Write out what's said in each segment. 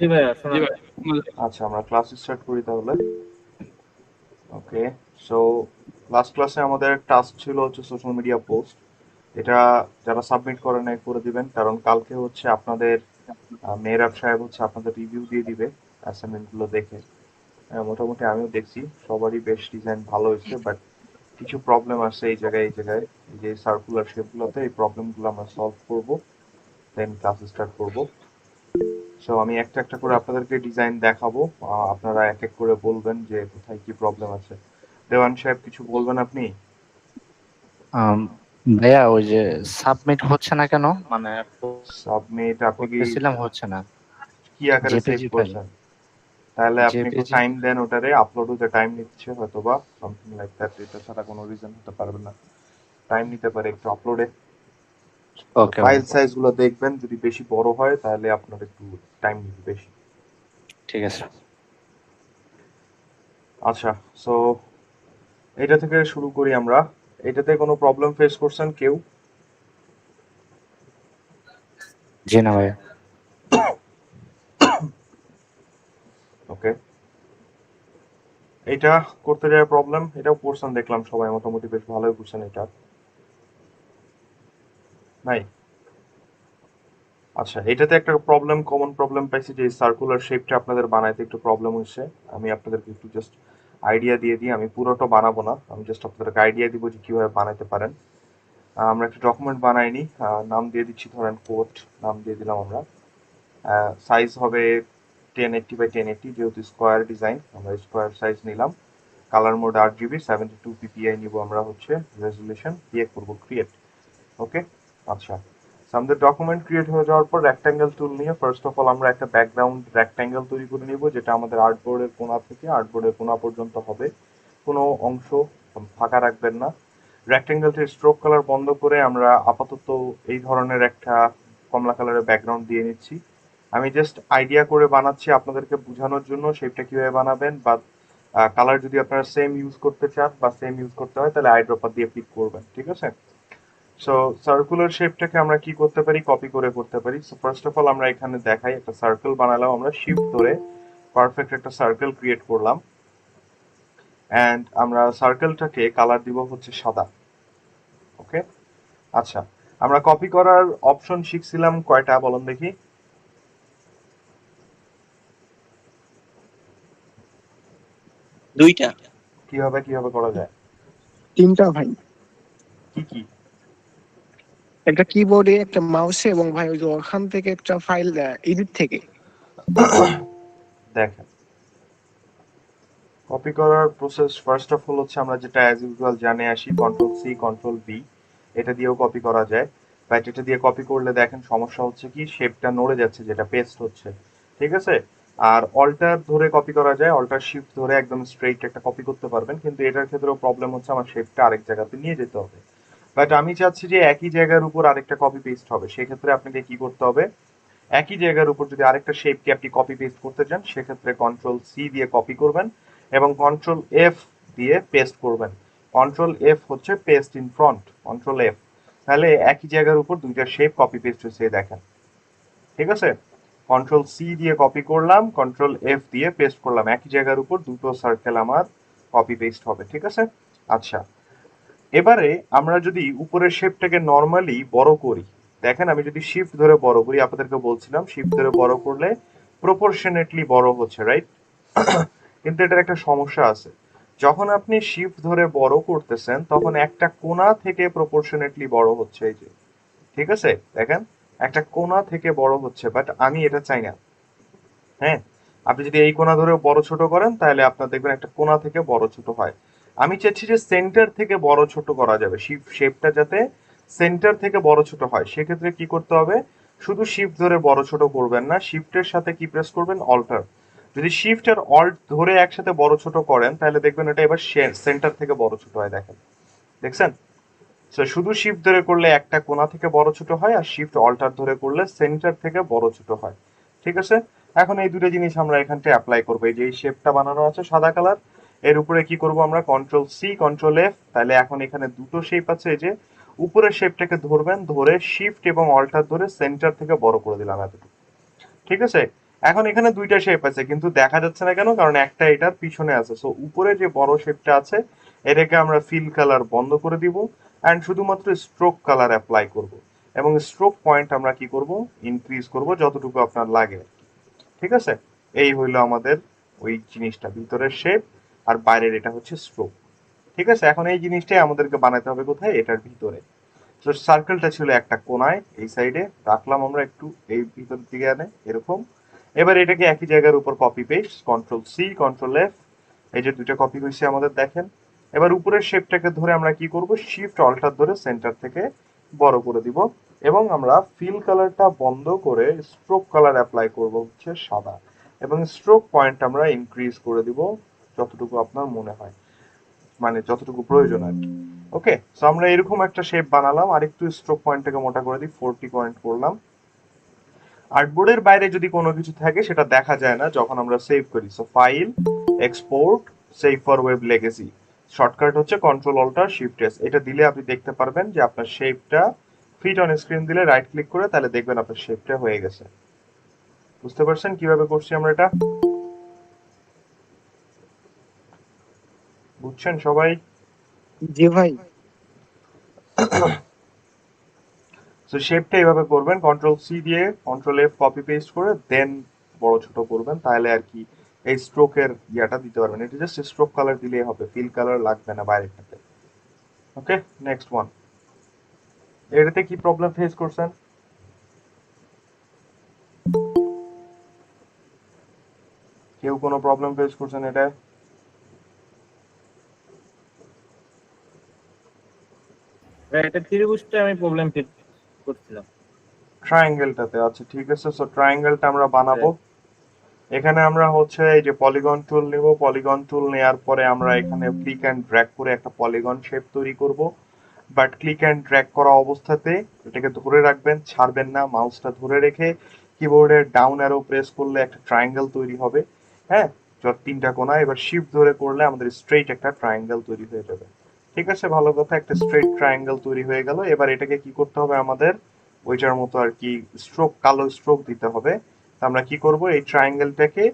জি ভাইয়া জি শোনা ভাই, যায়। আচ্ছা, আমরা ক্লাস স্টার্ট করি তাহলে। ওকে, সো লাস্ট ক্লাসে আমাদের টাস্ক ছিল হচ্ছে সোশ্যাল মিডিয়া পোস্ট। এটা যারা সাবমিট করে নাই করে দিবেন, কারণ কালকে হচ্ছে আপনাদের মেহরাব সাহেব হচ্ছে আপনাদের রিভিউ দিয়ে দিবে অ্যাসাইনমেন্ট গুলো দেখে। হ্যাঁ, মোটামুটি আমিও দেখছি, সবারই বেশ ডিজাইন ভালো হয়েছে, বাট কিছু প্রবলেম আছে এই জায়গায় এই যে সার্কুলার শেপগুলোতে। এই প্রবলেমগুলো আমরা সলভ করব, দেন ক্লাস স্টার্ট করব। সো আমি একটা একটা করে আপনাদেরকে ডিজাইন দেখাবো, আপনারা এক এক করে বলবেন যে কোথায় কি প্রবলেম আছে। দেওয়ান সাহেব কিছু বলবেন আপনি? আম, ভাইয়া ওই যে সাবমিট হচ্ছে না কেন, মানে সাবমিট আপনি কি করতেছিলাম হচ্ছে না। কি আকারে সেভ জেপিজি ফাইল, করছেন? তাহলে আপনি একটু জেপিজি। টাইম দেন, ওটারে আপলোড হতে টাইম নিচ্ছে হয়তো বা সামথিং লাইক দ্যাট। এটা ছাড়া কোনো রিজন হতে পারবে না, টাইম নিতে পারে একটু আপলোডে। আর ওকে ভাই, ফাইল সাইজ গুলো দেখবেন, যদি বেশি বড় হয় তাহলে আপনার একটু টাইম নিবে বেশি। ঠিক আছে। আচ্ছা, সো এটা থেকে শুরু করি আমরা। এটাতে কোনো প্রবলেম ফেস করছেন কেউ? জি না ভাইয়া। ওকে, এটা করতে যায় প্রবলেম, এটাও করছেন দেখলাম, সবাই মোটামুটি বেশ ভালোই করছেন এটা, নাই? আচ্ছা, এটাতে একটা প্রবলেম, কমন প্রবলেম পাইছি যে সার্কুলার শেপটা আপনাদের বানাইতে একটু প্রবলেম হচ্ছে। আমি আপনাদেরকে একটু জাস্ট আইডিয়া দিয়ে দিই, আমি পুরোটা বানাবো না, আমি জাস্ট আপনাদেরকে আইডিয়া দিব যে কিভাবে বানাইতে পারেন। আমরা একটা ডকুমেন্ট বানাইনি, নাম দিয়ে দিচ্ছি, ধরেন কোড নাম দিয়ে দিলাম আমরা। সাইজ হবে 1080 by 1080, যেহেতু স্কোয়ার ডিজাইন আমরা স্কোয়ার সাইজ নিলাম। কালার মোড 8 GB, 72 ppi নিব আমরা হচ্ছে। রেজুলেশন দিয়ে করবো ক্রিয়েট। ওকে, আচ্ছা। আমাদের ডকুমেন্ট ক্রিয়েট হয়ে যাওয়ার পর রেক্ট্যাঙ্গেল টুল নিয়ে ফার্স্ট অফ অল আমরা একটা ব্যাকগ্রাউন্ড রেক্ট্যাঙ্গেল তৈরি করে নিব, যেটা আমাদের আর্টবোর্ডের কোণা থেকে আর্টবোর্ডের কোণা পর্যন্ত হবে, কোনো অংশ ফাঁকা রাখবেন না। রেক্ট্যাঙ্গেলটির স্ট্রোক কালার বন্ধ করে আমরা আপাতত এই ধরনের একটা কমলা কালারের ব্যাকগ্রাউন্ড দিয়ে নিচ্ছি। আমি জাস্ট আইডিয়া করে বানাচ্ছি আপনাদেরকে বোঝানোর জন্য শেপটা কিভাবে বানাবেন, বা কালার যদি আপনারা সেম ইউজ করতে চান বা সেম ইউজ করতে হয় তাহলে আইড্রপার দিয়ে পিক করবেন, ঠিক আছে? সো সার্কুলার শেপটাকে আমরা কি করতে পারি, কপি করে করতে পারি। সো ফার্স্ট অফ অল আমরা এখানে দেখাই, একটা সার্কেল বানালাম, আমরা শিফট ধরে পারফেক্ট একটা সার্কেল ক্রিয়েট করলাম। অ্যান্ড আমরা সার্কেলটাকে কালার দিব হচ্ছে সাদা। ওকে, আচ্ছা। আমরা কপি করার অপশন শিখছিলাম কয়টা বলুন দেখি? দুইটা। কিভাবে কিভাবে করা যায়? তিনটা ভাই, কি কি? একটা কিবোর্ডে, একটা মাউসে, এবং ভাই ওই যে ওখান থেকে একটা ফাইল এডিট থেকে। দেখেন, কপি করার প্রসেস ফার্স্ট অফ অল হচ্ছে আমরা যেটা অ্যাজ ইউজুয়াল জানে আসি, কন্ট্রোল-C কন্ট্রোল-V। এটা দিয়েও কপি করা যায়, বাট এটা দিয়ে কপি করলে দেখেন সমস্যা হচ্ছে কি, শেপটা নড়ে যাচ্ছে, যেটা পেস্ট হচ্ছে, ঠিক আছে? আর অল্টার ধরে কপি করা যায়, অল্টার শিফট ধরে একদম স্ট্রেইট একটা কপি করতে পারবেন, কিন্তু এটার ক্ষেত্রেও প্রবলেম হচ্ছে আমার শেপটা আরেক জায়গাতে নিয়ে যেতে হবে। বাট আমি চাচ্ছি যে একই জায়গার উপর আরেকটা কপি পেস্ট হবে, সেক্ষেত্রে আপনাকে কি করতে হবে, একই জায়গার উপর যদি আরেকটা শেপকে আপনি কপি পেস্ট করতে চান, সেক্ষেত্রে কন্ট্রোল-C দিয়ে কপি করবেন এবং কন্ট্রোল-F দিয়ে পেস্ট করবেন। কন্ট্রোল-F হচ্ছে পেস্ট ইন ফ্রন্ট, কন্ট্রোল-F। তাহলে একই জায়গার উপর দুইটা শেপ কপি পেস্ট হয়েছে, দেখেন, ঠিক আছে? কন্ট্রোল-C দিয়ে কপি করলাম, কন্ট্রোল-F দিয়ে পেস্ট করলাম, একই জায়গার উপর দুটো সার্কেল আমার কপি পেস্ট হবে, ঠিক আছে? আচ্ছা, এবারে আমরা যদি উপরের শেপটাকে নর্মালি বড় করি, দেখেন আমি যদি শিফট ধরে বড় করি, আপনাদেরকে বলছিলাম শিফট ধরে বড় করলে প্রপোর্শনেটলি বড় হচ্ছে, রাইট? কিন্তু এটার একটা সমস্যা আছে, যখন আপনি শিফট ধরে বড় করতেছেন তখন একটা কোণা থেকে প্রপোর্শনেটলি বড় হচ্ছে, এই যে, ঠিক আছে? দেখেন, একটা কোণা থেকে বড় হচ্ছে, বাট আমি এটা চাই না। হ্যাঁ, আপনি যদি এই কোণা ধরে বড় ছোট করেন তাহলে আপনার দেখবেন একটা কোণা থেকে বড় ছোট হয়। আমি চাচ্ছি যে সেন্টার থেকে বড় ছোট করা যাবে, শেপটা যাতে সেন্টার থেকে বড় ছোট হয়। সেক্ষেত্রে কি করতে হবে, শুধু শিফট ধরে বড় ছোট করবেন না, শিফটের সাথে কি প্রেস করবেন, অল্টার। যদি শিফট আর অল্ট ধরে একসাথে বড় ছোট করেন তাহলে দেখবেন এটা এবার সেন্টার থেকে বড় ছোট হয়, দেখেন, দেখছেন? So, শুধু শিফট ধরে করলে একটা কোণা থেকে বড় ছোট হয়, আর শিফট অল্টার ধরে করলে সেন্টার থেকে বড় ছোট হয়, ঠিক আছে? এখন এই দুটো জিনিস আমরা এখানটা অ্যাপ্লাই করবো। এই যে এই শেপটা বানানো আছে সাদা কালার, এর উপরে কি করব আমরা, কন্ট্রোল-C কন্ট্রোল-F। তাহলে এখন এখানে দুটো শেপ আছে, এই যে উপরের শেপটাকে ধরবেন, ধরে শিফট এবং অল্টার ধরে সেন্টার থেকে বড় করে দিলাম এতটুকু, ঠিক আছে? এখন এখানে দুইটা শেপ আছে কিন্তু দেখা যাচ্ছে না কেন, কারণ একটা এটার পিছনে আছে। সো উপরে যে বড় শেপটা আছে এটাকে আমরা ফিল কালার বন্ধ করে দিব অ্যান্ড শুধুমাত্র স্ট্রোক কালার অ্যাপ্লাই করব, এবং স্ট্রোক পয়েন্ট আমরা কি করব, ইনক্রিজ করব যতটুকু আপনার লাগে। ঠিক আছে, এই হইলো আমাদের ওই জিনিসটা, ভিতরের শেপ আর বাইরের এটা হচ্ছে স্ট্রোক। ঠিক আছে, এখন এই জিনিসটাই আমাদেরকে বানাতে হবে কোথায়, এটার ভিতরে। তো সার্কেলটা ছিল একটা কোনায় এই সাইডে রাখলাম আমরা একটু এই ভিতরের দিকে আনে এরকম। এবার এটাকে একই জায়গার উপর copy paste, control C control F, এই যে দুইটা কপি হয়েছে আমাদের দেখেন। এবার উপরের শেপটাকে ধরে আমরা কি করব, শিফট অল্টার ধরে সেন্টার থেকে বড় করে দিব, এবং আমরা ফিল কালারটা বন্ধ করে স্ট্রোক কালার অ্যাপ্লাই করব হচ্ছে সাদা, এবং স্ট্রোক পয়েন্ট আমরা ইনক্রিজ করে দিব যতটুকু আপনার মনে হয়, মানে যতটুকু প্রয়োজন আর কি। ওকে, সো আমরা এরকম একটা শেপ বানালাম, আর একটু স্ট্রোক পয়েন্টটাকে মোটা করে দিই, 40 পয়েন্ট করলাম। আর্টবোর্ডের বাইরে যদি কোনো কিছু থাকে সেটা দেখা যায় না যখন আমরা সেভ করি। So file, export, save for web legacy, shortcut হচ্ছে কন্ট্রোল অল্টার শিফট এস। এটা দিলে আপনি দেখতে পারবেন যে আপনার শেপটা ফিট অন স্ক্রিন দিলে রাইট ক্লিক করে তাহলে দেখবেন আপনার শেপটা হয়ে গেছে। বুঝতে পারছেন কিভাবে করছি আমরা এটা? বুঝছেন সবাই? জি ভাই। সো শেপটা এইভাবে করবেন, কন্ট্রোল সি দিয়ে কন্ট্রোল এফ কপি পেস্ট করে দেন বড় ছোট করবেন, তাহলে আর কি এই স্ট্রোকের ইয়াটা দিতে পারবেন। এটা জাস্ট স্ট্রোক কালার দিলেই হবে, ফিল কালার লাগবে না বাইরেটাতে। ওকে, নেক্সট ওয়ান। এটাতে কি প্রবলেম ফেস করছেন? কেউ কোনো প্রবলেম ফেস করছেন এটা? ভাই এটা ত্রিভুজটা আমি প্রবলেম ফেস করছিলাম। ট্রায়াঙ্গেলটাতে, আচ্ছা ঠিক আছে। সো ট্রায়াঙ্গেলটা আমরা বানাবো। এখানে আমরা হচ্ছে এই যে পলিগন টুল নিব, পলিগন টুল নেওয়ার পরে আমরা এখানে ক্লিক অ্যান্ড ড্র্যাগ করে একটা পলিগন শেপ তৈরি করব। বাট ক্লিক অ্যান্ড ড্র্যাগ করা অবস্থাতে এটাকে ধরে রাখবেন, ছাড়বেন না। মাউসটা ধরে রেখে কিবোর্ডের ডাউন অ্যারো প্রেস করলে একটা ট্রায়াঙ্গেল তৈরি হবে। হ্যাঁ, যত তিনটা কোণা, এবার শিফট ধরে করলে আমাদের স্ট্রেইট একটা ট্রায়াঙ্গেল তৈরি হয়ে যাবে। ঠিক আছে, ভালো কথা, একটা স্ট্রেইট ট্রায়াঙ্গেল তৈরি হয়ে গেল। এবার এটাকে কি করতে হবে আমাদের, ওইটার মতো আর কি স্ট্রোক, কালো স্ট্রোক দিতে হবে। তো আমরা কি করব, এই ট্রায়াঙ্গেলটাকে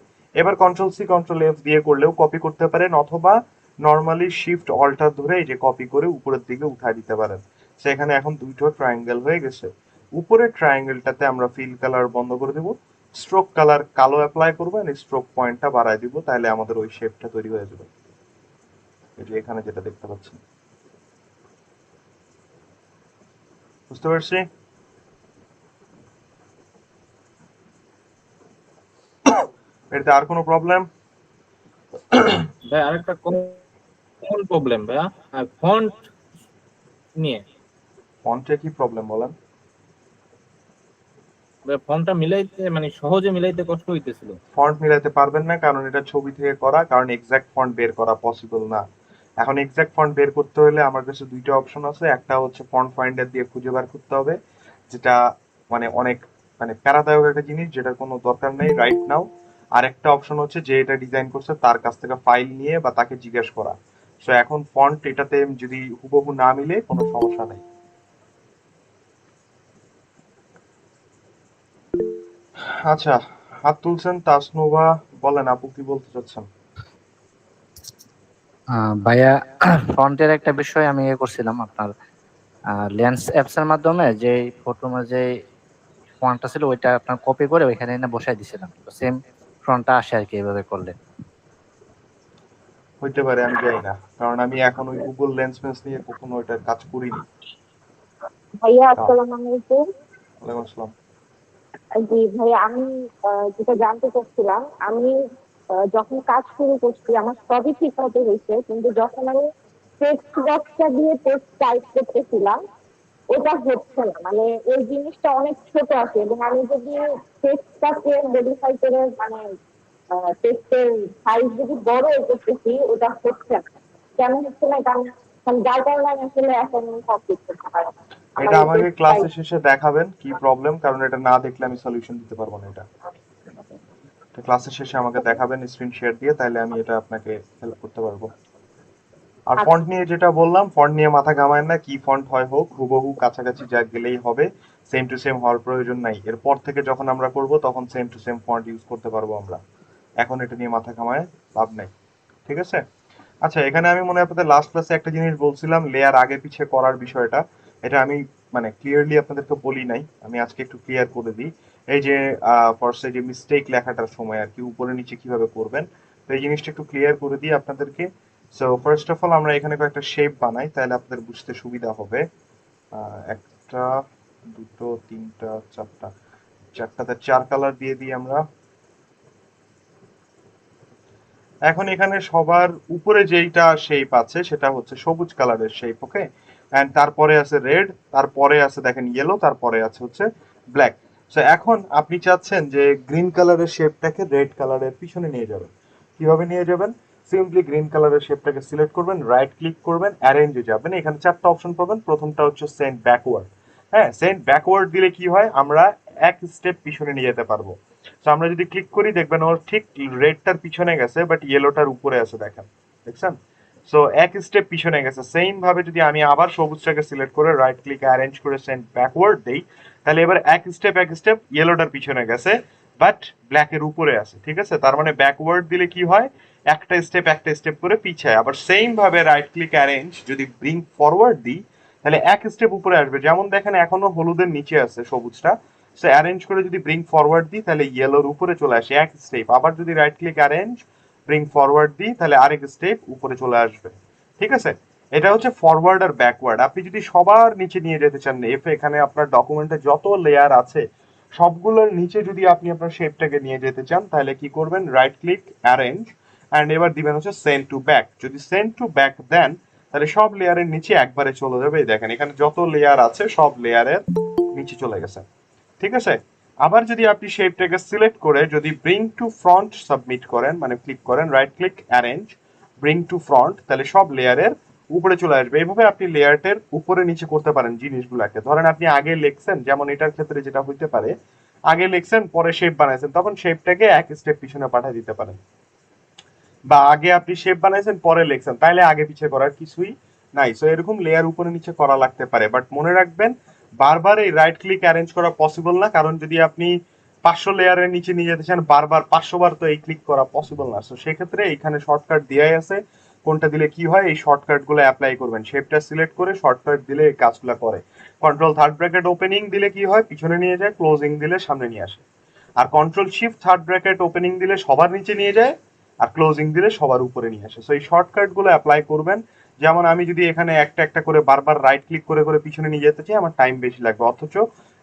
এবার কন্ট্রোল সি কন্ট্রোল এফ দিয়ে করলেও কপি করতে পারেন, অথবা নর্মালি শিফট অল্টার ধরে এই যে কপি করে উপরের দিকে উঠায় দিতে পারেন। সেখানে এখন দুটো ট্রায়াঙ্গেল হয়ে গেছে। উপরের ট্রায়াঙ্গেলটাতে আমরা ফিল কালার বন্ধ করে দেব, স্ট্রোক কালার কালো অ্যাপ্লাই করবো, স্ট্রোক পয়েন্টটা বাড়ায় দিব, তাহলে আমাদের ওই শেপটা তৈরি হয়ে যাবে। এই যে এখানে যেটা দেখতে পাচ্ছেন, বুঝতে পারছি? এটাতে আর কোনো প্রবলেম? ভাই আরেকটা কমন প্রবলেম ভাইয়া, ফন্ট নিয়ে। ফন্টে কি প্রবলেম বলেন? ভাই ফন্টটা মিলাইতে মানে সহজে মিলাইতে কষ্ট হইতেছিল। ফন্ট মিলাতে পারবেন না কারণ এটা ছবি থেকে করা, কারণ এক্সাক্ট ফন্ট বের করা পসিবল না। এখন এক্সাক্ট ফন্ট বের করতে হলে আমার কাছে দুইটা অপশন আছে। একটা হচ্ছে ফন্ট ফাইন্ডার দিয়ে খুঁজে বের করতে হবে, যেটা মানে অনেক মানে প্যারাদায়ক একটা জিনিস, যেটার কোনো দরকার নেই রাইট নাও। আর একটা অপশন হচ্ছে যে এটা ডিজাইন করছে তার কাছ থেকে ফাইল নিয়ে বা তাকে জিজ্ঞেস করা। সো এখন ফন্ট এটাতে যদি হুবহু না মিলে কোনো সমস্যা নেই। আচ্ছা, হাত তুলছেন তাসনুভা, বলেন আপু কি বলতে চাচ্ছেন? ভাইয়া ফন্টের একটা বিষয় আমি করছিলাম আপনার লেন্স অ্যাপস এর মাধ্যমে যে ফটোর মাঝে ফন্টটা ছিল ওইটা আপনার কপি করে ওইখানে এনে বসাই দিছিলাম, তো সেম ফন্টটা আসে আর কি এভাবে করলে। হইতে পারে, আমি জানি না, কারণ আমি এখন ওই গুগল লেন্স ফেন্স নিয়ে কখনো ওইটা কাজ করিনি। ভাইয়া তা- আসসালামু আলাইকুম। ওয়ালাইকুম আসসালাম। জি ভাইয়া, আমি যেটা জানতে চাচ্ছিলাম, আমি যখন কাজ শুরু করছি আমার সবই ঠিক মতো হয়েছে, কিন্তু যখন আমি টেক্সট বক্সটা দিয়ে টেক্সট টাইপ করতেছিলাম ওটা হচ্ছে না, মানে এই জিনিসটা অনেক ছোট আছে, এবং আমি যদি টেক্সটটাকে মডিফাই করে মানে টেক্সটের সাইজ যদি বড় করতেছি ওটা হচ্ছে না। কেন হচ্ছে না, কারণ যার কারণে আমি আসলে এখন কমপ্লিট করতে পারি না। আমার এটা এই আমাকে টেক্সট টাইপ। ক্লাসে শেষে দেখাবেন কি প্রবলেম, কারণ এটা না দেখলে আমি সলিউশন দিতে পারবো না। এটা ক্লাসের শেষে আমাকে দেখাবেন স্ক্রিন শেয়ার দিয়ে, তাহলে আমি এটা আপনাকে হেল্প করতে পারবো। আর ফন্ট নিয়ে যেটা বললাম, ফন্ট নিয়ে মাথা ঘামায় না, কি ফন্ট হয় হোক হুবহু কাছাকাছি যা গেলেই হবে। সেম টু সেম হওয়ার প্রয়োজন নাই, এরপর থেকে যখন আমরা করব তখন same to same font use করতে পারবো আমরা। এখন এটা নিয়ে মাথা ঘামায় লাভ নাই, ঠিক আছে? আচ্ছা, এখানে আমি মনে হয় আপনাদের লাস্ট ক্লাসে একটা জিনিস বলছিলাম, লেয়ার আগে পিছে করার বিষয়টা। এটা আমি মানে ক্লিয়ারলি আপনাদেরকে বলি নাই, আমি আজকে একটু ক্লিয়ার করে দিই। এই যে ফার্স্টে যে মিস্টেক লেখাটার সময় আর কি উপরে নিচে কিভাবে করবেন, তো এই জিনিসটা একটু ক্লিয়ার করে দিই আপনাদেরকে। সো ফার্স্ট অফ অল আমরা এখানে কয়েকটা শেপ বানাই, তাহলে আপনাদের বুঝতে সুবিধা হবে। একটা, দুটো, তিনটা, চারটা, চারটাতে 4 কালার দিয়ে দিই আমরা। এখন এখানে সবার উপরে যেইটা শেপ আছে সেটা হচ্ছে সবুজ কালারের শেপ, ওকে? এন্ড তারপরে আছে রেড, তারপরে আছে দেখেন ইয়েলো, তারপরে আছে হচ্ছে ব্ল্যাক। সো এখন আপনি চাচ্ছেন যে গ্রিন কালারের শেপটাকে রেড কালারের পিছনে নিয়ে যাবেন। কিভাবে নিয়ে যাবেন? সিম্পলি গ্রিন কালারের শেপটাকে সিলেক্ট করবেন, রাইট ক্লিক করবেন, অ্যারেঞ্জে যাবেন, এখানে 4টা অপশন পাবেন। প্রথমটা হচ্ছে সেন্ড ব্যাকওয়ার্ড। হ্যাঁ, সেন্ড ব্যাকওয়ার্ড দিলে কি হয়, আমরা এক স্টেপ পিছনে নিয়ে যেতে পারবো। তো আমরা যদি ক্লিক করি দেখবেন ওর ঠিক রেডটার পিছনে গেছে, বাট ইয়েলোটার উপরে আছে, দেখেন, দেখছেন? সো এক স্টেপ পিছনে গেছে। সেম ভাবে যদি আমি আবার সবুজটাকে সিলেক্ট করে রাইট ক্লিক অ্যারেঞ্জ করে সেন্ড ব্যাকওয়ার্ড দেই, তাহলে এবার এক স্টেপ ইয়েলোটার পিছনে গেছে, বাট ব্ল্যাকের উপরে আছে, ঠিক আছে? তার মানে ব্যাকওয়ার্ড দিলে কি হয়, একটা স্টেপ করে পিছায়। আবার সেম ভাবে রাইট ক্লিক অ্যারেঞ্জ যদি ব্রিং ফরওয়ার্ড দিই, তাহলে এক স্টেপ উপরে আসবে। যেমন দেখেন এখনো হলুদের নিচে আছে সবুজটা, সো অ্যারেঞ্জ করে যদি ব্রিং ফরওয়ার্ড দিই তাহলে ইয়েলোর উপরে চলে আসে এক স্টেপ। আবার যদি right click arrange bring forward দিই তাহলে আরেক স্টেপ উপরে চলে আসবে, ঠিক আছে? এটা হচ্ছে ফরওয়ার্ড আর ব্যাকওয়ার্ড। আপনি যদি সবার নিচে নিয়ে যেতে চান, এখানে আপনার ডকুমেন্টে যত লেয়ার আছে সবগুলোর নিচে যদি আপনি আপনার শেপটাকে নিয়ে যেতে চান, তাহলে কি করবেন, রাইট ক্লিক অ্যারেঞ্জ অ্যান্ড এবার দিবেন হচ্ছে সেন্ড টু ব্যাক। যদি সেন্ড টু ব্যাক দেন তাহলে সব লেয়ারের নিচে একবারে চলে যাবে। এই দেখেন এখানে যত লেয়ার আছে সব লেয়ারের নিচে চলে গেছে, ঠিক আছে? আবার যদি আপনি শেপটাকে সিলেক্ট করে যদি ব্রিং টু ফ্রন্ট সাবমিট করেন, মানে ক্লিক করেন right click arrange bring to front, তাহলে সব লেয়ারের উপরে চলে আসবে। এইভাবে আপনি লেয়ারটার উপরে নিচে করতে পারেন জিনিসগুলোকে। ধরেন আপনি আগে লিখছেন, যেমন এটার ক্ষেত্রে যেটা হইতে পারে, আগে লিখছেন পরে শেপ বানাইছেন, তখন শেপটাকে এক স্টেপ পিছনে পাঠিয়ে দিতে পারেন। বা আগে আপনি শেপ বানাইছেন পরে লিখছেন, তাইলে আগে পিছে করার কিছুই নাই। সো এরকম লেয়ার উপরে নিচে করা লাগতে পারে, বাট মনে রাখবেন বারবার এই রাইট ক্লিক অ্যারেঞ্জ করা পসিবল না, কারণ যদি আপনি 500 লেয়ারের নিচে নিয়ে যেতে চান বারবার 500 বার, তো এই ক্লিক করা পসিবল না। সো সেক্ষেত্রে এখানে শর্টকাট দেয়াই আছে, কোনটা দিলে কি হয়, এই শর্টকাট গুলো অ্যাপ্লাই করবেন। শেপটা সিলেক্ট করে শর্টকাট দিলে এই কাজগুলো করে। কন্ট্রোল থার্ড ব্র্যাকেট ওপেনিং দিলে কি হয়, পিছনে নিয়ে যায়, ক্লোজিং দিলে সামনে নিয়ে আসে। আর control shift third bracket opening দিলে সবার নিচে নিয়ে যায়, আর ক্লোজিং দিলে সবার উপরে নিয়ে আসে। সো এই শর্টকাট গুলো অ্যাপ্লাই করবেন। যেমন আমি যদি এখানে একটা একটা করে বারবার রাইট ক্লিক করে করে পিছনে নিয়ে যেতে চাই, আমার টাইম বেশি লাগবে, অথচ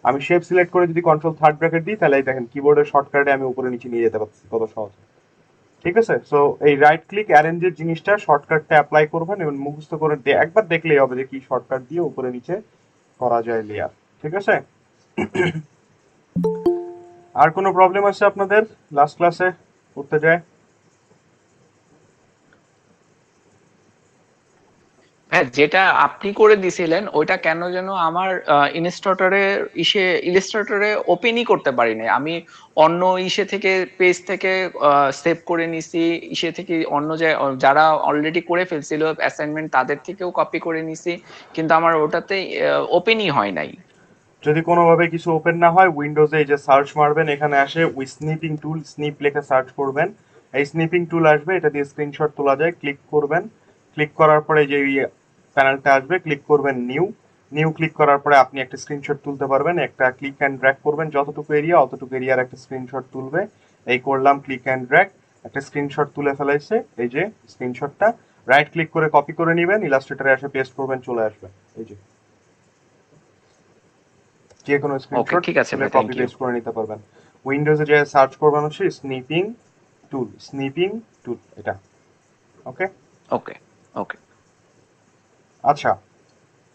আমি শেপ সিলেক্ট করে যদি কন্ট্রোল থার্ড ব্র্যাকেট দিই, তাহলে দেখেন কিবোর্ডের শর্টকাটে আমি উপরে নিচে নিয়ে যেতে পারছি কত সহজ, ঠিক আছে? সো এই রাইট ক্লিক অ্যারেঞ্জের জিনিসটা শর্টকাটটা অ্যাপ্লাই করবেন এবং মুখস্থ করে একবার দেখলেই হবে যে কি শর্টকাট দিয়ে উপরে নিচে করা যায় লেয়ার, ঠিক আছে? আর কোনো প্রবলেম আছে আপনাদের লাস্ট ক্লাসে করতে যায়? হ্যাঁ, যেটা আপনি করে দিছিলেন ওইটা কেন যেন আমার ইলিস্ট্রেটরে ওপেনই করতে পারিনি আমি। অন্য থেকে পেজ থেকে সেভ করে নিছি, থেকে অন্য যারা অলরেডি করে ফেলছিল অ্যাসাইনমেন্ট তাদের থেকেও কপি করে নিছি, কিন্তু আমার ওটাতে ওপেনই হয় নাই। যদি কোনোভাবে কিছু ওপেন না হয়, উইন্ডোজে এই যে সার্চ মারবেন, এখানে আসে উই স্নিপিং টুল, স্নিপ লিখে সার্চ করবেন, এই স্নিপিং টুল আসবে, এটা দিয়ে স্ক্রিনশট তোলা যায়। ক্লিক করবেন, ক্লিক করার পরে যে প্যানেলটা আসবে ক্লিক করবেন নিউ ক্লিক করার পরে আপনি একটা স্ক্রিনশট তুলতে পারবেন। একটা ক্লিক অ্যান্ড ড্র্যাগ করবেন, যতটুকু এরিয়া অতটুকু এরিয়ার একটা স্ক্রিনশট তুলবে। এই করলাম ক্লিক অ্যান্ড ড্র্যাগ, একটা স্ক্রিনশট তুলে ফেলাইছে, এই যে স্ক্রিনশটটা। রাইট ক্লিক করে কপি করে নেবেন, ইলাস্ট্রেটরে এসে পেস্ট করবেন, চলে আসবে। এই যে যে কোনো স্ক্রিনশট ঠিক আছে, তুলে কপি পেস্ট করে নিতে পারবেন। উইন্ডোজে যে সার্চ করবেন হচ্ছে স্নিপিং টুল এটা, ওকে ওকে ওকে। আচ্ছা,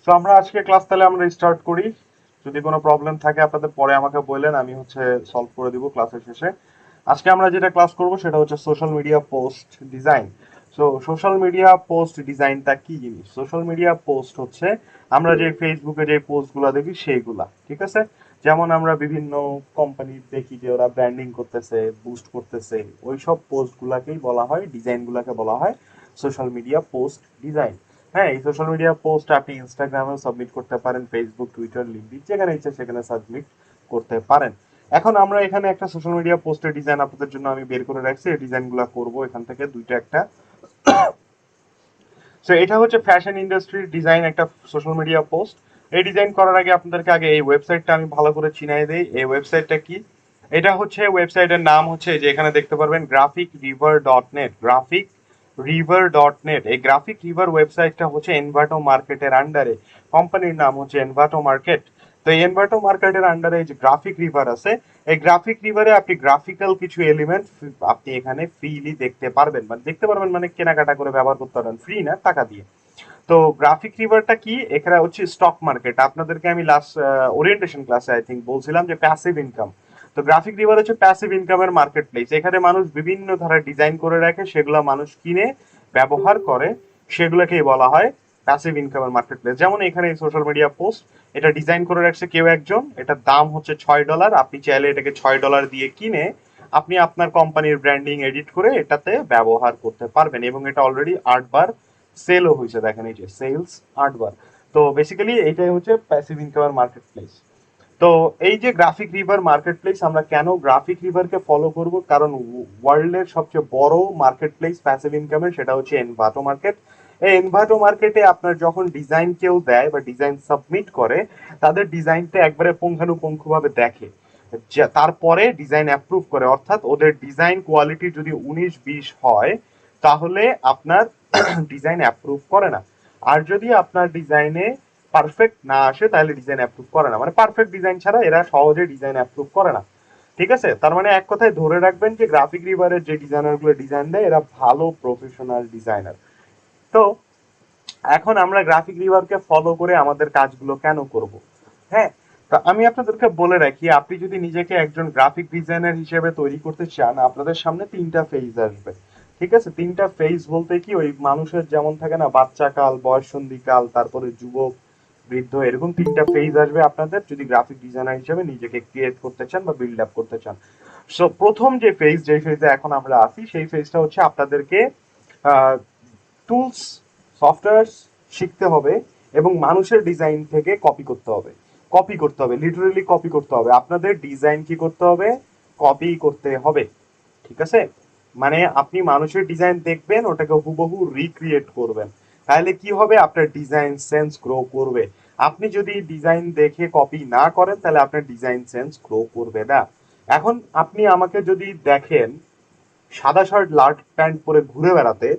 তো আমরা আজকে ক্লাস তাহলে আমরা স্টার্ট করি। যদি কোনো প্রবলেম থাকে আপনাদের পরে আমাকে বললেন, আমি হচ্ছে সলভ করে দিব ক্লাসের শেষে। আজকে আমরা যেটা ক্লাস করব সেটা হচ্ছে social media post design. So social media post ডিজাইনটা কি জিনিস? সোশ্যাল মিডিয়া পোস্ট হচ্ছে আমরা যে ফেসবুকে যে পোস্টগুলো দেখি সেইগুলা, ঠিক আছে? যেমন আমরা বিভিন্ন কোম্পানি দেখি যে ওরা ব্র্যান্ডিং করতেছে, বুস্ট করতেছে, ওই সব পোস্টগুলাকেই বলা হয়, ডিজাইনগুলোকে বলা হয় সোশ্যাল মিডিয়া পোস্ট ডিজাইন। হ্যাঁ, এই সোশ্যাল মিডিয়া পোস্ট আপনি ইনস্টাগ্রামেও সাবমিট করতে পারেন, ফেসবুক, টুইটার, লিঙ্কডইন, যেখানে ইচ্ছা সেখানে সাবমিট করতে পারেন। এখন আমরা এখানে একটা সোশ্যাল মিডিয়া পোস্টের ডিজাইন আপনাদের জন্য আমি বের করে রাখছি, এই ডিজাইনগুলো করব এখান থেকে দুইটা একটা। সো এটা হচ্ছে ফ্যাশন ইন্ডাস্ট্রির ডিজাইন, একটা সোশ্যাল মিডিয়া পোস্ট। এই ডিজাইন করার আগে আপনাদেরকে আগে এই ওয়েবসাইটটা আমি ভালো করে চিনাই দেই। এই ওয়েবসাইটটা কি? এটা হচ্ছে ওয়েবসাইটের নাম হচ্ছে যে এখানে দেখতে পারবেন graphicriver.net, graphicriver.net। এই গ্রাফিক রিভার ওয়েবসাইটটা হচ্ছে এনভাটো মার্কেটের আন্ডারে, কোম্পানির নাম হচ্ছে এনভাটো মার্কেট। তো এই এনভাটো মার্কেটের আন্ডারে যে গ্রাফিক রিভার আছে, এই গ্রাফিক রিভারে আপনি গ্রাফিক্যাল কিছু এলিমেন্ট আপনি এখানে ফ্রিলি দেখতে পারবেন, মানে দেখতে পারবেন মানে কেনাকাটা করে ব্যবহার করতে পারবেন, ফ্রি না, টাকা দিয়ে। তো গ্রাফিক রিভারটা কি? এখানে হচ্ছে স্টক মার্কেট। আপনাদেরকে আমি লাস্ট ওরিয়েন্টেশন ক্লাসে আই থিঙ্ক বলছিলাম যে প্যাসিভ ইনকাম। তো গ্রাফিক রিভার হচ্ছে প্যাসিভ ইনকামের মার্কেট প্লেস। এখানে মানুষ বিভিন্ন ধারার ডিজাইন করে রাখে, সেগুলো মানুষ কিনে ব্যবহার করে, সেগুলোকেই বলা হয় প্যাসিভ ইনকামের মার্কেট প্লেস। যেমন এখানে সোশ্যাল মিডিয়া পোস্ট, এটা ডিজাইন করে রাখছে কেউ একজন, এটার দাম হচ্ছে $6। আপনি চাইলে এটাকে $6 দিয়ে কিনে আপনি আপনার কোম্পানির ব্র্যান্ডিং এডিট করে এটাতে ব্যবহার করতে পারবেন, এবং এটা অলরেডি 8 বার সেলও হয়েছে, দেখেন এই যে সেলস 8 বার। তো বেসিক্যালি এইটাই হচ্ছে প্যাসিভ ইনকামের মার্কেট প্লেস। তো এই যে গ্রাফিক রিভার মার্কেট প্লেস, আমরা কেন গ্রাফিক রিভারকে ফলো করব? কারণ ওয়ার্ল্ডের সবচেয়ে বড় মার্কেট প্লেস প্যাসিভ ইনকামের, সেটা হচ্ছে এনভাটো মার্কেট। এই এনভাটো মার্কেটে আপনার যখন ডিজাইন কেউ দেয় বা ডিজাইন সাবমিট করে, তাদের ডিজাইনটা একবারে পুঙ্খানুপুঙ্খভাবে দেখে, তারপরে ডিজাইন অ্যাপ্রুভ করে। অর্থাৎ ওদের ডিজাইন কোয়ালিটি যদি 19-20 হয়, তাহলে আপনার ডিজাইন অ্যাপ্রুভ করে না। আর যদি আপনার ডিজাইনে পারফেক্ট না আসে, তাহলে ডিজাইন অ্যাপ্রুভ করে না। মানে পারফেক্ট ডিজাইন ছাড়া এরা সহজে ডিজাইন অ্যাপ্রুভ করে না। ঠিক আছে? তার মানে এক কথায় ধরে রাখবেন যে গ্রাফিক রিভারের যে ডিজাইনারগুলো ডিজাইন দেয়, এরা ভালো প্রফেশনাল ডিজাইনার। তো এখন আমরা গ্রাফিক রিভারকে ফলো করে আমাদের কাজগুলো কেন করব? হ্যাঁ, তো আমি আপনাদেরকে বলে রাখি, আপনি যদি নিজেকে একজন গ্রাফিক ডিজাইনার হিসেবে তৈরি করতে চান, আপনাদের সামনে 3টা ফেজ আসবে। ঠিক আছে? 3টা ফেজ বলতে কি, ওই মানুষের যেমন থাকে না বাচ্চাকাল, বয়ঃসন্ধিকাল, তারপরে যুবক, বৃদ্ধ, এরকম 3টা ফেজ আসবে আপনাদের যদি গ্রাফিক ডিজাইনার হিসেবে নিজেকে ক্রিয়েট করতে চান বা বিল্ড আপ করতে চান। সো প্রথম যে ফেজ, যে ফেজে এখন আমরা আছি, সেই ফেজটা হচ্ছে আপনাদেরকে টুলস, সফটওয়্যার শিখতে হবে এবং মানুষের ডিজাইন থেকে কপি করতে হবে। কপি করতে হবে, লিটারেলি কপি করতে হবে। আপনাদের ডিজাইন কি করতে হবে? কপি করতে হবে। ঠিক আছে? মানে আপনি মানুষের ডিজাইন দেখবেন, ওটাকে হুবহু রিক্রিয়েট করবেন। তাহলে কি হবে? আপনার ডিজাইন সেন্স গ্রো করবে। আপনি যদি ডিজাইন দেখে কপি না করেন, তাহলে আপনার ডিজাইন সেন্স গ্রো করবে না। এখন আপনি আমাকে যদি দেখেন সাদা শার্ট লাল প্যান্ট পরে ঘুরে বেড়াতে,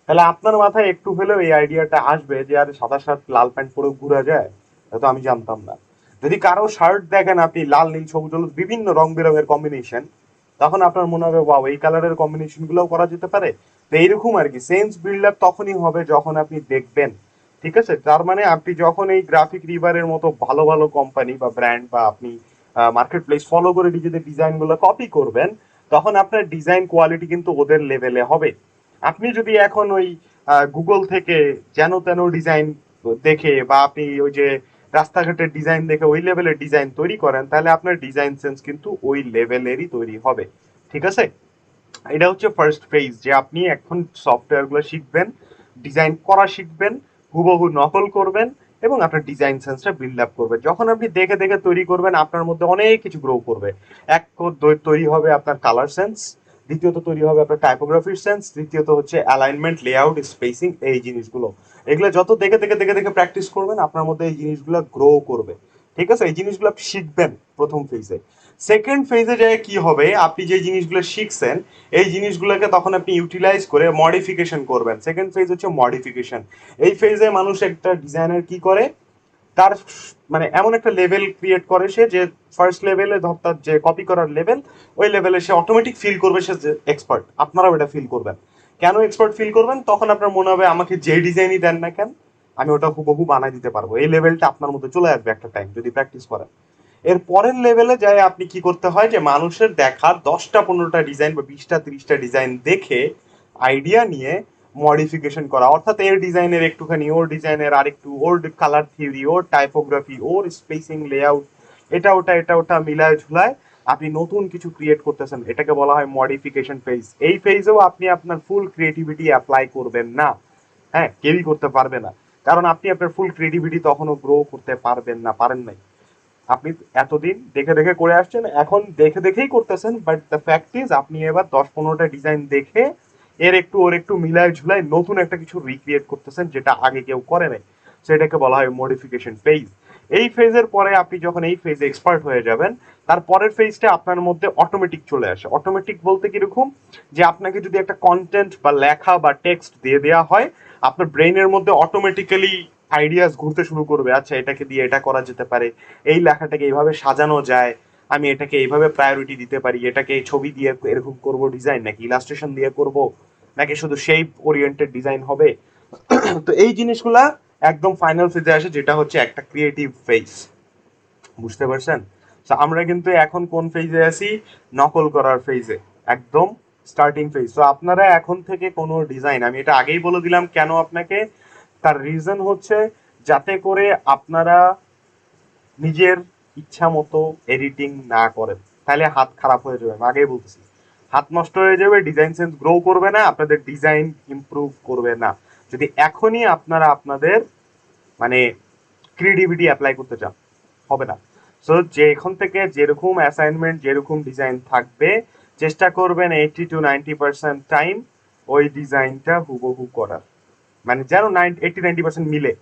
তাহলে আপনার মাথায় একটু হলেও এই আইডিয়াটা আসবে যে আরে সাদা শার্ট লাল প্যান্ট পরে ঘুরা যায়, এটা তো আমি জানতাম না। যদি কারো শার্ট দেখেন আপনি লাল, নীল, সবুজ, হলুদ বিভিন্ন রং বেরঙের কম্বিনেশন, তখন আপনার মনে হবে ওয়াও, এই কালারের কম্বিনেশন গুলোও করা যেতে পারে। তো এইরকম আর কি, সেন্স বিল্ড আপ তখনই হবে যখন আপনি দেখবেন। ঠিক আছে? তার মানে আপনি যখন এই গ্রাফিক রিভারের মতো ভালো ভালো কোম্পানি বা ব্র্যান্ড বা আপনি মার্কেট প্লেস ফলো করে নিজেদের ডিজাইন গুলো কপি করবেন, তখন আপনার ডিজাইন কোয়ালিটি কিন্তু ওদের লেভেলে হবে। আপনি যদি এখন ওই গুগল থেকে যেন তেন ডিজাইন দেখে বা আপনি ওই যে রাস্তাঘাটের ডিজাইন দেখে ওই লেভেলের ডিজাইন তৈরি করেন, তাহলে আপনার ডিজাইন সেন্স কিন্তু ওই লেভেলেরই তৈরি হবে। ঠিক আছে? এটা হচ্ছে ফার্স্ট ফেজ, যে আপনি এখন সফটওয়্যার গুলো শিখবেন, ডিজাইন করা শিখবেন, হুবহু নকল করবেন এবং আপনার ডিজাইন সেন্সটা বিল্ড আপ করবেন। যখন আপনি দেখে দেখে তৈরি করবেন, আপনার মধ্যে অনেক কিছু গ্রো করবে। এক তৈরি হবে আপনার কালার সেন্স, দ্বিতীয়ত তৈরি হবে আপনার টাইপোগ্রাফির সেন্স, তৃতীয়ত হচ্ছে অ্যালাইনমেন্ট, লেআউট, স্পেসিং, এই জিনিসগুলো। এগুলো যত দেখে দেখে দেখে দেখে প্র্যাকটিস করবেন, আপনার মধ্যে এই জিনিসগুলো গ্রো করবে। ঠিক আছে? এই জিনিসগুলো শিখবেন প্রথম ফেজে। সেকেন্ড ফেজে যায় কি হবে, আপনি যে জিনিসগুলো শিখছেন এই জিনিসগুলোকে তখন আপনি ইউটিলাইজ করে মডিফিকেশন করবেন। সেকেন্ড ফেজ হচ্ছে মডিফিকেশন। এই ফেজে মানুষ, একটা ডিজাইনার কি করে, তার মানে এমন একটা লেভেল ক্রিয়েট করে সে, যে ফার্স্ট লেভেলে তার যে কপি করার লেভেল, ওই লেভেলে সে অটোমেটিক ফিল করবে সে এক্সপার্ট। আপনারাও এটা ফিল করবেন। কেন এক্সপার্ট ফিল করবেন? তখন আপনার মনে হবে আমাকে যে ডিজাইনই দেন না কেন, আমি ওটা হুবহু বানাই দিতে পারবো। এই লেভেলটা আপনার মধ্যে চলে আসবে একটা টাইম যদি প্র্যাকটিস করেন। এর পরের লেভেলে যায় আপনি কি করতে হয়, যে মানুষের দেখা 10টা 15টা ডিজাইন বা 20টা 30টা ডিজাইন দেখে আইডিয়া নিয়ে মডিফিকেশন করা। অর্থাৎ এর ডিজাইনের একটুখানি, ওর ডিজাইনের আরেকটু, ওর কালার থিওরি, ওর টাইপোগ্রাফি, ওর স্পেসিং, লেআউট, এটা ওটা মিলায় ঝুলায় আপনি নতুন কিছু ক্রিয়েট করতেছেন। এটাকে বলা হয় মডিফিকেশন ফেজ। এই ফেজেও আপনি আপনার ফুল ক্রিয়েটিভিটি অ্যাপ্লাই করবেন না। হ্যাঁ, কেউই করতে পারবে না। কারণ আপনি আপনার ফুল ক্রিয়েটিভিটি তখনও গ্রো করতে পারবেন না, পারেন নাই। আপনি এতদিন দেখে দেখে করে আসছেন, এখন দেখে দেখেই করতেছেন, বাট দ্য ফ্যাক্ট ইজ আপনি এবার 10-15টা ডিজাইন দেখে এর একটু ওর একটু মিলায় ঝুলায় নতুন একটা কিছু রিক্রিয়েট করতেছেন যেটা আগে কেউ করে নাই। সেটাকে বলা হয় মডিফিকেশন ফেজ। এই ফেজের পরে আপনি যখন এই ফেজে এক্সপার্ট হয়ে যাবেন, তার পরের ফেজটা আপনার মধ্যে অটোমেটিক চলে আসে। অটোমেটিক বলতে কিরকম, যে আপনাকে যদি একটা কন্টেন্ট বা লেখা বা টেক্সট দিয়ে দেওয়া হয়, আপনার ব্রেইনের মধ্যে অটোমেটিক্যালি আইডিয়াস ঘুরতে শুরু করবে। আচ্ছা, এটাকে দিয়ে এটা করা যেতে পারে, এই লেখাটাকে এইভাবে সাজানো যায়, আমি এটাকে এইভাবে প্রায়োরিটি দিতে পারি, এটাকে ছবি দিয়ে এরকম করব ডিজাইন, নাকি ইলাস্ট্রেশন দিয়ে করব, নাকি শুধু শেপ ওরিয়েন্টেড ডিজাইন হবে। তো এই জিনিসগুলা একদম ফাইনাল ফেজে আসে, যেটা হচ্ছে একটা ক্রিয়েটিভ ফেজ। বুঝতে পারছেন? তো আমরা কিন্তু এখন কোন ফেজে আছি? নকল করার ফেজে, একদম স্টার্টিং ফেজ। তো আপনারা এখন থেকে কোনো ডিজাইন, আমি এটা আগেই বলে দিলাম কেন আপনাকে, তার রিজন হচ্ছে যাতে করে আপনারা নিজের ইচ্ছা মতো এডিটিং না করেন, তাহলে হাত খারাপ হয়ে যাবে। আমি আগেই বলতেছি, হাত নষ্ট হয়ে যাবে, ডিজাইন সেন্স গ্রো করবে না, আপনাদের ডিজাইন ইমপ্রুভ করবে না। যদি এখনই আপনারা আপনাদের মানে ক্রিয়েটিভিটি অ্যাপ্লাই করতে চান, হবে না। সো যে এখন থেকে যেরকম অ্যাসাইনমেন্ট, যেরকম ডিজাইন থাকবে, চেষ্টা করবেন 80-90% টাইম ওই ডিজাইনটা হুবহু করার, মানে যেন 80-90% মিলে।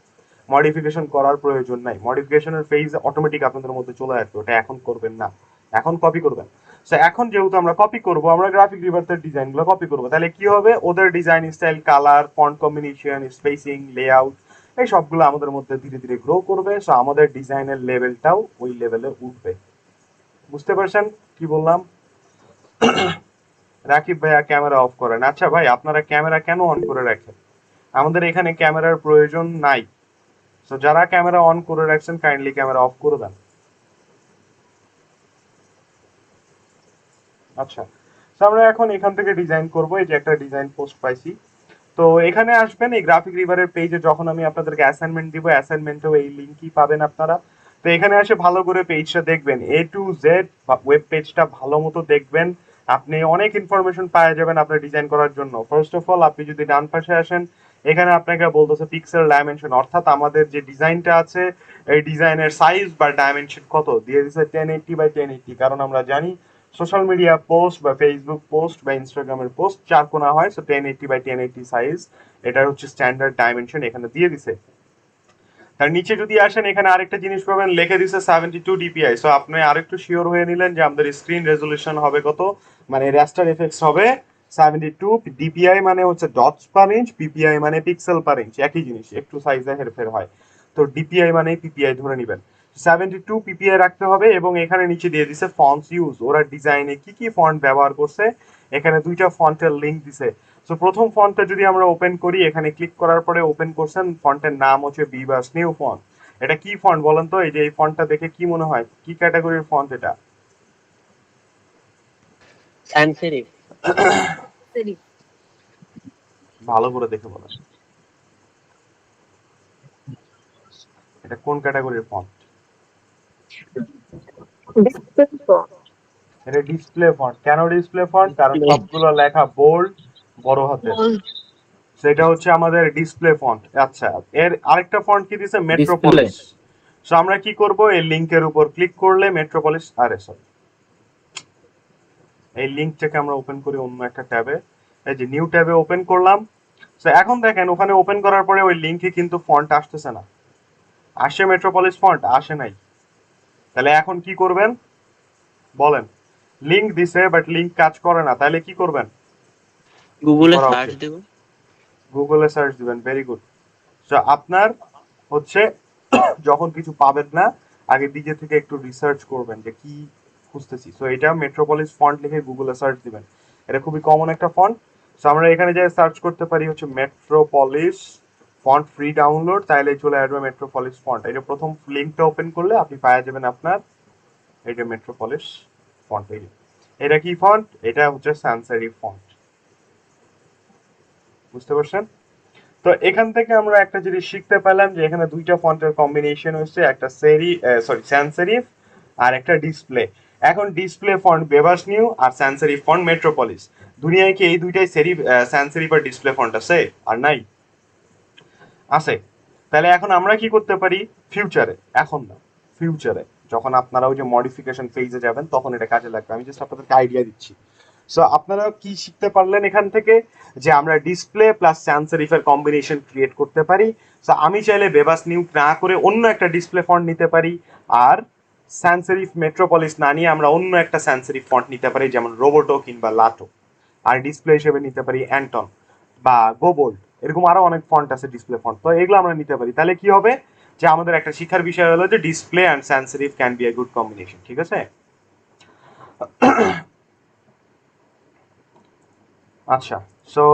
মডিফিকেশন করার প্রয়োজন নাই, মডিফিকেশনের ফেজ অটোমেটিক আপনাদের মধ্যে চলে আসবে, ওটা এখন করবেন না, এখন কপি করবেন। সো এখন যেহেতু আমরা কপি করব, আমরা গ্রাফিক রিভার্সের ডিজাইনগুলো কপি করব, তাহলে কি হবে? ওদের design style, colour, font combination, spacing, layout, এই সবগুলো আমাদের মধ্যে ধীরে ধীরে গ্রো করবে। সো আমাদের ডিজাইনের লেভেলটাও ওই লেভেলে উঠবে। বুঝতে পারছেন কি বললাম? রাকিব ভাইয়া ক্যামেরা অফ করেন। আচ্ছা ভাই, আপনারা ক্যামেরা কেন অন করে রাখেন? আমাদের এখানে ক্যামেরার প্রয়োজন নাই। সো যারা ক্যামেরা অন করে রাখছেন, কাইন্ডলি ক্যামেরা অফ করে দেন। আচ্ছা, তো আমরা এখন এখান থেকে ডিজাইন করব। এই যে একটা ডিজাইন পোস্ট পাইছি, তো এখানে আসবেন এই গ্রাফিক রিভারের পেজে। যখন আমি আপনাদেরকে অ্যাসাইনমেন্ট দিব, অ্যাসাইনমেন্টেও এই লিঙ্কই পাবেন আপনারা। তো এখানে এসে ভালো করে পেজটা দেখবেন, A to Z ওয়েব পেজটা ভালো মতো দেখবেন, আপনি অনেক ইনফরমেশন পাওয়া যাবেন আপনার ডিজাইন করার জন্য। ফার্স্ট অফ অল, আপনি যদি ডান পাশে আসেন, এখানে আপনাকে বলতেছে পিক্সেল ডাইমেনশন, অর্থাৎ আমাদের যে ডিজাইনটা আছে এই ডিজাইনের সাইজ বা ডাইমেনশন কত দিয়ে দিচ্ছে 1080x1080, কারণ আমরা জানি সোশ্যাল মিডিয়া পোস্ট বা ফেসবুক পোস্ট বা ইনস্টাগ্রামের পোস্ট চারকোনা হয়। সো 1080x1080 সাইজ, এটার হচ্ছে স্ট্যান্ডার্ড ডাইমেনশন এখানে দিয়ে দিছে। তার নিচে যদি আসেন, এখানে আরেকটা জিনিস পাবেন, লিখে দিছে 72 dpi। সো আপনি আরেকটু শিওর হয়ে নিলেন যে আমাদের স্ক্রিন রেজলিউশন হবে কত, মানে রাস্টার এফেক্টস হবে 72 dpi, মানে হচ্ছে ডটস পার ইঞ্চ, পিপিআই মানে পিক্সেল পার ইঞ্চ, একই জিনিস, একটু সাইজে হেরফের হয়। তো ডিপিআই মানে পিপিআই ধরে নেবেন, 72 পিপিআই রাখতে হবে। এবং এখানে নিচে দিয়ে দিছে ফন্টস ইউজ, ওরা ডিজাইনে কি কি ফন্ট ব্যবহার করছে, এখানে দুইটা ফন্টের লিঙ্ক দিছে। সো প্রথম ফন্টটা যদি আমরা ওপেন করি, এখানে ক্লিক করার পরে ওপেন করছেন, ফন্টের নাম হচ্ছে বিভাস নিউ ফন্ট। এটা কি ফন্ট বলেন তো? এই যে এই ফন্টটা দেখে কি মনে হয়, কি ক্যাটাগরির ফন্ট এটা? sans serif ভালো করে দেখে বলেন, এটা কোন ক্যাটাগরির ফন্ট? এটা ডিসপ্লে ফন্ট। কেন ডিসপ্লে ফন্ট? কারণ সবগুলো লেখা বোল্ড, বড় হাতে, সেটা হচ্ছে আমাদের ডিসপ্লে ফন্ট। আচ্ছা, এর আরেকটা ফন্ট কি দিছে? মেট্রোপলিস। সো আমরা কি করব, এই লিংকের উপর ক্লিক করলে মেট্রোপলিস, আরে সরি, এই লিংকটাকে আমরা ওপেন করি অন্য একটা ট্যাবে। এই যে নিউ ট্যাবে ওপেন করলাম। সো এখন দেখেন, ওখানে ওপেন করার পরে ওই লিংকে কিন্তু ফন্ট আসতেছে না। আসে মেট্রোপলিস ফন্ট? আসে নাই। তাহলে এখন কি করবেন বলেন? লিংক দিছে বাট লিংক কাজ করে না, তাহলে কি করবেন? গুগলে সার্চ দেব, গুগলে সার্চ দিবেন। Very good. সো আপনার হচ্ছে যখন কিছু পাবেন না, আগে নিজে থেকে একটু রিসার্চ করবেন যে কি খুঁজতেছি। সো এটা মেট্রোপলিস ফন্ট লিখে গুগলে সার্চ দিবেন, এটা খুবই কমন একটা ফন্ট। সো আমরা এখানে যাই সার্চ করতে পারি হচ্ছে মেট্রোপলিস ফন্ট ফ্রি ডাউনলোড, তাইলে চলে আসবে মেট্রোপলিস ফন্ট। এটা প্রথম লিঙ্কটা ওপেন করলে আপনি পাওয়া যাবেন আপনার এই যে মেট্রোপলিস ফন্ট। এটা কি ফন্ট? এটা হচ্ছে সান্স সেরিফ ফন্ট। বুঝতে পারছেন? তো এখান থেকে আমরা একটা জিনিস শিখতে পেলাম যে এখানে দুইটা ফন্টের কম্বিনেশন হচ্ছে, একটা সান্স সেরিফ আর একটা ডিসপ্লে। এখন ডিসপ্লে ফন্ট বেভাস নিউ আর সান্স সেরিফ ফন্ট মেট্রোপলিস। দুনিয়ায় কি এই দুইটাই সান্স সেরিফ আর ডিসপ্লে ফন্ট আছে? আর নাই? আছে। তাহলে এখন আমরা কি করতে পারি ফিউচারে, এখন না ফিউচারে যখন আপনারা ওই যে মডিফিকেশন ফেজে যাবেন তখন এটা কাজে লাগবে। আমি জাস্ট আপনাদেরকে আইডিয়া দিচ্ছি। সো আপনারা কি শিখতে পারলেন এখান থেকে, যে আমরা ডিসপ্লে প্লাস sans serif-এর কম্বিনেশন ক্রিয়েট করতে পারি। সো আমি চাইলে বেবাস নিউ না করে অন্য একটা ডিসপ্লে ফন্ট নিতে পারি, আর sans serif মেট্রোপলিস না নিয়ে আমরা অন্য একটা sans serif ফন্ট নিতে পারি, যেমন রোবোটো কিংবা লাটো। আর ডিসপ্লে হিসেবে নিতে পারি অ্যান্টন বা গোবোল্ড, এরকম আরো অনেক ফন্ট আছে ডিসপ্লে ফন্ট, তো এগুলো আমরা নিতে পারি। তাহলে কি হবে, যে আমাদের একটা শিক্ষার বিষয় হলো যে display and sans serif can B a good combination. ঠিক আছে? আচ্ছা, সো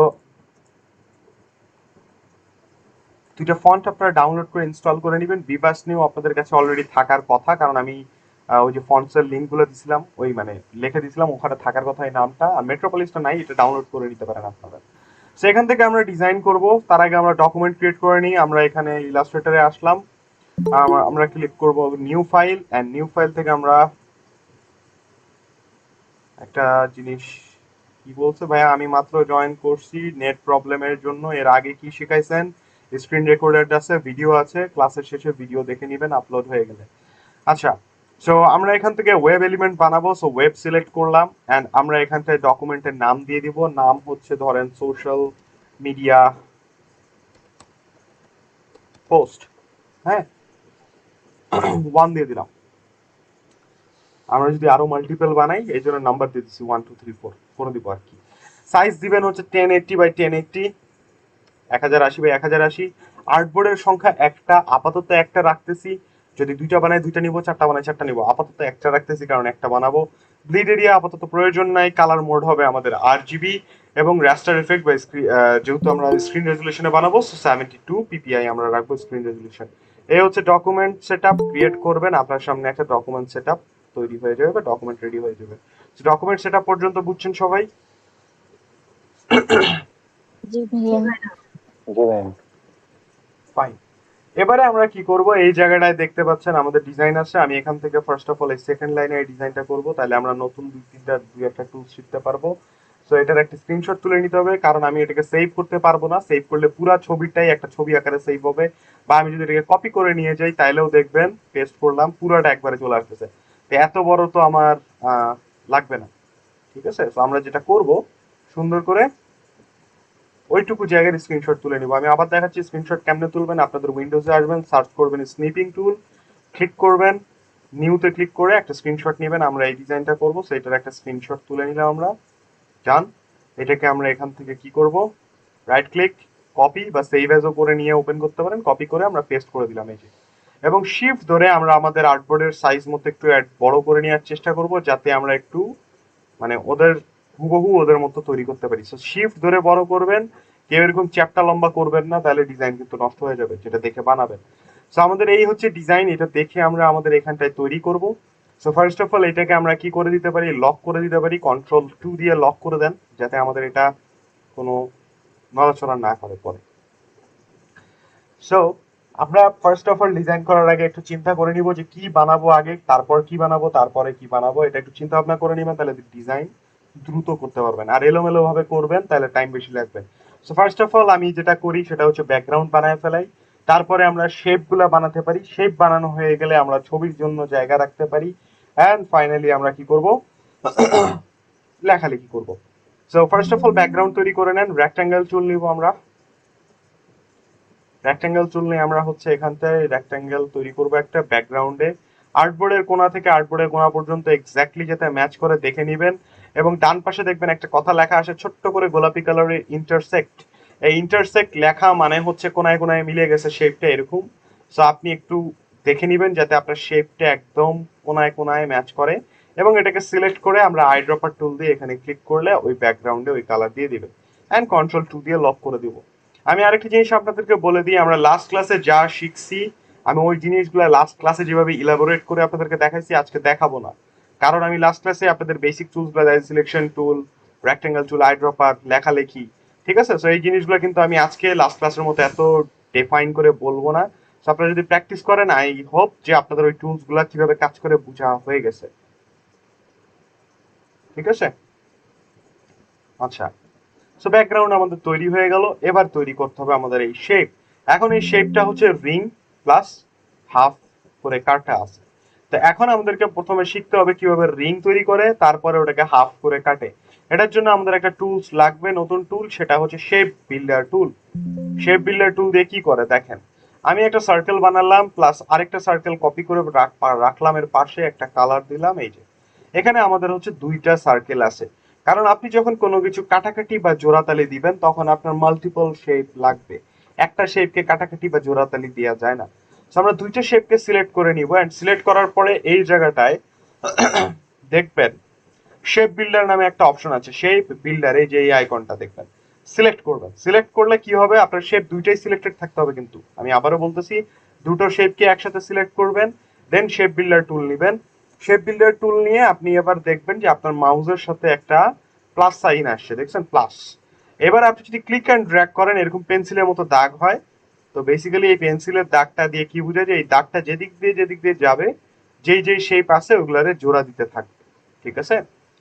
দুইটা ফন্ট আপনারা ডাউনলোড করে ইনস্টল করে নেবেন। বিবাস নিউ আপনাদের কাছে অলরেডি থাকার কথা, কারণ আমি ওই যে ফন্টসের লিঙ্কগুলো দিছিলাম, ওই মানে লিখে দিছিলাম, ওখানে থাকার কথা এই নামটা। আর মেট্রোপলিসটা নাই, এটা ডাউনলোড করে নিতে পারেন আপনারা। সো এখান থেকে আমরা ডিজাইন করব, তার আগে আমরা ডকুমেন্ট ক্রিয়েট করে নিই। আমরা এখানে ইলাস্ট্রেটরে আসলাম, আমরা ক্লিক করব new file, and new file থেকে আমরা একটা জিনিস, কি বলছে ভাইয়া, আমি মাত্র জয়েন করছি নেট প্রবলেমের জন্য। এর আগে কি শিখাইছেন, স্ক্রিন রেকর্ডার আছে, ভিডিও আছে, ক্লাসের শেষে ভিডিও দেখে নেবেন আপলোড হয়ে গেলে। আচ্ছা, সো আমরা এখান থেকে ওয়েব এলিমেন্ট বানাবো। সো ওয়েব সিলেক্ট করলাম, এন্ড আমরা এখান থেকে ডকুমেন্টের নাম দিয়ে দিব। নাম হচ্ছে ধরেন সোশ্যাল মিডিয়া পোস্ট, হ্যাঁ 1 দিয়ে দিলাম। আমরা যদি আরো মাল্টিপল বানাই এই জন্য নাম্বার দিয়ে দিচ্ছি 1 2 3 4 করে দিব আর কি। সাইজ দিবেন হচ্ছে 1080 বাই 1080, 1080 বাই 1080। আর্টবোর্ডের সংখ্যা একটা, আপাতত একটা রাখতেছি। যদি দুইটা বানাই দুইটা নিব, চারটা বানাই চারটা নিব, আপাতত একটা রাখতেছি কারণ একটা বানাবো। ব্লিড এরিয়া আপাতত প্রয়োজন নাই। কালার মোড হবে আমাদের RGB, এবং রাস্টার এফেক্ট বা যেহেতু আমরা স্ক্রিন রেজুলেশনে বানাবো 72 ppi আমরা রাখবো স্ক্রিন রেজুলেশন। এই হচ্ছে ডকুমেন্ট সেটআপ ক্রিয়েট করবেন। আপনার সামনে একটা ডকুমেন্ট সেটআপ তৈরি হয়ে যাবে বা ডকুমেন্ট রেডি হয়ে যাবে। ডকুমেন্ট সেটআপ পর্যন্ত বুঝছেন সবাই? জি ভাইয়া। ফাইন। এবারে আমরা কি করব, এই জায়গাটায় দেখতে পাচ্ছেন আমাদের ডিজাইন আছে। আমি এখান থেকে ফার্স্ট অফ অল এই সেকেন্ড লাইনে এই ডিজাইনটা করব, তাহলে আমরা নতুন দুই একটা টুল শিখতে পারবো। সো এটার একটা স্ক্রিনশট তুলে নিতে হবে, কারণ আমি এটাকে সেভ করতে পারবো না। সেভ করলে পুরো ছবিটাই একটা ছবি আকারে সেভ হবে, বা আমি যদি এটাকে কপি করে নিয়ে যাই তাইলেও দেখবেন পেস্ট করলাম পুরোটা একবারে চলে আসতেছে। তো এত বড় তো আমার লাগবে না। ঠিক আছে? তো আমরা যেটা করব, সুন্দর করে ওইটুকু জায়গার স্ক্রিনশট তুলে নিব। আমি আবার দেখাচ্ছি স্ক্রিনশট কেমনে তুলবেন। আপনাদের উইন্ডোজে আসবেন, সার্চ করবেন স্নিপিং টুল, ক্লিক করবেন, নিউতে ক্লিক করে একটা স্ক্রিনশট নেবেন। আমরা এই ডিজাইনটা করব, সেটার একটা স্ক্রিনশট তুলে নিলাম আমরা। যান, এটাকে আমরা এখান থেকে কি করব, রাইট ক্লিক, কপি বা সেভ অ্যাজও করে নিয়ে ওপেন করতে পারেন। কপি করে আমরা পেস্ট করে দিলাম এই যে, এবং শিফট ধরে আমরা আমাদের আর্টবোর্ডের সাইজ মতো একটু বড় করে নেওয়ার চেষ্টা করব, যাতে আমরা একটু মানে ওদের হুবহু ওদের মতো তৈরি করতে পারি। সো শিফট ধরে বড় করবেন, কেউ এরকম চ্যাপ্টা লম্বা করবেন না, তাহলে ডিজাইন কিন্তু নষ্ট হয়ে যাবে যেটা দেখে বানাবেন। সো আমাদের এই হচ্ছে ডিজাইন, এটা দেখে আমরা আমাদের এখানটায় তৈরি করব। সো ফার্স্ট অফ অল এটাকে আমরা কি করে দিতে পারি, লক করে দিতে পারি। Ctrl+2 দিয়ে লক করে দেন, যাতে আমাদের এটা কোনো নড়াচড়া না করে পরে। সো আমরা ফার্স্ট অফ অল ডিজাইন করার আগে একটু চিন্তা করে নিব যে কি বানাবো আগে, তারপর কি বানাবো, তারপরে কি বানাবো, এটা একটু চিন্তা ভাবনা করে নিবেন, তাহলে ডিজাইন দ্রুত করতে পারবেন। আর এলোমেলো ভাবে করবেন তাহলে টাইম বেশি লাগবে। সো ফার্স্ট অফ অল আমি যেটা করি সেটা হচ্ছে ব্যাকগ্রাউন্ড বানায় ফেলাই, তারপরে আমরা শেপ গুলা বানাতে পারি। শেপ বানানো হয়ে গেলে আমরা ছবির জন্য জায়গা রাখতে পারি, এন্ড ফাইনালি আমরা কি করব, লেখালেখি করব। So first of all background তৈরি করে নেন। রেক্টাঙ্গেল চুল নিব আমরা, রেক্টাঙ্গেল চুল নিয়ে আমরা হচ্ছে এখান থেকে রেক্টাঙ্গেল তৈরি করব একটা ব্যাকগ্রাউন্ডে। আর্টবোর্ডের কোণা থেকে আর্টবোর্ডের কোণা পর্যন্ত এক্স্যাক্টলি যাতে ম্যাচ করে দেখে নেবেন। এবং ডান পাশে দেখবেন একটা কথা লেখা আসে ছোট্ট করে গোলাপি কালারের, ইন্টারসেক্ট। এই ইন্টারসেক্ট লেখা মানে হচ্ছে কোনায় কোনায় মিলে গেছে শেপটা এরকম। সো আপনি একটু দেখে নেবেন যাতে আপনার শেপটা একদম কোনায় কোনায় ম্যাচ করে, এবং এটাকে সিলেক্ট করে আমরা আইড্রপার টুল দিয়ে এখানে ক্লিক করলে ওই ব্যাকগ্রাউন্ডে ওই কালার দিয়ে দিবেন, এন্ড Ctrl+2 দিয়ে লক করে দিব। আমি আরেকটা জিনিস আপনাদেরকে বলে দিই, আমরা লাস্ট ক্লাসে যা শিখছি আমি ওই জিনিসগুলো লাস্ট ক্লাসে যেভাবে ইলাবোরেট করে আপনাদেরকে দেখাইছি আজকে দেখাবো না, কারণ আমি লাস্ট ক্লাসে আপনাদের বেসিক টুলসগুলো, সিলেকশন টুল, রেক্টাঙ্গেল টুল, আইড্রপার, লেখালেখি, ঠিক আছে? সো এই জিনিসগুলো কিন্তু আমি আজকে লাস্ট ক্লাসের মতো এত ডিফাইন করে বলবো না। সো আপনারা যদি প্র্যাকটিস করেন, আই হোপ যে আপনাদের ওই টুলসগুলো কিভাবে কাজ করে বোঝা হয়ে গেছে। ঠিক আছে? আচ্ছা, সো ব্যাকগ্রাউন্ড আমাদের তৈরি হয়ে গেল। এবার তৈরি করতে হবে আমাদের এই শেপ। এখন এই শেপটা হচ্ছে রিং প্লাস হাফ করে কাটা আছে। তো এখন আমাদেরকে প্রথমে শিখতে হবে কিভাবে রিং তৈরি করে, তারপরে ওটাকে হাফ করে কাটে। এটার জন্য আমাদের একটা টুলস লাগবে, নতুন টুল, সেটা হচ্ছে শেপ বিল্ডার টুল। শেপ বিল্ডার টুল দিয়ে কি করে দেখেন, আমি একটা সার্কেল বানালাম প্লাস আরেকটা সার্কেল কপি করে রাখলাম, এর পাশে একটা কালার দিলাম। এই যে এখানে আমাদের হচ্ছে দুইটা সার্কেল আছে, কারণ আপনি যখন কোনো কিছু কাটাকাটি বা জোড়াতালি দিবেন তখন আপনার মাল্টিপল শেপ লাগবে, একটা শেপকে কাটাকাটি বা জোড়াতালি দেওয়া যায় না। আমরা দুইটা শেপকে সিলেক্ট করে নিব, এন্ড সিলেক্ট করার পরে এই জায়গাটায় দেখবেন শেপ বিল্ডার নামে একটা অপশন আছে, শেপ বিল্ডার, এই যে এই আইকনটা দেখবেন, সিলেক্ট করবেন। সিলেক্ট করলে কি হবে, আপনার শেপ দুইটাই সিলেক্টেড থাকতে হবে, কিন্তু আমি আবারও বলতেছি দুটো শেপকে একসাথে সিলেক্ট করবেন, দেন শেপ বিল্ডার টুল নেবেন। শেপ বিল্ডার টুল নিয়ে আপনি এবার দেখবেন যে আপনার মাউসের সাথে একটা প্লাস সাইন আসছে, দেখছেন প্লাস। এবার আপনি যদি ক্লিক অ্যান্ড ড্র্যাগ করেন এরকম পেন্সিলের মতো দাগ হয়। তো বেসিক্যালি এই পেন্সিলের দাগটা দিয়ে কি বোঝায়, যে এই দাগটা যেদিক দিয়ে যাবে, যেই শেপ আছে ওগুলারে জোড়া দিতে থাকবে, ঠিক আছে?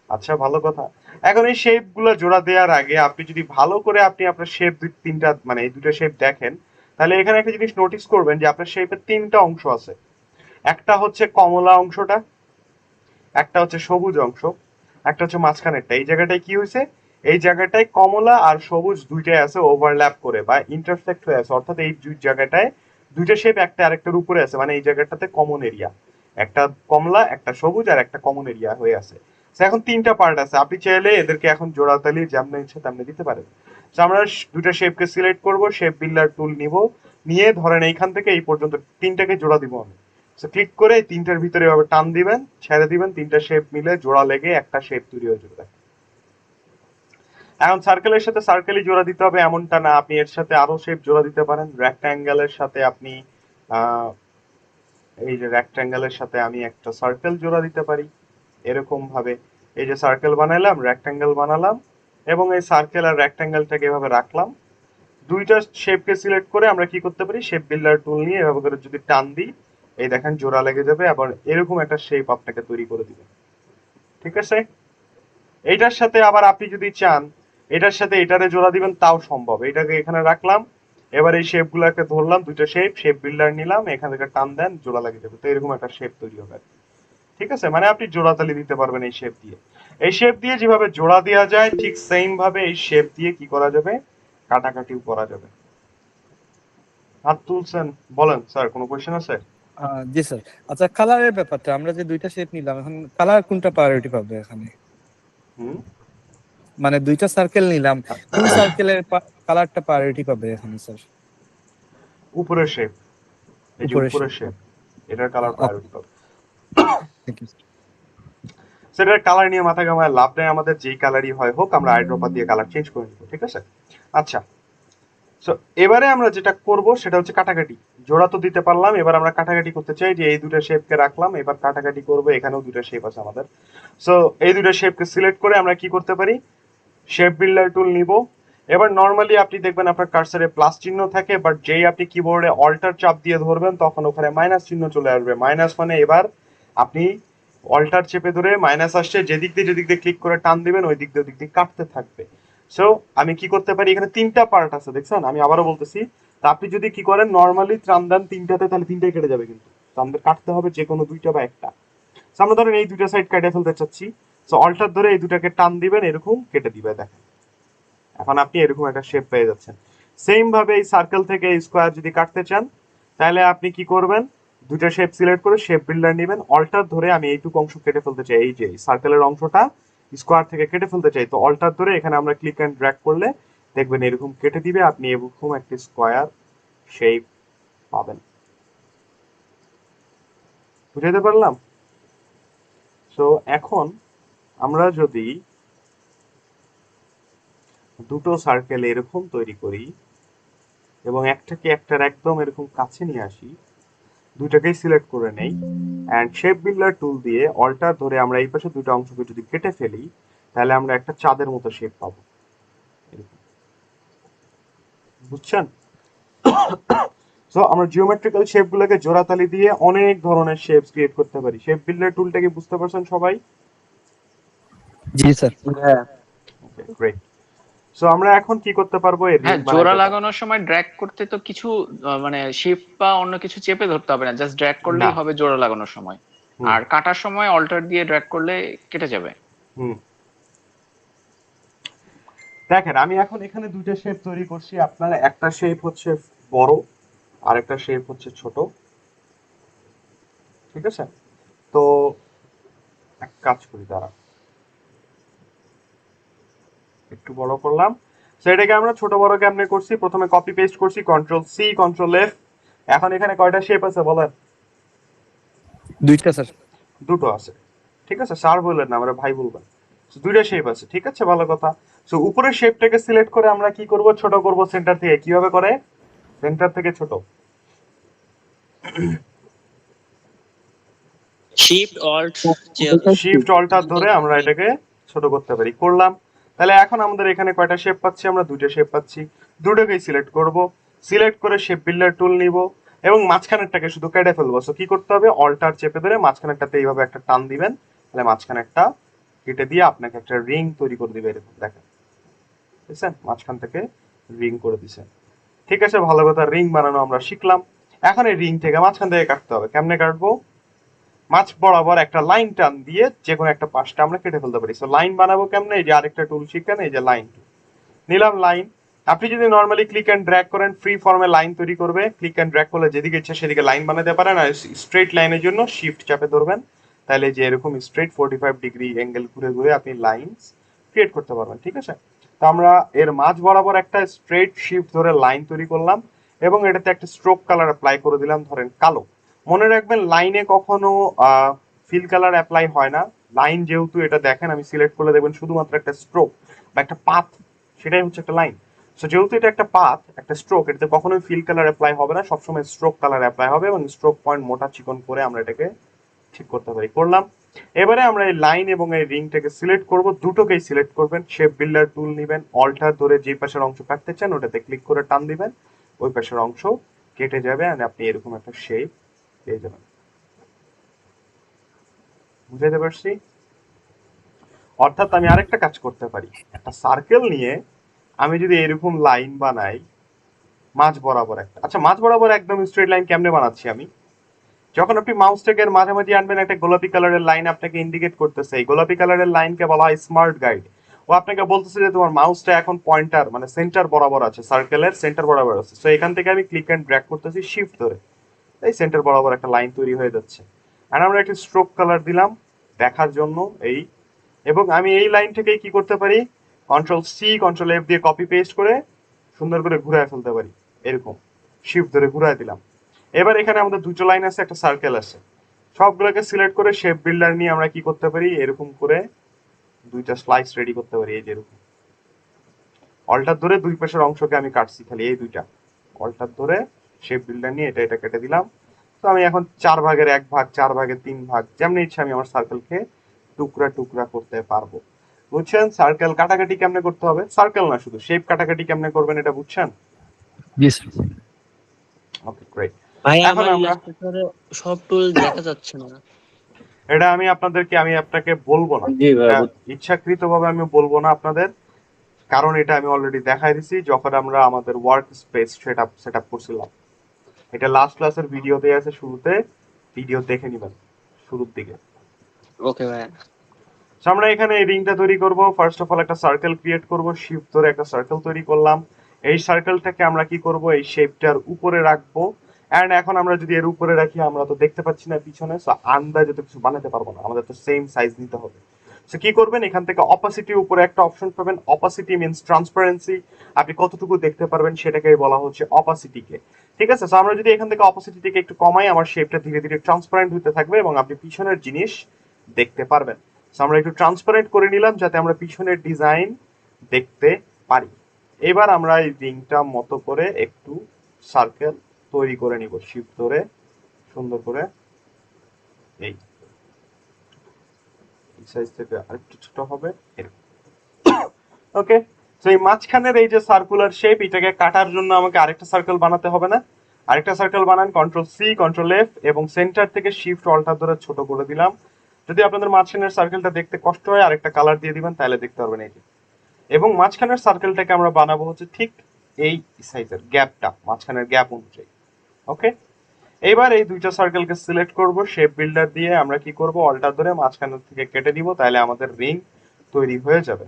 আচ্ছা, ভালো কথা। এখন এই শেপ গুলো জোড়া দেওয়ার আগে আপনি যদি ভালো করে আপনি আপনার শেপ তিনটা, মানে এই দুটো শেপ দেখেন, তাহলে এখানে একটা জিনিস নোটিস করবেন যে আপনার শেপের তিনটা অংশ আছে। একটা হচ্ছে কমলা অংশটা, একটা হচ্ছে সবুজ অংশ, একটা হচ্ছে মাঝখানেরটা। এই জায়গাটায় কি হয়েছে, এই জায়গাটায় কমলা আর সবুজ দুইটাই আছে ওভারল্যাপ করে বা ইন্টারসেক্ট হয়ে আছে, অর্থাৎ এই দুই জায়গাটায় দুইটা শেপ একটা আরেকটার উপরে আছে, মানে এই জায়গাটাতে কমন এরিয়া, একটা কমলা একটা সবুজ আর একটা কমন এরিয়া হয়ে আছে। এখন তিনটা পার্ট আছে, আপনি চাইলে এদেরকে এখন জোড়াতালি যেমন ইচ্ছে তেমনি দিতে পারেন। আমরা দুইটা শেপকে সিলেক্ট করব, শেপ বিল্ডার টুল নিব, নিয়ে ধরেন এইখান থেকে এই পর্যন্ত তিনটাকে জোড়া দিব আমি। ক্লিক করে তিনটার ভিতরে এভাবে টান দিবেন, ছেড়ে দিবেন, তিনটা শেপ মিলে জোড়া লেগে একটা শেপ তৈরি হয়ে যাবে। এখন সার্কেলের সাথে সার্কেলই জোড়া দিতে হবে এমনটা না, আপনি এর সাথে আরো শেপ জোড়া দিতে পারেন। রেক্ট্যাঙ্গেলের সাথে আপনি এই যে রেক্ট্যাঙ্গেলের সাথে আমি একটা সার্কেল জোড়া দিতে পারি এরকম ভাবে। এই যে সার্কেল বানাইলাম, রেক্ট্যাঙ্গেল বানালাম, এবং এই সার্কেল আর রেক্ট্যাঙ্গেলটাকে এভাবে রাখলাম। দুইটা শেপকে সিলেক্ট করে আমরা কি করতে পারি, শেপ বিল্ডার টুল নিয়ে এভাবে করে যদি টান দিই, এই দেখেন জোড়া লেগে যাবে, আবার এরকম একটা শেপ আপনাকে তৈরি করে দিবে, ঠিক আছে? এইটার সাথে আবার আপনি যদি চান এটার সাথে এটারে জোড়া দিবেন, তাও সম্ভব। এটাকে এখানে রাখলাম, এবার এই শেপ গুলাকে ধরলাম, দুইটা শেপ বিল্ডার নিলাম, এখান থেকে টান দেন, জোড়া লাগিয়ে যাবে, তো এরকম একটা শেপ তৈরি হবে, ঠিক আছে? মানে আপনি জোড়াতালি দিতে পারবেন এই শেপ দিয়ে। এই শেপ দিয়ে যেভাবে জোড়া দেওয়া যায় ঠিক সেম ভাবে এই শেপ দিয়ে কি করা যাবে, কাটাকাটিও করা যাবে। হাত তুলছেন, বলেন স্যার, কোনো কোয়েশ্চেন আছে? জি স্যার। আচ্ছা, কালারের ব্যাপারটা, আমরা যে দুইটা শেপ নিলাম, এখন কালার কোনটা প্রায়োরিটি পাবে এখানে? মানে দুইটা সার্কেল নিলাম, কোন সার্কেলের কালারটা প্রায়োরিটি পাবে এখানে স্যার? উপরের শেপ, এই যে উপরের শেপ, এটার কালার প্রায়োরিটি পাবে। Thank you sir. সেটার কালার নিয়ে মাথা ঘামায় লাভ নেই, আমাদের যেই কালারই হয় হোক আমরা আইড্রপার দিয়ে কালার চেঞ্জ করে নিব, ঠিক আছে? আচ্ছা, সো এবারে আমরা যেটা করব সেটা হচ্ছে কাটাকাটি। জোড়া তো দিতে পারলাম, এবার আমরা কাটাকাটি করতে চাই, যে এই দুটো শেপকে রাখলাম, এবার কাটাকাটি করব। এখানেও দুটো শেপ আছে আমাদের, সো এই দুটো শেপকে সিলেক্ট করে আমরা কি করতে পারি, শেপ বিল্ডার টুল নিব। এবার নরমালি আপনি দেখবেন আপনার কার্সারে প্লাস চিহ্ন থাকে, বাট যেই আপনি কিবোর্ডে অল্টার চাপ দিয়ে ধরবেন তখন ওখানে মাইনাস চিহ্ন চলে আসবে। মাইনাস মানে এবার আপনি অল্টার চেপে ধরে মাইনাস আসছে, যেদিক দিয়ে ক্লিক করে টান দিবেন ওই দিক দিয়ে কাটতে থাকবে। সো আমি কি করতে পারি, এখানে তিনটা পার্ট আছে দেখছেন, আমি আবারও বলতেছি। তা আপনি যদি কি করেন, নরমালি টান দেন তিনটাতে, তাহলে তিনটাই কেটে যাবে, কিন্তু আমাদের কাটতে হবে যে কোনো দুইটা বা একটা। আমরা ধরেন এই দুইটা সাইড কেটে ফেলতে চাচ্ছি, সো অল্টার ধরে এই দুটাকে টান দিবেন, এরকম কেটে দিবে, দেখেন এখন আপনি এরকম একটা শেপ পেয়ে যাচ্ছেন। সেম ভাবে এই সার্কেল থেকে স্কোয়ার যদি কাটতে চান, তাহলে আপনি কি করবেন, দুইটা শেপ সিলেক্ট করে শেপ বিল্ডার নেবেন, অল্টার ধরে আমি এইটুকু অংশ কেটে ফেলতে চাই, এই যে সার্কেলের অংশটা স্কোয়ার থেকে কেটে ফেলতে চাই, তো অল্টার ধরে এখানে আমরা ক্লিক এন্ড ড্র্যাগ করলে দেখবেন এরকম কেটে দিবে, আপনি এরকম একটা স্কোয়ার শেপ পাবেন। বুঝাতে পারলাম? সো এখন আমরা যদি দুটো সার্কেল এরকম তৈরি করি এবং একটাকে একটার একদম এরকম কাছে নিয়ে আসি, দুইটাকেই সিলেক্ট করে নেই, এন্ড শেপ বিল্ডার টুল দিয়ে অল্টার ধরে আমরা এই পাশে দুটো অংশকে যদি কেটে ফেলি, তাহলে আমরা একটা চাঁদের মতো শেপ পাবো, বুঝছেন? সো আমরা জিওমেট্রিক্যাল শেপ গুলোকে জোড়াতালি দিয়ে অনেক ধরনের শেপস ক্রিয়েট করতে পারি। শেপ বিল্ডার টুলটাকে বুঝতে পারছেন সবাই? জি স্যার। ওকে, গ্রেট। সো আমরা এখন কি করতে পারবো, এই রিং হ্যাঁ, জোড়া লাগানোর সময় ড্র্যাগ করতে তো কিছু মানে শিফট বা অন্য কিছু চেপে ধরতে হবে না, জাস্ট ড্র্যাগ করলেই না। হবে জোড়া লাগানোর সময়। হুম। আর কাটার সময় অল্টার দিয়ে ড্র্যাগ করলে কেটে যাবে। হুম, দেখেন আমি এখন এখানে দুইটা শেপ তৈরি করছি। আপনার একটা শেপ হচ্ছে বড় আর একটা শেপ হচ্ছে ছোট, ঠিক আছে? তো এক কাজ করি, দাঁড়া, একটু বড় করলাম। সেটাকে আমরা ছোট বড় কেমনে করছি, প্রথমে কপি পেস্ট করছি, কন্ট্রোল সি কন্ট্রোল এফ। এখন এখানে কয়টা শেপ আছে বলেন? দুইটা স্যার। দুটো আছে, ঠিক আছে? স্যার বললেন না, আমরা ভাই বলবেন। So, দুইটা শেপ আছে, ঠিক আছে, ভালো কথা। সো উপরের শেপটাকে সিলেক্ট করে আমরা কি করব, ছোট করব সেন্টার থেকে। কিভাবে করে? সেন্টার থেকে ছোট। শিফট অল্ট শিফট অল্টার ধরে আমরা এটাকে ছোট করতে পারি, করলাম। তাহলে এখন আমাদের এখানে কয়টা শেপ পাচ্ছি আমরা? দুইটা শেপ পাচ্ছি। দুটোকেই সিলেক্ট করব, সিলেক্ট করে শেপ বিল্ডার টুল নিব এবং মাঝখানেরটাকে শুধু কেটে ফেলবো। সো কি করতে হবে, অল্টার চেপে ধরে মাঝখানেরটাতে এইভাবে একটা টান দিবেন, তাহলে মাঝখানে একটা কেটে দিয়ে আপনাকে একটা রিং তৈরি করে দিবে, এরকম দেখেন, বুঝছেন? মাঝখান থেকে রিং করে দিছে, ঠিক আছে, ভালো কথা। রিং বানানো আমরা শিখলাম। এখন এই রিং থেকে মাঝখান থেকে কাটতে হবে। কেমনে কাটবো? মাছ বরাবর একটা লাইন টান দিয়ে যে কোনো একটা পাশটা আমরা কেটে ফেলতে পারি। সো লাইন বানাবো কেমনে? এই যে আরেকটা টুল শিখেন, এই যে লাইন নিলাম, লাইন। আপনি যদি নর্মালি ক্লিক এন্ড ড্র্যাগ করেন, ফ্রি ফর্মে লাইন তৈরি করবে। ক্লিক এন্ড ড্র্যাগ করলে যেদিকে ইচ্ছা সেদিকে লাইন বানাতে পারেন। আর স্ট্রেট লাইনের জন্য শিফট চাপে ধরবেন, তাহলে যে এরকম স্ট্রেট 45 ডিগ্রি অ্যাঙ্গেল ঘুরে ঘুরে আপনি লাইনস ক্রিয়েট করতে পারবেন, ঠিক আছে? তো আমরা এর মাঝ বরাবর একটা স্ট্রেট শিফট ধরে লাইন তৈরি করলাম এবং এটাতে একটা স্ট্রোক কালার অ্যাপ্লাই করে দিলাম, ধরেন কালো। মনে রাখবেন লাইনে কখনো ফিল কালার অ্যাপ্লাই হয় না। লাইন যেহেতু, এটা দেখেন আমি সিলেক্ট করলে দেখবেন শুধুমাত্র একটা স্ট্রোক বা একটা পাথ, সেটাই হচ্ছে একটা লাইন। সো যেহেতু এটা একটা পাথ, একটা স্ট্রোক, এটাতে কখনোই ফিল কালার অ্যাপ্লাই হবে না, সবসময় স্ট্রোক কালার অ্যাপ্লাই হবে এবং স্ট্রোক পয়েন্ট মোটা চিকন করে আমরা এটাকে ঠিক করতে পারি, করলাম। এবারে আমরা এই লাইন এবং এই রিংটাকে সিলেক্ট করব, দুটোকেই সিলেক্ট করবেন, শেপ বিল্ডার টুল নেবেন, অল্টার ধরে যে পাশের অংশ কাটতে চান ওটাতে ক্লিক করে টান দিবেন, ওই পাশের অংশ কেটে যাবে আর আপনি এরকম একটা শেপ পেয়ে যাবেন। বুঝাইতে পারছি? অর্থাৎ আমি আরেকটা কাজ করতে পারি, একটা সার্কেল নিয়ে আমি যদি এরকম লাইন বানাই মাঝ বরাবর একটা, আচ্ছা মাঝ বরাবর একদম স্ট্রেট লাইন কেমনে বানাচ্ছি আমি? যখন আপনি মাউসটাকে মাঝামাঝি আনবেন, একটা গোলাপি কালারের লাইন আপনাকে ইন্ডিকেট করতেছে। এই গোলাপি কালারের লাইনকে বলা হয় স্মার্ট গাইড। ও আপনাকে বলতেছে যে তোমার মাউসটা এখন পয়েন্টার মানে সেন্টার বরাবর আছে, সার্কেলের সেন্টার বরাবর আছে। সো এখান থেকে আমি ক্লিক এন্ড ড্র্যাগ করতেছি শিফট ধরে, এই সেন্টার বরাবর একটা লাইন তৈরি হয়ে যাচ্ছে। আর আমরা একটা স্ট্রোক কালার দিলাম দেখার জন্য এই, এবং আমি এই লাইন থেকেই কি করতে পারি, কন্ট্রোল সি কন্ট্রোল এফ দিয়ে কপি পেস্ট করে সুন্দর করে ঘুরায় ফেলতে পারি, এরকম শিফট ধরে ঘুরায় দিলাম। এবার এখানে আমাদের দুটো লাইন আছে, একটা সার্কেল আছে, সবগুলোকে সিলেক্ট করে শেপ বিল্ডার নিয়ে আমরা কি করতে পারি, এরকম করে দুইটা স্লাইস রেডি করতে পারি। এই যে এরকম অল্টার ধরে দুই পাশের অংশকে আমি কাটছি, খালি এই দুইটা অল্টার ধরে শেপ বিল্ডার নিয়ে এটা কেটে দিলাম। তো আমি এখন 4 ভাগের 1 ভাগ, 4 ভাগের 3 ভাগ, যেমনি ইচ্ছা আমি আমার সার্কেলকে টুকরা টুকরা করতে পারবো। বুঝছেন সার্কেল কাটাকাটি কেমনে করতে হবে? সার্কেল না, শুধু শেপ কাটাকাটি কেমনে করবেন এটা বুঝছেন? Okay great. ভাই এখন আমার আমরা ইলাস্ট্রেটরে সব টুল দেখা যাচ্ছে না। এটা আমি আপনাকে বলবো না, জি ভাই, এটা ইচ্ছাকৃতভাবে আমি বলবো না আপনাদের, কারণ এটা আমি অলরেডি দেখাই দিছি যখন আমরা আমাদের ওয়ার্ক স্পেস সেটআপ করছিলাম। এটা লাস্ট ক্লাসের ভিডিওতে আছে, শুরুতে ভিডিও দেখে নিবেন শুরুর দিকে। ওকে ভাই। So, আমরা এখানে এই রিংটা তৈরি করব। ফার্স্ট অফ অল একটা সার্কেল ক্রিয়েট করব, শিফট ধরে একটা সার্কেল তৈরি করলাম। এই সার্কেলটাকে আমরা কি করব, এই শেপটার উপরে রাখবো। এন্ড এখন আমরা যদি এর উপরে রাখি, আমরা তো দেখতে পাচ্ছি না পিছনে, সো আন্দাজে তো কিছু বানাতে পারবো না, আমাদের তো সেম সাইজ নিতে হবে। সো কি করবেন, এখান থেকে অপাসিটি উপরে একটা অপশন পাবেন, অপাসিটি মিন্স ট্রান্সপারেন্সি, আপনি কতটুকু দেখতে পারবেন সেটাকে বলা হচ্ছে অপাসিটিকে, ঠিক আছে? সো আমরা যদি এখান থেকে অপাসিটিকে একটু কমাই, আমার শেপটা ধীরে ধীরে ট্রান্সপারেন্ট হতে থাকবে এবং আপনি পিছনের জিনিস দেখতে পারবেন। আমরা একটু ট্রান্সপারেন্ট করে নিলাম যাতে আমরা পিছনের ডিজাইন দেখতে পারি। এবার আমরা এই রিংটা মতো করে একটু সার্কেল তৈরি করে নিব, শিফট ধরে সুন্দর করে এই সাইজ থেকে আরেকটু ছোট হবে এরকম। ওকে, তো এই মাঝখানের এই যে সার্কুলার শেপ, এটাকে কাটার জন্য আমাকে আরেকটা সার্কেল বানাতে হবে না? আরেকটা সার্কেল বানান, কন্ট্রোল সি কন্ট্রোল এফ এবং সেন্টার থেকে শিফট অল্টার ধরে ছোট করে দিলাম। যদি আপনাদের মাঝখানের সার্কেলটা দেখতে কষ্ট হয় আরেকটা কালার দিয়ে দিবেন, তাহলে দেখতে পারবেন। এই যে এবং মাঝখানের সার্কেলটাকে আমরা বানাবো হচ্ছে ঠিক এই সাইজের গ্যাপটা, মাঝখানের গ্যাপ অনুযায়ী। ওকে, এবার এই দুইটা সার্কেলকে সিলেক্ট করব, শেপ বিল্ডার দিয়ে আমরা কি করব, অল্টার ধরে মাঝখান থেকে কেটে দিব, তাহলে আমাদের রিং তৈরি হয়ে যাবে।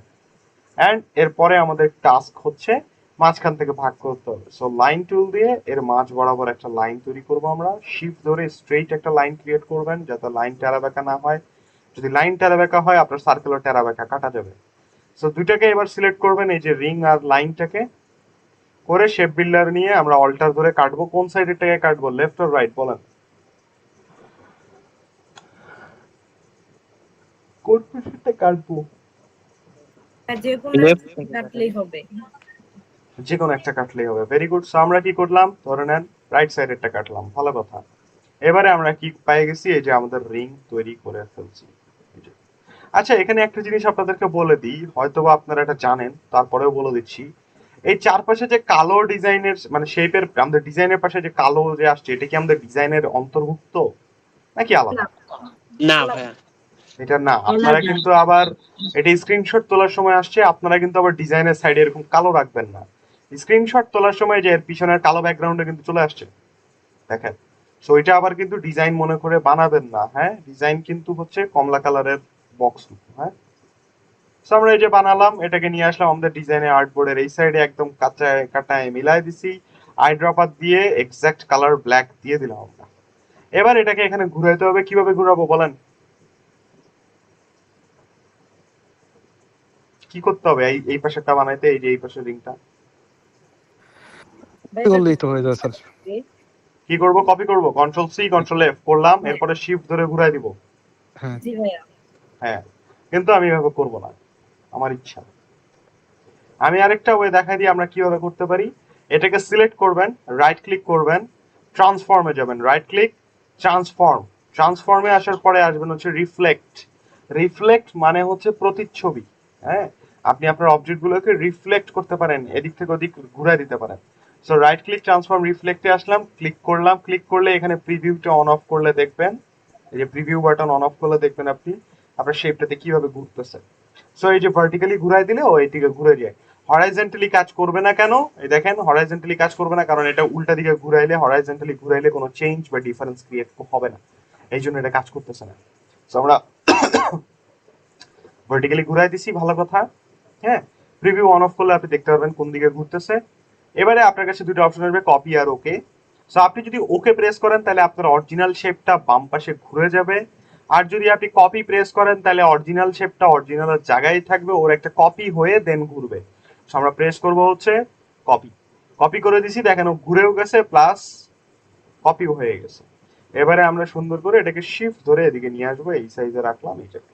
অ্যান্ড এরপরে আমাদের টাস্ক হচ্ছে মাঝখান থেকে ভাগ করতে হবে। সো লাইন টুল দিয়ে এর মাঝ বরাবর একটা লাইন তৈরি করব আমরা, শিফট ধরে স্ট্রেইট একটা লাইন ক্রিয়েট করবেন যাতে লাইন টেরা বেঁকা না হয়। যদি লাইন টেরা বেঁকা হয় আপনার সার্কেলও টেরা বেঁকা কাটা যাবে। সো দুইটাকে এবার সিলেক্ট করবেন, এই যে রিং আর লাইনটাকে, করে শেপ বিল্ডার নিয়ে আমরা অল্টার ধরে কাটবো। কোন সাইডেরটাকে কাটবো, লেফট অর রাইট বলেন? কোন পাশেরটা কাটবো? যে কোনো Left একটা কাটলেই হবে। যে কোনো একটা কাটলেই হবে। Very good. সো আমরা কি করলাম, ধরে নেন রাইট সাইডেরটা কাটলাম, ভালো কথা। এবারে আমরা কি পেয়ে গেছি, এই যে আমাদের রিং তৈরি করে ফেলছি। এই যে। আচ্ছা, এখানে একটা জিনিস আপনাদেরকে বলে দিই, হয়তোবা আপনারা এটা জানেন, তারপরেও বলে দিচ্ছি। এই চারপাশে যে কালো ডিজাইনের মানে শেপের, আমাদের ডিজাইনের পাশে যে কালো যে আসছে, এটা কি আমাদের ডিজাইনের অন্তর্ভুক্ত নাকি আলাদা? না ভাইয়া, এটা না, আপনারা কিন্তু আবার এটা স্ক্রিনশট তোলার সময় আসছে, আপনারা কিন্তু আবার ডিজাইনের সাইডে এরকম কালো রাখবেন না। স্ক্রিনশট তোলার সময় যে এর পিছনের কালো ব্যাকগ্রাউন্ডে কিন্তু চলে আসছে, দেখেন। সো এটা আবার কিন্তু ডিজাইন মনে করে বানাবেন না, হ্যাঁ? ডিজাইন কিন্তু হচ্ছে কমলা কালারের বক্স, হ্যাঁ? সো আমরা এই যে বানালাম, এটাকে নিয়ে আসলাম আমাদের ডিজাইনে আর্টবোর্ডের এই সাইডে, একদম কাঁচায় কাটায় মিলাই দিছি, আইড্রপার দিয়ে এক্সাক্ট কালার ব্ল্যাক দিয়ে দিলাম আমরা। এবার এটাকে এখানে ঘুরাইতে হবে, কিভাবে ঘুরাবো বলেন? কি করতে হবে এই পাশেরটা বানাইতে, এই যে এই পাশের রিংটা করলেই তো হয়ে যাবে স্যার। কি করব, কপি করব, কন্ট্রোল সি কন্ট্রোল এফ করলাম, এরপরে শিফট ধরে ঘুরাই দিব। হ্যাঁ জি ভাইয়া। হ্যাঁ, কিন্তু আমি এভাবে করব না, আমার ইচ্ছা। আমি আরেকটা ওয়ে দেখাই দিই আমরা কিভাবে করতে পারি। এটাকে সিলেক্ট করবেন, রাইট ক্লিক করবেন, ট্রান্সফর্মে যাবেন, রাইট ক্লিক, ট্রান্সফর্ম। ট্রান্সফর্মে আসার পরে আসবেন হচ্ছে রিফ্লেক্ট। রিফ্লেক্ট মানে হচ্ছে প্রতিচ্ছবি, হ্যাঁ? আপনি আপনার অবজেক্টগুলোকে রিফ্লেক্ট করতে পারেন, এদিক থেকে ওদিক ঘুরাই দিতে পারেন। সো রাইট ক্লিক, ট্রান্সফর্ম, রিফ্লেক্টে আসলাম, ক্লিক করলাম, ক্লিক করলে এখানে প্রিভিউটা অন অফ করলে দেখবেন, এই যে প্রিভিউ বাটন অন অফ করলে দেখবেন আপনি আপনার শেপটাতে কিভাবে ঘুরতেছে। সো এই যে ভার্টিক্যালি ঘুরাই দিলে ও এইদিকে ঘুরে যায়। হরাইজন্টালি কাজ করবে না কেন, এই দেখেন হরাইজন্টালি কাজ করবে না কারণ এটা উল্টা দিকে ঘুরাইলে, হরাইজন্টালি ঘুরাইলে কোনো চেঞ্জ বা ডিফারেন্স ক্রিয়েট হবে না, এই জন্য এটা কাজ করতেছে না। সো আমরা ভার্টিক্যালি ঘুরাই দিছি, ভালো কথা, হ্যাঁ? প্রিভিউ অন অফ করলে আপনি দেখতে পারবেন কোন দিকে ঘুরতেছে। এবারে আপনার কাছে দুটো অপশন আসবে, কপি আর ওকে। সো আপনি যদি ওকে প্রেস করেন তাহলে আপনার অরিজিনাল শেপটা বাম পাশে ঘুরে যাবে, আর যদি আপনি কপি প্রেস করেন তাহলে অরিজিনাল শেপটা অরিজিনাল জায়গায় থাকবে, ওর একটা কপি হয়ে দেন ঘুরবে। সো আমরা প্রেস করব হচ্ছে কপি, কপি করে দিছি, দেখেন ও ঘুরেও গেছে প্লাস কপিও হয়ে গেছে। এবারে আমরা সুন্দর করে এটাকে শিফট ধরে এদিকে নিয়ে আসবো, এই সাইজে রাখলাম এইটাকে।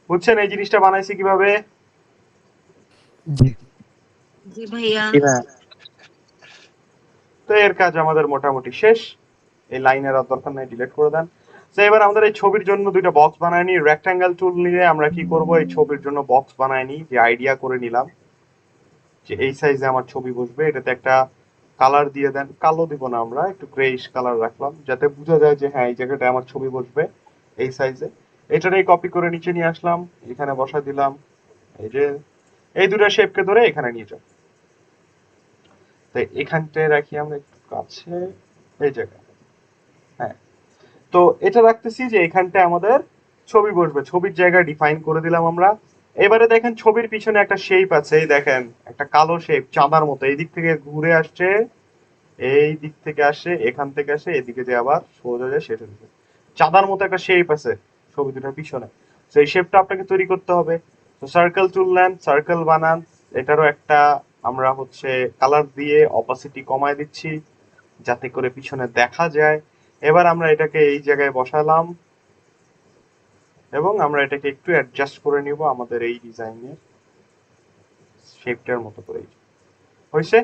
বুঝছেন এই জিনিসটা বানাইছি কিভাবে? জি জি ভাইয়া। তো এর কাজ আমাদের মোটামুটি শেষ, এই লাইনের আর দরকার নাই, ডিলিট করে দেন। তো এবার আমাদের এই ছবির জন্য দুইটা বক্স বানায় নি, রেক্ট্যাঙ্গেল টুল নিয়ে আমরা কি করব, এই ছবির জন্য বক্স বানায় নি, যে আইডিয়া করে নিলাম যে এই সাইজে আমার ছবি বসবে, এটাতে একটা কালার দিয়ে দেন, কালো দিব না আমরা, একটু গ্রেইশ কালার রাখলাম যাতে বোঝা যায় যে হ্যাঁ এই জায়গাটায় আমার ছবি বসবে এই সাইজে। এটারই কপি করে নিচে নিয়ে আসলাম, এখানে বসা দিলাম, এই যে এই দুটো শেপকে ধরে এখানে নিয়ে যাও। তো এখানটায় রাখি আমরা একটু কাছে, এই জায়গায়, হ্যাঁ। তো এটা রাখতেছি যে এখানটায় আমাদের ছবি বসবে, ছবির জায়গা ডিফাইন করে দিলাম আমরা। এবারে দেখেন ছবির পিছনে একটা শেপ আছে, এই দেখেন একটা কালো শেপ চাঁদার মতো, এই দিক থেকে ঘুরে আসছে, এই দিক থেকে আসে, এখান থেকে আসে, এদিকে যে আবার সোজা যায় সেটা দিকে চাঁদার মতো একটা শেপ আছে ছবি দুটোর পিছনে। তো এই শেপটা আপনাকে তৈরি করতে হবে। তো সার্কেল চুল নেন, সার্কেল বানান, এটারও একটা আমরা হচ্ছে কালার দিয়ে অপাসিটি কমায় দিচ্ছি যাতে করে পিছনে দেখা যায়। এবার আমরা এটাকে এই জায়গায় বসালাম এবং আমরা এটাকে একটু অ্যাডজাস্ট করে নিব আমাদের এই ডিজাইনের শেপটার মতো করে। হয়েছে,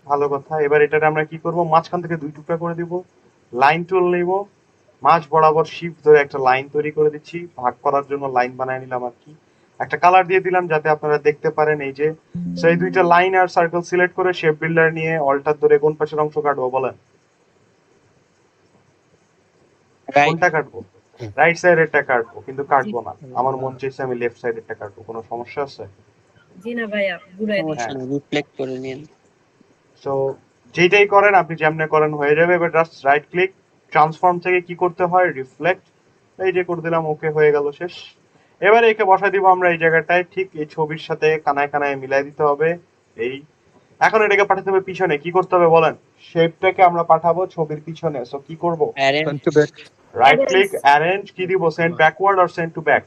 ভালো কথা। এবার এটাকে আমরা কি করব, মাঝখান থেকে দুই টুকরা করে দিব, লাইন টুল নিব, মাঝ বরাবর শিফট ধরে একটা লাইন তৈরি করে দিচ্ছি, ভাগ করার জন্য লাইন বানায় নিলাম আর কি, একটা কালার দিয়ে দিলাম যাতে আপনারা দেখতে পারেন এই যে। সো এই দুইটা লাইন আর সার্কেল সিলেক্ট করে শেপ বিল্ডার নিয়ে অল্টার ধরে কোন পাশের অংশ কাটবো বলেন? কোনটা কাটবো? রাইট সাইডেরটা কাটবো, কিন্তু কাটবো না, আমার মন চাইছে আমি লেফট সাইডেরটা কাটবো। কোনো সমস্যা আছে? জি না ভাইয়া, ঘুরাই দিন। সমস্যা নেই, রিফ্লেক্ট করে নিন। সো যেটাই করেন আপনি যেমনে করেন হয়ে যাবে। এবার জাস্ট রাইট ক্লিক, ট্রান্সফর্ম থেকে কি করতে হয়, রিফ্লেক্ট, এই যে করে দিলাম, ওকে হয়ে গেল, শেষ। এবারে একে বসাই দিব আমরা এই জায়গাটায়, ঠিক এই ছবির সাথে কানায় কানায় মিলাই দিতে হবে। এই এখন এটাকে পাঠাতে হবে পিছনে, কি করতে হবে বলেন? শেপটাকে আমরা পাঠাবো ছবির পিছনে, সো কি করব? Arrange Front to back. Right click, arrange, কি দিব, সেন্ড ব্যাকওয়ার্ড আর send to back?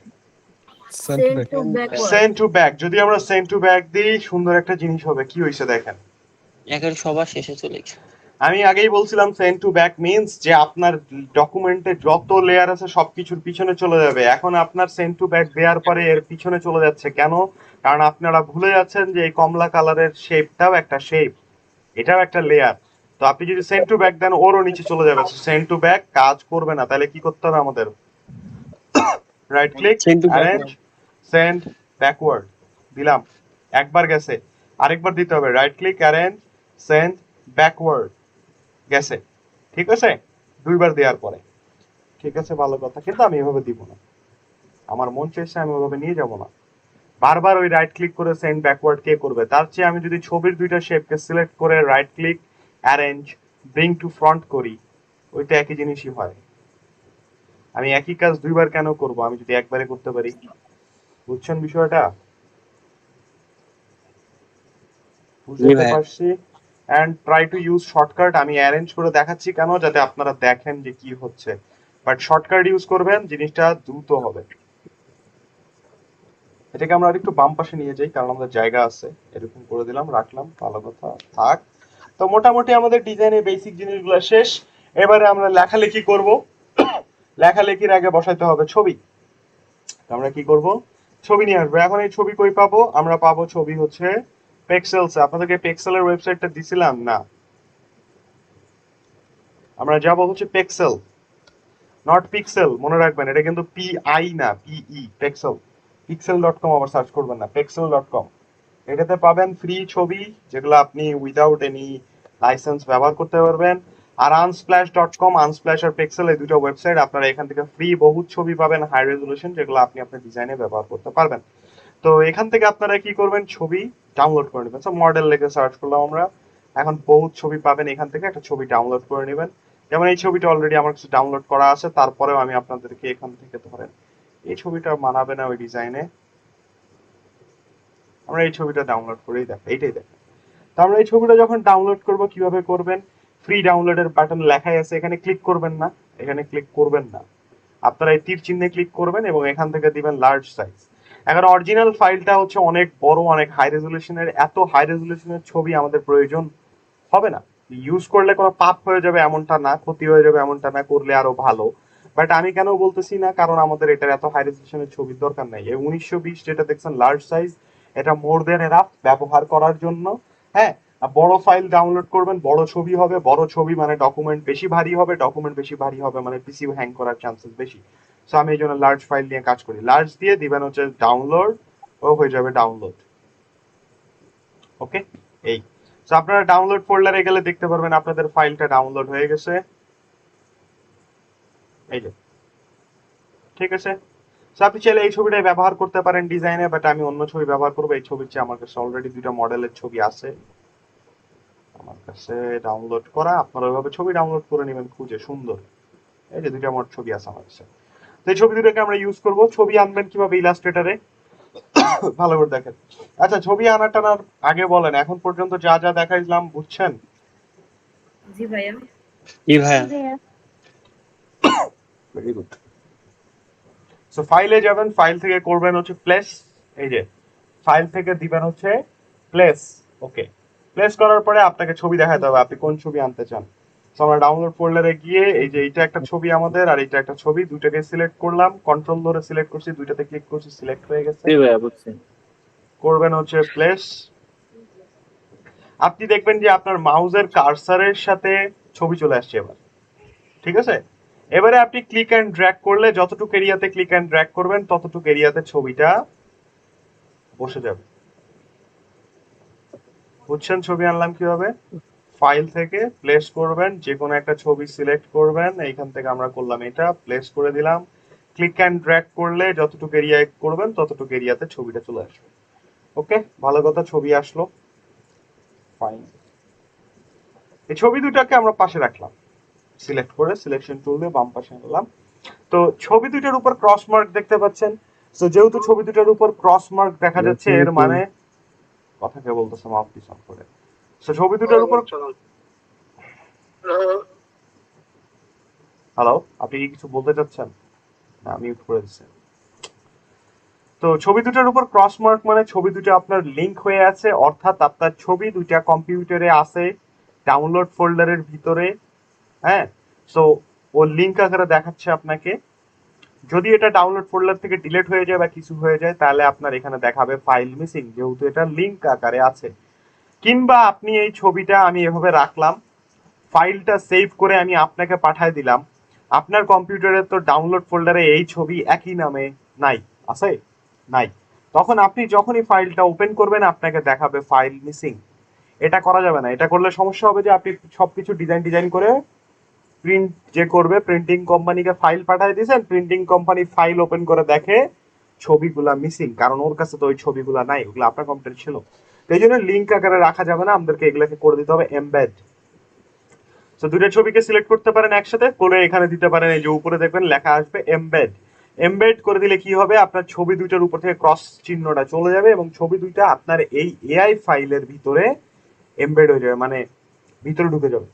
Front to send back. To backward. Send to back. যদি আমরা সেন্ড টু ব্যাক দিই, সুন্দর একটা জিনিস হবে, কি হইছে দেখেন। একের সবার শেষে চলে গেছে। আমি আগেই বলছিলাম সেন্ড টু ব্যাক মিন্স যে আপনার ডকুমেন্টে যত লেয়ার আছে সবকিছুর পিছনে চলে যাবে। এখন আপনার সেন্ড টু ব্যাক দেওয়ার পরে এর পিছনে চলে যাচ্ছে কেন? কারণ আপনারা ভুলে যাচ্ছেন যে এই কমলা কালারের শেপটাও একটা শেপ, এটাও একটা লেয়ার। তো আপনি যদি সেন্ড টু ব্যাক দেন ওরও নিচে চলে যাবে। সেন্ড টু ব্যাক কাজ করবে না, তাহলে কি করতে হবে আমাদের? Right click, Send to arrange, send backward দিলাম, একবার গেছে, আরেকবার দিতে হবে, right click, arrange, send backward, গেছে। ঠিক আছে, দুইবার দেওয়ার পরে। ঠিক আছে, ভালো কথা, কিন্তু আমি এভাবে দিব না, আমার মন চাইছে আমি ওভাবে নিয়ে যাব না। বারবার ওই রাইট ক্লিক করে সেন্ড ব্যাকওয়ার্ড কে করবে? তার চেয়ে আমি যদি ছবির দুইটা শেপকে সিলেক্ট করে right click, arrange, bring to front করি, ওইটা একই জিনিসই হয়। আমি একই কাজ দুইবার কেন করব আমি যদি একবারে করতে পারি? বুঝছেন বিষয়টা? বুঝতে পারছি। And try to use shortcut. আমি অ্যারেঞ্জ করে দেখাচ্ছি কেন, যাতে আপনারা দেখেন যে কি হচ্ছে, বাট শর্টকাট ইউজ করবেন, জিনিসটা দ্রুত হবে। এটাকে আমরা আরেকটু বাম পাশে নিয়ে যাই, কারণ আমাদের জায়গা আছে। এরকম করে দিলাম, রাখলাম, ভালো কথা থাক। তো মোটামুটি আমাদের ডিজাইনের বেসিক জিনিসগুলো শেষ। এবারে আমরা লেখালেখি করব। লেখালেখির আগে বসাইতে হবে ছবি। আমরা কি করব? ছবি নিয়ে আসবো। এখন এই ছবি কই পাবো? আমরা পাবো ছবি হচ্ছে পেক্সেলস। আপনাদেরকে পেক্সেলের ওয়েবসাইটটা দিছিলাম না? আমরা যাব হচ্ছে পেক্সেল, নট পিক্সেল, মনে রাখবেন, এটা কিন্তু PI না, PE, পেক্সেল। pixel.com আবার সার্চ করবেন না, pexel.com। এটাতে পাবেন ফ্রি ছবি, যেগুলো আপনি উইদাউট এনি লাইসেন্স ব্যবহার করতে পারবেন। আর unsplash.com, unsplash আর পেক্সেল, এই দুটো ওয়েবসাইট, আপনারা এখান থেকে ফ্রি বহুত ছবি পাবেন, হাই রেজলিউশন, যেগুলো আপনি আপনার ডিজাইনে ব্যবহার করতে পারবেন। তো এখান থেকে আপনারা কি করবেন, ছবি ডাউনলোড করে নেবেন। সব মডেল লিখে সার্চ করলাম আমরা, এখন বহুত ছবি পাবেন, এখান থেকে একটা ছবি ডাউনলোড করে নেবেন। যেমন এই ছবিটা অলরেডি আমার কাছে ডাউনলোড করা আছে, তারপরেও আমি আপনাদেরকে এখান থেকে ধরেন এই ছবিটা মানাবে না ওই ডিজাইনে, আমরা এই ছবিটা ডাউনলোড করেই দেখ, এইটাই দেখ। তো আমরা এই ছবিটা যখন ডাউনলোড করব, কিভাবে করবেন? ফ্রি ডাউনলোডের বাটন লেখাই আছে, এখানে ক্লিক করবেন না, এখানে ক্লিক করবেন না, আপনারা এই তীর চিহ্নে ক্লিক করবেন এবং এখান থেকে দিবেন লার্জ সাইজ। এখন অরিজিনাল ফাইলটা হচ্ছে অনেক বড়, অনেক হাই রেজলিউশনের। এত হাই রেজলিউশনের ছবি আমাদের প্রয়োজন হবে না। ইউজ করলে কোনো পাপ হয়ে যাবে এমনটা না, ক্ষতি হয়ে যাবে এমনটা না, করলে আরো ভালো। বাট আমি কেন বলতেছি না, কারণ আমাদের এটার এত হাই রেজলিউশনের ছবির দরকার নাই। এই 1920 যেটা দেখছেন লার্জ সাইজ, এটা মোর দেন এনাফ ব্যবহার করার জন্য। হ্যাঁ, বড় ফাইল ডাউনলোড করবেন, বড় ছবি হবে, বড় ছবি মানে ডকুমেন্ট বেশি ভারী হবে, ডকুমেন্ট বেশি ভারী হবে মানে পিসি হ্যাং করার চান্সেস বেশি। সো আমি এই জন্য লার্জ ফাইল নিয়ে কাজ করি। লার্জ দিয়ে দিবেন হচ্ছে ডাউনলোড, ও হয়ে যাবে ডাউনলোড। ওকে, এই সো আপনারা ডাউনলোড ফোল্ডারে গেলে দেখতে পারবেন আপনাদের ফাইলটা ডাউনলোড হয়ে গেছে, এই যে। ঠিক আছে, সো আপনি চাইলে এই ছবিটাই ব্যবহার করতে পারেন ডিজাইনে, বাট আমি অন্য ছবি ব্যবহার করবো। এই ছবির চেয়ে আমার কাছে অলরেডি দুইটা মডেলের ছবি আছে আমার কাছে ডাউনলোড করা। আপনারা ওইভাবে ছবি ডাউনলোড করে নেবেন খুঁজে, সুন্দর। এই যে দুইটা মোট ছবি আছে আমার কাছে। তো এই ছবি দুটোকে আমরা ইউজ করব। ছবি আনবেন কিভাবে ইলাস্ট্রেটরে, ভালো করে দেখেন। আচ্ছা, ছবি আনা টানার আগে বলেন, এখন পর্যন্ত যা যা দেখাইলাম বুঝছেন? জি ভাইয়া। জি ভাইয়া। Very good. সো ফাইলে যাবেন, ফাইল থেকে করবেন হচ্ছে প্লেস, এই যে ফাইল থেকে দিবেন হচ্ছে প্লেস। ওকে, প্লেস করার পরে আপনাকে ছবি দেখাতে হবে আপনি কোন ছবি আনতে চান। সো আমরা ডাউনলোড ফোল্ডারে গিয়ে এই যে এইটা একটা ছবি আমাদের, আর এইটা একটা ছবি, দুইটাকে সিলেক্ট করলাম, কন্ট্রোল ধরে সিলেক্ট করছি, দুইটাতে ক্লিক করছি, সিলেক্ট হয়ে গেছে। জি ভাইয়া, বুঝছি। করবেন হচ্ছে প্লেস। আপনি দেখবেন যে আপনার মাউসের কার্সারের সাথে ছবি চলে আসছে এবার। ঠিক আছে, এবারে আপনি ক্লিক এন্ড ড্র্যাগ করলে যতটুকু এরিয়াতে ক্লিক এন্ড ড্র্যাগ করবেন ততটুকু এরিয়াতে ছবিটা বসে যাবে। বুঝছেন ছবি আনলাম কিভাবে? ফাইল থেকে প্লেস করবেন, যে কোনো একটা ছবি সিলেক্ট করবেন, এইখান থেকে আমরা করলাম এটা, প্লেস করে দিলাম। ক্লিক এন্ড ড্র্যাগ করলে যতটুকু এরিয়ায় করবেন ততটুকু এরিয়াতে ছবিটা চলে আসবে। ওকে, ভালো কথা, ছবি আসলো, ফাইন। এই ছবি দুটাকে আমরা পাশে রাখলাম, সিলেক্ট করে সিলেকশন টুল দিয়ে বাম পাশে আনলাম। তো ছবি দুটার উপর ক্রস মার্ক দেখতে পাচ্ছেন। তো যেহেতু ছবি দুটার উপর ক্রস মার্ক দেখা যাচ্ছে, এর মানে কথা কে বলতেছে মাউথ পিস অন করে। তো ছবি দুটার উপর, হ্যালো, আপনি কি কিছু বলতে চাচ্ছেন? না, মিউট করে দিচ্ছেন। তো ছবি দুটার উপর ক্রস মার্ক মানে ছবি দুটো আপনার লিংক হয়ে আছে, অর্থাৎ আপনার ছবি দুইটা কম্পিউটারে আছে ডাউনলোড ফোল্ডারের ভিতরে। হ্যাঁ, সো ও লিংক আকারে দেখাচ্ছে আপনাকে। যদি এটা ডাউনলোড ফোল্ডার থেকে ডিলিট হয়ে যায় বা কিছু হয়ে যায়, তাহলে আপনার এখানে দেখাবে ফাইল মিসিং, যেহেতু এটা লিংক আকারে আছে। কিংবা আপনি এই ছবিটা আমি এভাবে রাখলাম, ফাইলটা সেভ করে আমি আপনাকে পাঠিয়ে দিলাম, আপনার কম্পিউটারে তো ডাউনলোড ফোল্ডারে এই ছবি একই নামে নাই, আছে নাই, তখন আপনি যখনই ফাইলটা ওপেন করবেন আপনাকে দেখাবে ফাইল মিসিং। এটা করা যাবে না। এটা করলে সমস্যা হবে যে আপনি সবকিছু ডিজাইন করে প্রিন্ট যে করবে, প্রিন্টিং কোম্পানিকে ফাইল পাঠিয়ে দিয়েছেন, প্রিন্টিং কোম্পানি ফাইল ওপেন করে দেখে ছবিগুলা মিসিং, কারণ ওর কাছে তো ওই ছবিগুলা নাই, ওগুলো আপনার কম্পিউটারে ছিল। এই জন্য লিঙ্ক আকারে রাখা যাবে না, আমাদেরকে এগুলোকে করে দিতে হবে এমবেড। তো দুটো ছবিকে সিলেক্ট করতে পারেন একসাথে করে, এখানে দিতে পারেন, এই যে উপরে দেখবেন লেখা আসবে এমবেড। এমবেড করে দিলে কি হবে, আপনার ছবি দুইটার উপর থেকে ক্রস চিহ্নটা চলে যাবে এবং ছবি দুইটা আপনার এই এআই ফাইলের ভিতরে এমবেড হয়ে যাবে, মানে ভিতরে ঢুকে যাবে।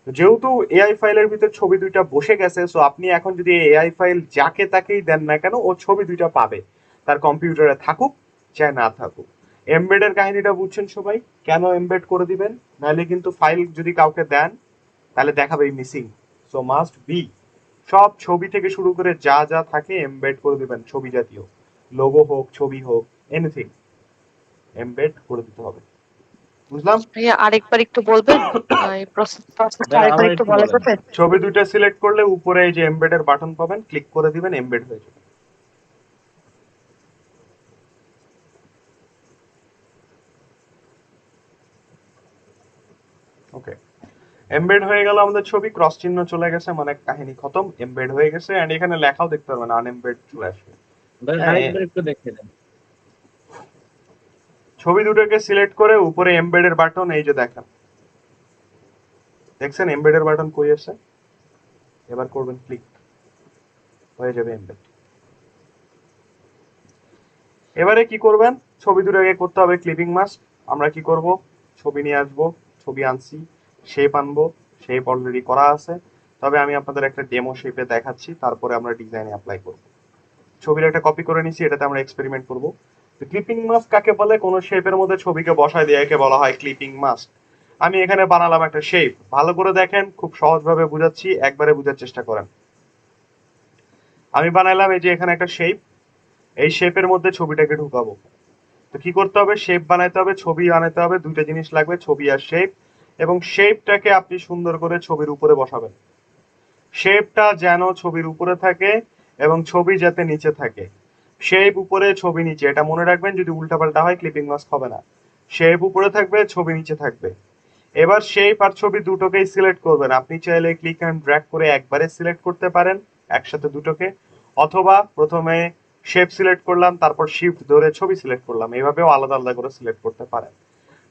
যেহেতু এআই ফাইলের ভিতর ছবি দুইটা বসে গেছে, সো আপনি এখন যদি এআই ফাইল যাকে তাকেই দেন না কেন, ও ছবি দুইটা পাবে, তার কম্পিউটারে থাকুক চাই না থাকুক। এমবেডের কাহিনীটা বুঝছেন সবাই, কেন এমবেড করে দিবেন? নাহলে কিন্তু ফাইল যদি কাউকে দেন তাহলে দেখাবে মিসিং। সো মাস্ট বি সব ছবি থেকে শুরু করে যা যা থাকে এমবেড করে দিবেন, ছবি জাতীয়, লোগো হোক, ছবি হোক, এনিথিং এমবেড করে দিতে হবে। বুঝলাম? ভাইয়া আরেকবার একটু বলবেন, এই প্রসেসটা আরেকবার একটু বলা যাবে? ছবি দুটো সিলেক্ট করলে উপরে এই যে এমবেডের বাটন পাবেন, ক্লিক করে দিবেন, এমবেড হয়ে যাবে। ওকে, এমবেড হয়ে গেল আমাদের ছবি, ক্রস চিহ্ন চলে গেছে, মানে কাহিনী খতম, এমবেড হয়ে গেছে। এন্ড এখানে লেখাও দেখতে পারবেন, আনএমবেড চলে আসবে। আরেকবার একটু দেখে দেন। ছবি দুটোকে সিলেক্ট করে উপরে এমবেডের বাটন, এই যে দেখেন, দেখছেন এমবেডের বাটন কই আছে, এবার করবেন ক্লিক, হয়ে যাবে এমবেড। এবারে কি করবেন, ছবি দুটোকে করতে হবে ক্লিপিং মাস্ক। আমরা কি করব, ছবি নিয়ে আসবো, ছবি আনছি, শেপ আনবো, শেপ অলরেডি করা আছে, তবে আমি আপনাদের একটা ডেমো শেপে দেখাচ্ছি, তারপরে আমরা ডিজাইনে অ্যাপ্লাই করব। ছবির একটা কপি করে নিছি, এটাতে আমরা এক্সপেরিমেন্ট করব। তো ক্লিপিং মাস্ক কাকে বলে? কোন শেপের মধ্যে ছবিকে বসায় দিয়ে একে বলা হয় ক্লিপিং মাস্ক। আমি এখানে বানালাম একটা শেপ, ভালো করে দেখেন, খুব সহজভাবে বুঝাচ্ছি, একবারে বুঝার চেষ্টা করেন। আমি বানাইলাম এই যে এখানে একটা শেপ, এই শেপের মধ্যে ছবিটাকে ঢুকাবো। তো কি করতে হবে, শেপ বানাইতে হবে, ছবি বানাইতে হবে, দুইটা জিনিস লাগবে, ছবি আর শেপ। এবং শেপটাকে আপনি সুন্দর করে ছবির উপরে বসাবেন, শেপটা যেন ছবির উপরে থাকে এবং ছবি যাতে নিচে থাকে। শেপ উপরে, ছবি নিচে, এটা মনে রাখবেন, যদি উল্টাপাল্টা হয় ক্লিপিং মাস্ক হবে না। শেপ উপরে থাকবে, ছবি নিচে থাকবে। এবার শেপ আর ছবি দুটোকেই সিলেক্ট করবেন। আপনি চাইলে ক্লিক এন্ড ড্র্যাগ করে একবারে সিলেক্ট করতে পারেন একসাথে দুটোকে, অথবা প্রথমে শেপ সিলেক্ট করলাম, তারপর শিফট ধরে ছবি সিলেক্ট করলাম, এইভাবেও আলাদা আলাদা করে সিলেক্ট করতে পারেন।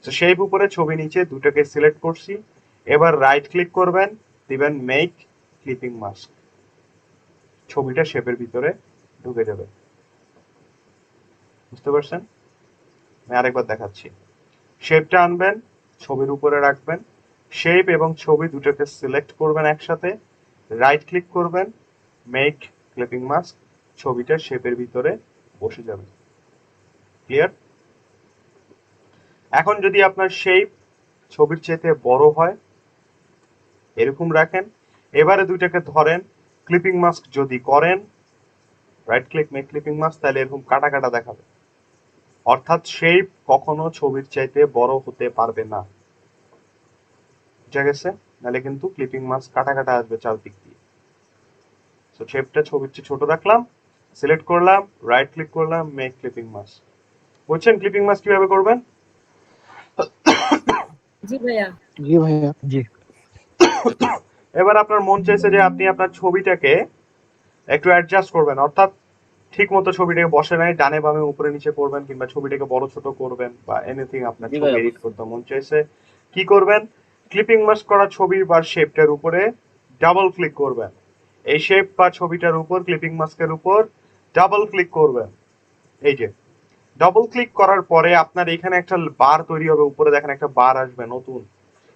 তো শেপ উপরে, ছবি নিচে, দুটোকে সিলেক্ট করছি। এবার রাইট ক্লিক করবেন, দিবেন মেক ক্লিপিং মাস্ক, ছবিটা শেপের ভিতরে ঢুকে যাবে। বুঝতে পারছেন? আমি আরেকবার দেখাচ্ছি। শেপটা আনবেন, ছবির উপরে রাখবেন, শেপ এবং ছবি দুটোকে সিলেক্ট করবেন একসাথে, রাইট ক্লিক করবেন, মেক ক্লিপিং মাস্ক, ছবিটা শেপের ভিতরে বসে যাবে। ক্লিয়ার? এখন যদি আপনার শেপ ছবির চাইতে বড় হয়, এরকম রাখেন। এবারে দুইটাকে ধরেন, ক্লিপিং মাস্ক যদি করেন, right click, make clipping mask, তাহলে এরকম কাটা কাটা দেখাবে, অর্থাৎ শেপ কখনো ছবির চাইতে বড় হতে পারবে না। বুঝা গেছে? নাহলে কিন্তু ক্লিপিং মাস্ক কাটা কাটা আসবে চারদিক দিয়ে। সো শেপটা ছবির চেয়ে ছোট রাখলাম, সিলেক্ট করলাম, রাইট ক্লিক করলাম, মেক ক্লিপিং মাস্ক। বুঝছেন ক্লিপিং মাস্ক কিভাবে করবেন? জি ভাইয়া। জি ভাইয়া। জি। এবার আপনার মন চাইছে যে আপনি আপনার ছবিটাকে একটু অ্যাডজাস্ট করবেন, অর্থাৎ ঠিক মতো ছবিটাকে বসে নাই, ডানে বামে উপরে নিচে করবেন, কিংবা ছবিটাকে বড় ছোট করবেন, বা এনিথিং আপনার জি ছবি ভাইয়া, এডিট করতে মন চাইছে, কি করবেন? ক্লিপিং মাস্ক করা ছবির বা শেপটার উপরে ডাবল ক্লিক করবেন। এই শেপ বা ছবিটার উপর ক্লিপিং মাস্কের উপর ডাবল ক্লিক করবেন। এই যে ডাবল ক্লিক করার পরে আপনার এখানে একটা বার তৈরি হবে, উপরে দেখেন একটা বার আসবে নতুন।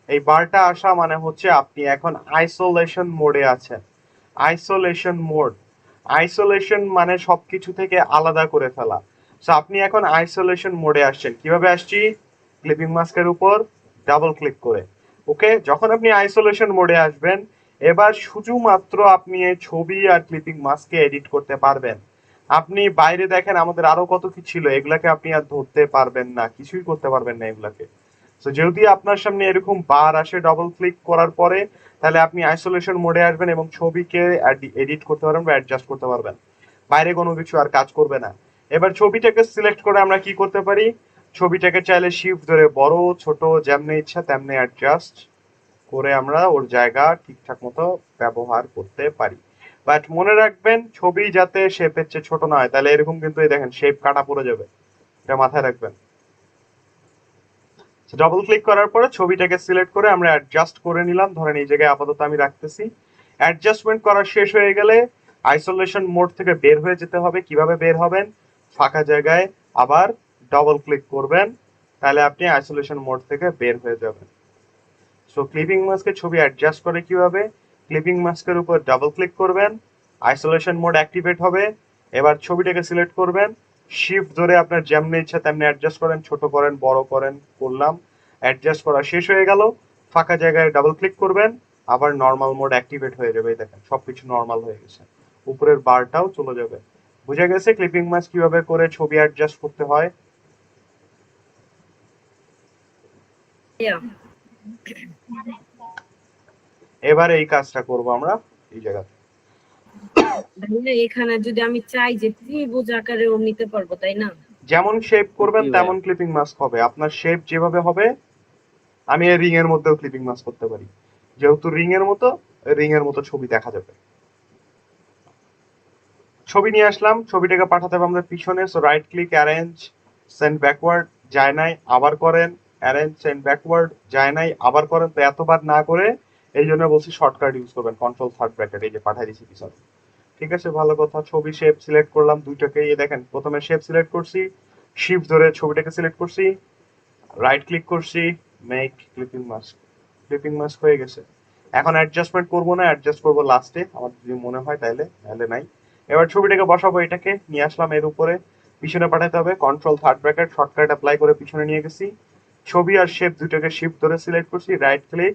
এই বারটা আসা মানে হচ্ছে আপনি এখন আইসোলেশন মোডে আছেন। আইসোলেশন মোড, আইসোলেশন মানে সবকিছু থেকে আলাদা করে ফেলা। সো আপনি এখন আইসোলেশন মোডে আসছেন। কিভাবে আসছি? ক্লিপিং মাস্কের উপর ডাবল ক্লিক করে। ওকে, যখন আপনি আইসোলেশন মোডে আসবেন, এবার শুধুমাত্র আপনি এই ছবি আর ক্লিপিং মাস্কে এডিট করতে পারবেন। আপনি বাইরে দেখেন আমাদের আরো কত কি ছিল, এগুলাকে আপনি আর ধরতে পারবেন না, কিছুই করতে পারবেন না এগুলাকে। তো যদি আপনার সামনে এরকম বার আসে ডাবল ক্লিক করার পরে, তাহলে আপনি আইসোলেশন মোডে আসবেন এবং ছবিকে এডিট করতে পারবেন বা অ্যাডজাস্ট করতে পারবেন। বাইরে কোনো কিছু আর কাজ করবে না। এবার ছবিটাকে সিলেক্ট করে আমরা কি করতে পারি? ছবিটাকে চাইলে শিফট ধরে বড় ছোট যেমনি ইচ্ছা তেমনি অ্যাডজাস্ট করে আমরা ওর জায়গা ঠিকঠাক মতো ব্যবহার করতে পারি। বাট মনে রাখবেন, ছবি যাতে শেপের চেয়ে ছোট না হয়, তাহলে এরকম কিন্তু এই দেখেন শেপ কাটা পড়ে যাবে, এটা মাথায় রাখবেন। ডাবল ক্লিক করার পরে ছবিটাকে সিলেক্ট করে আমরা অ্যাডজাস্ট করে নিলাম। ধরেন এই জায়গায় আপাতত আমি রাখতেছি। অ্যাডজাস্টমেন্ট করা শেষ হয়ে গেলে আইসোলেশন মোড থেকে বের হয়ে যেতে হবে। কিভাবে বের হবেন? ফাঁকা জায়গায় আবার ডাবল ক্লিক করবেন, তাহলে আপনি আইসোলেশন মোড থেকে বের হয়ে যাবেন। সো ক্লিপিং মাস্কে ছবি অ্যাডজাস্ট করে কিভাবে? ক্লিপিং মাস্কের উপর ডাবল ক্লিক করবেন, আইসোলেশন মোড অ্যাক্টিভেট হবে। এবার ছবিটাকে সিলেক্ট করবেন, শিফট ধরে আপনার যেমনি ইচ্ছা তেমনি অ্যাডজাস্ট করেন, ছোট করেন বড় করেন, করলাম। অ্যাডজাস্ট করা শেষ হয়ে গেল, ফাঁকা জায়গায় ডাবল ক্লিক করবেন, আবার নর্মাল মোড অ্যাক্টিভেট হয়ে যাবে। দেখেন সবকিছু নর্মাল হয়ে গেছে, উপরের বারটাও চলে যাবে। বুঝা গেছে ক্লিপিং মাস্ক কিভাবে করে ছবি অ্যাডজাস্ট করতে হয়? ভাইয়া এবার এই কাজটা করব আমরা এই জায়গাতে। ভাইয়া এখানে যদি আমি চাই যে ত্রিভুজ আকারেও নিতে পারবো, তাই না? যেমন শেপ করবেন জি ভাইয়া। তেমন ক্লিপিং মাস্ক হবে। আপনার শেপ যেভাবে হবে, আমি এই রিং এর মধ্যেও ক্লিপিং মাস্ক করতে পারি। যেহেতু রিং এর মতো ছবি দেখা যাবে। ছবি নিয়ে আসলাম, ছবিটাকে পাঠাতে হবে আমাদের পিছনে। So right click, arrange, send backward, যায় নাই, আবার করেন, অ্যারেঞ্জ, সেন্ড ব্যাকওয়ার্ড, যায় নাই, আবার করেন। তো এতবার না করে এই জন্য বলছি শর্টকাট ইউজ করবেন, কন্ট্রোল থার্ড ব্র্যাকেট, এই যে পাঠাই দিছি পিছনে। ঠিক আছে, ভালো কথা। ছবি শেপ সিলেক্ট করলাম দুইটাকে, এই দেখেন প্রথমে শেপ সিলেক্ট করছি, শিফট ধরে ছবিটাকে সিলেক্ট করছি, রাইট ক্লিক করছি, make clipping mask. Clipping mask হয়ে গেছে। এখন অ্যাডজাস্টমেন্ট করবো না, অ্যাডজাস্ট করবো লাস্টে আমার যদি মনে হয়, তাহলে নাই। এবার ছবিটাকে বসাবো, এটাকে নিয়ে আসলাম এর উপরে, পিছনে পাঠাতে হবে, control third bracket, shortcut apply করে পিছনে নিয়ে গেছি। ছবি আর শেপ দুটোকে শিফট ধরে সিলেক্ট করছি, right click,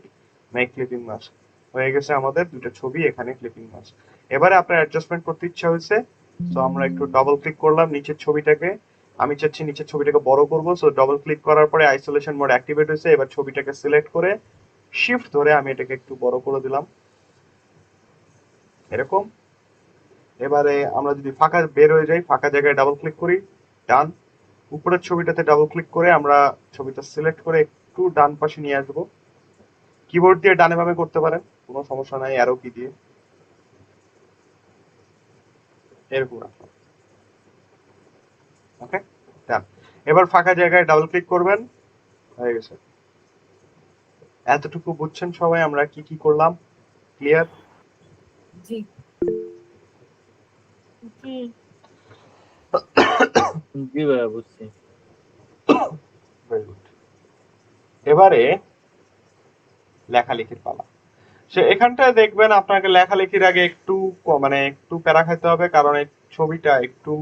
make clipping mask. হয়ে গেছে আমাদের দুটো ছবি এখানে ক্লিপিং মাস্ক। এবারে আপনার অ্যাডজাস্টমেন্ট করতে ইচ্ছা হয়েছে, তো আমরা একটু ডাবল ক্লিক করলাম নিচের ছবিটাকে। আমি চাচ্ছি নিচের ছবিটাকে বড় করবো, সো ডাবল ক্লিক করার পরে আইসোলেশন মোড অ্যাক্টিভেট হয়েছে। এবার ছবিটাকে সিলেক্ট করে শিফট ধরে আমি এটাকে একটু বড় করে দিলাম, এরকম। এবারে আমরা যদি ফাঁকা বের হয়ে যাই, ফাঁকা জায়গায় ডাবল ক্লিক করি, ডান। উপরের ছবিটাতে ডাবল ক্লিক করে আমরা ছবিটা সিলেক্ট করে একটু ডান পাশে নিয়ে আসবো। কিবোর্ড দিয়ে ডানে বামে করতে পারেন, কোনো সমস্যা নাই, অ্যারো কি দিয়ে এরকম রাখলাম। ওকে, ডান। এবার ফাঁকা জায়গায় ডাবল ক্লিক করবেন, হয়ে গেছে। এতটুকু বুঝছেন সবাই আমরা কি কি করলাম? ক্লিয়ার? জি জি জি ভাইয়া, বুঝছি। Very good. এবারে লেখালেখির পালা। সে এখানটায় দেখবেন আপনাকে লেখালেখির আগে একটু মানে একটু প্যারা খাইতে হবে, কারণ এই ছবিটা একটু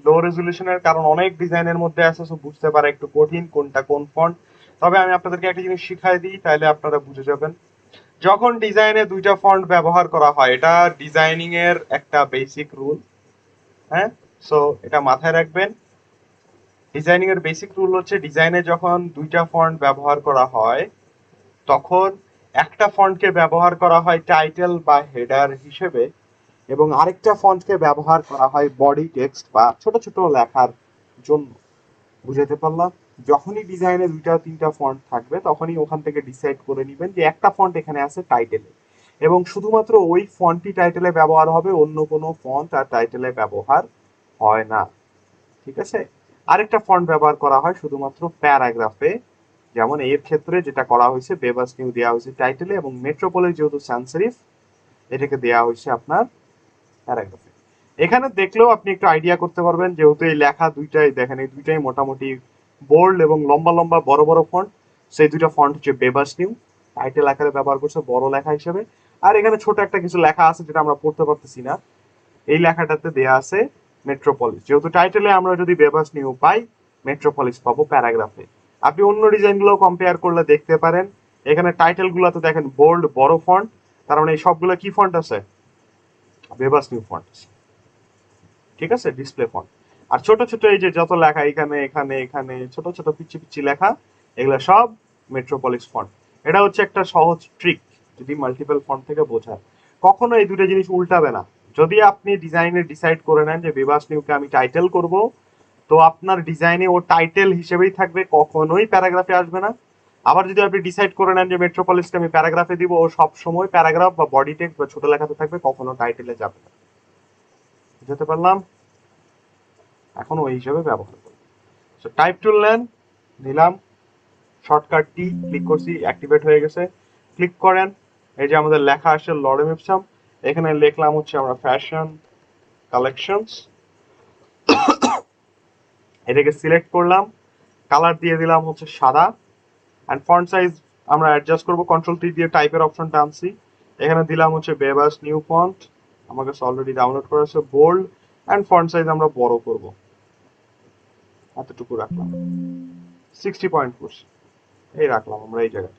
লো রেজুলেশনের, কারণ অনেক ডিজাইনের মধ্যে আছে, সো বুঝতে পারা একটু কঠিন কোনটা কোন ফন্ট। তবে আমি আপনাদেরকে একটা জিনিস শিখাই দিই, তাহলে আপনারা বুঝে যাবেন। যখন ডিজাইনে দুইটা ফন্ট ব্যবহার করা হয়, এটা ডিজাইনিং এর একটা বেসিক রুল। হ্যাঁ, সো এটা মাথায় রাখবেন। ডিজাইনিং এর বেসিক রুল হচ্ছে, ডিজাইনে যখন দুইটা ফন্ট ব্যবহার করা হয়, তখন একটা ফন্টকে ব্যবহার করা হয় টাইটেল বা হেডার হিসেবে, এবং আরেকটা ফন্টকে ব্যবহার করা হয় বডি টেক্সট বা ছোট ছোট লেখার জন্য। বুঝাতে পারলাম? যখনই ডিজাইনে দুইটা তিনটা ফন্ট থাকবে, তখনই ওখান থেকে ডিসাইড করে নেবেন যে একটা ফন্ট এখানে আছে টাইটেলে, এবং শুধুমাত্র ওই ফন্টটি টাইটেলে ব্যবহার হবে, অন্য কোনো ফন্ট আর টাইটেলে ব্যবহার হয় না, ঠিক আছে। আরেকটা ফন্ট ব্যবহার করা হয় শুধুমাত্র প্যারাগ্রাফে, যেমন এর ক্ষেত্রে যেটা করা হয়েছে বেবাস নিউ দেওয়া হয়েছে টাইটেলে, এবং মেট্রোপলিস যেহেতু সানস সেরিফ এটাকে দেওয়া হয়েছে আপনার প্যারাগ্রাফে। এখানে দেখলেও আপনি একটু আইডিয়া করতে পারবেন, যেহেতু এই লেখা দুইটাই দেখেন, এই দুইটাই মোটামুটি বোল্ড এবং লম্বা লম্বা বড় বড় ফন্ট। সেই দুইটা ফন্ট হচ্ছে বেবাস নিউ, টাইটেল আকারে ব্যবহার করছে বড় লেখা হিসেবে, আর এখানে ছোট একটা কিছু লেখা আছে যেটা আমরা পড়তে পারতেছি না, এই লেখাটাতে দেয়া আছে মেট্রোপলিস। যেহেতু টাইটেলে আমরা যদি বেবাস নিউ পাই, মেট্রোপলিস পাবো প্যারাগ্রাফে। আপনি অন্য ডিজাইনগুলো কম্পেয়ার করলে দেখতে পারেন, এখানে টাইটেল গুলোতে দেখেন বোল্ড বড় ফন্ট, কারণ এই সবগুলো কি ফন্ট আছে, বেবাস নিউ ফন্ট আছে, ঠিক আছে, ডিসপ্লে ফন্ট। আর ছোট ছোট এই যে যত লেখা এখানে এখানে এখানে ছোট ছোট পিচ্ছি পিচ্ছি লেখা, এগুলো সব মেট্রোপলিস ফন্ট। এটা হচ্ছে একটা সহজ ট্রিক যদি মাল্টিপল ফন্ট থেকে বোঝায়। কখনো এই দুটো জিনিস উল্টাবে না। যদি আপনি ডিজাইনে ডিসাইড করে নেন যে বেবাস নিউকে আমি টাইটেল করব, তো আপনার ডিজাইনে ও টাইটেল হিসেবেই থাকবে, কখনোই প্যারাগ্রাফে আসবে না। আবার যদি আপনি ডিসাইড করে নেন যে মেট্রোপলিসকে আমি প্যারাগ্রাফে দিব, ও সব সময় প্যারাগ্রাফ বা বডি টেক্সট বা ছোট লেখাতে থাকবে, কখনো টাইটেলে যাবে না। বুঝতে পারলাম? এখন ওই হিসেবে ব্যবহার করব। সো টাইপ টুল নেন, নিলাম, শর্টকাট টি ক্লিক করছি, অ্যাক্টিভেট হয়ে গেছে। ক্লিক করেন, এই যে আমাদের লেখা আসছে লরেম ইপসাম, এখানে লিখলাম হচ্ছে আমরা ফ্যাশন কালেকশনস, এটাকে সিলেক্ট করলাম, কালার দিয়ে দিলাম হচ্ছে সাদা, এন্ড ফন্ট সাইজ আমরা অ্যাডজাস্ট করব, কন্ট্রোল টি দিয়ে টাইপের অপশনটা আনছি, এখানে দিলাম হচ্ছে বেবাস নিউ ফন্ট, আমার কাছে অলরেডি ডাউনলোড করা আছে, বোল্ড, এন্ড ফন্ট সাইজ আমরা বড় করব, এতটুকু রাখলাম, 60 পয়েন্ট করছি, এই রাখলাম আমরা এই জায়গায়।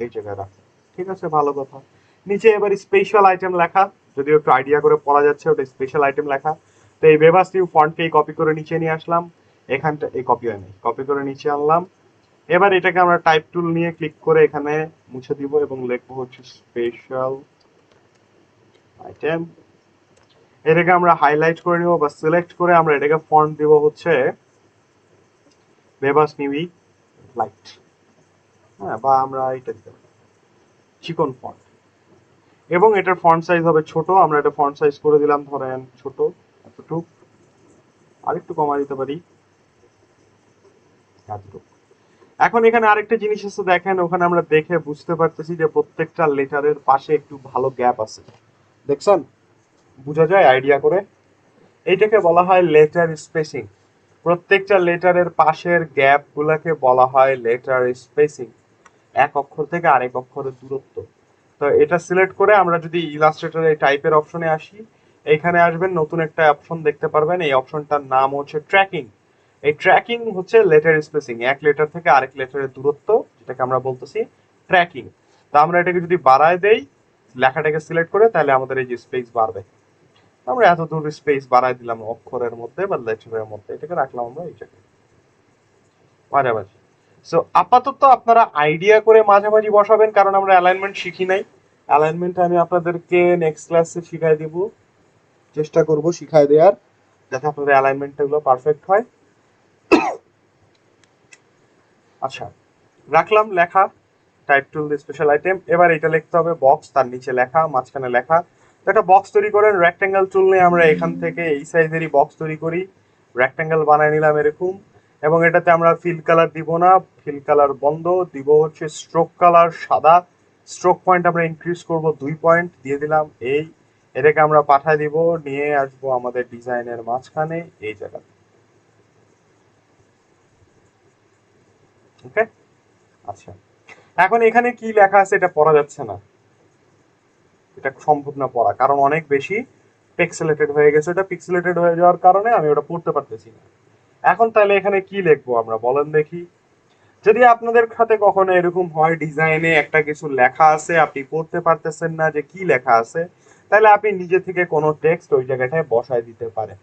এই জায়গায় রাখলাম, ঠিক আছে, ভালো কথা। নিচে এবার স্পেশাল আইটেম লেখা, যদিও একটু আইডিয়া করে পড়া যাচ্ছে, ওটা স্পেশাল আইটেম লেখা। তো এই বেবাস নিউ ফন্টকে কপি করে নিচে নিয়ে আসলাম, এখানটা এই কপি হয় নাই, কপি করে নিচে আনলাম। এবার এটাকে আমরা টাইপ টুল নিয়ে ক্লিক করে এখানে মুছে দিব এবং লিখবো হচ্ছে স্পেশাল আইটেম। এটাকে আমরা হাইলাইট করে নিব বা সিলেক্ট করে আমরা এটাকে ফন্ট দিব হচ্ছে বেবাস নিউ লাইট, হ্যাঁ, বা আমরা এটা দিতে পারি চিকন ফন্ট, এবং এটার ফন্ট সাইজ হবে ছোট। আমরা এটা ফন্ট সাইজ করে দিলাম ধরেন ছোট এতটুক, আরেকটু কমা দিতে পারি এতটুক। এখন এখানে আরেকটা জিনিস আছে দেখেন, ওখানে আমরা দেখে বুঝতে পারতেছি যে প্রত্যেকটা লেটারের পাশে একটু ভালো গ্যাপ আছে, দেখছেন, বোঝা যায় আইডিয়া করে। এইটাকে বলা হয় লেটার স্পেসিং। প্রত্যেকটা লেটারের পাশের গ্যাপ গুলাকে বলা হয় লেটার স্পেসিং, এক অক্ষর থেকে আরেক অক্ষরের দূরত্ব। তো এটা সিলেক্ট করে আমরা যদি ইলাস্ট্রেটর এই টাইপের অপশনে আসি, এখানে আসবেন, নতুন একটা অপশন দেখতে পারবেন, এই অপশনটার নাম হচ্ছে ট্র্যাকিং। এই ট্র্যাকিং হচ্ছে লেটার স্পেসিং, এক লেটার থেকে আরেক লেটারের দূরত্ব, যেটাকে আমরা বলতেছি ট্র্যাকিং। তো আমরা এটাকে যদি বাড়ায় দেই, লেখাটাকে সিলেক্ট করে, তাহলে আমাদের এই যে স্পেস বাড়বে। আমরা এত দূর স্পেস বাড়ায় দিলাম অক্ষরের মধ্যে বা লেটারের মধ্যে, এটাকে রাখলাম আমরা এই জায়গায় মাঝামাঝি। সো আপাতত আপনারা আইডিয়া করে মাঝামাঝি বসাবেন, কারণ আমরা অ্যালাইনমেন্ট শিখি নাই। অ্যালাইনমেন্ট আমি আপনাদেরকে নেক্সট ক্লাসে শিখাই দিব, চেষ্টা করব শিখাই দেওয়ার, যাতে আপনাদের অ্যালাইনমেন্টটা গুলো পারফেক্ট হয়। আচ্ছা, রাখলাম লেখা, টাইপ টুল দিয়ে স্পেশাল আইটেম। এবার এটা লিখতে হবে বক্স, তার নিচে লেখা, মাঝখানে লেখা। তো একটা বক্স তৈরি করেন, রেক্ট্যাঙ্গেল টুল নিয়ে আমরা এখান থেকে এই সাইজেরই বক্স তৈরি করি, রেক্ট্যাঙ্গেল বানায় নিলাম এরকম। এবং এটাতে আমরা ফিল কালার দিব না, ফিল কালার বন্ধ, দিব হচ্ছে স্ট্রোক কালার সাদা, স্ট্রোক পয়েন্ট আমরা ইনক্রিজ করব 2 পয়েন্ট দিয়ে দিলাম। এই এটাকে আমরা পাঠায় দিব, নিয়ে আসবো আমাদের ডিজাইনের মাঝখানে এই জায়গাতে, ওকে। আচ্ছা, এখন এখানে কি লেখা আছে এটা পড়া যাচ্ছে না, এটা সম্ভব না পড়া, কারণ অনেক বেশি পিক্সেলেটেড হয়ে গেছে। এটা পিক্সেলেটেড হয়ে যাওয়ার কারণে আমি ওটা পড়তে পারতেছি না। এখন তাহলে এখানে কি লিখবো আমরা বলেন দেখি। যদি আপনাদের সাথে কখনো এরকম হয় ডিজাইনে একটা কিছু লেখা আছে, আপনি পড়তে পারতেছেন না যে কি লেখা আছে, তাহলে আপনি নিজে থেকে কোনো টেক্সট ওই জায়গাটায় বসায় দিতে পারেন।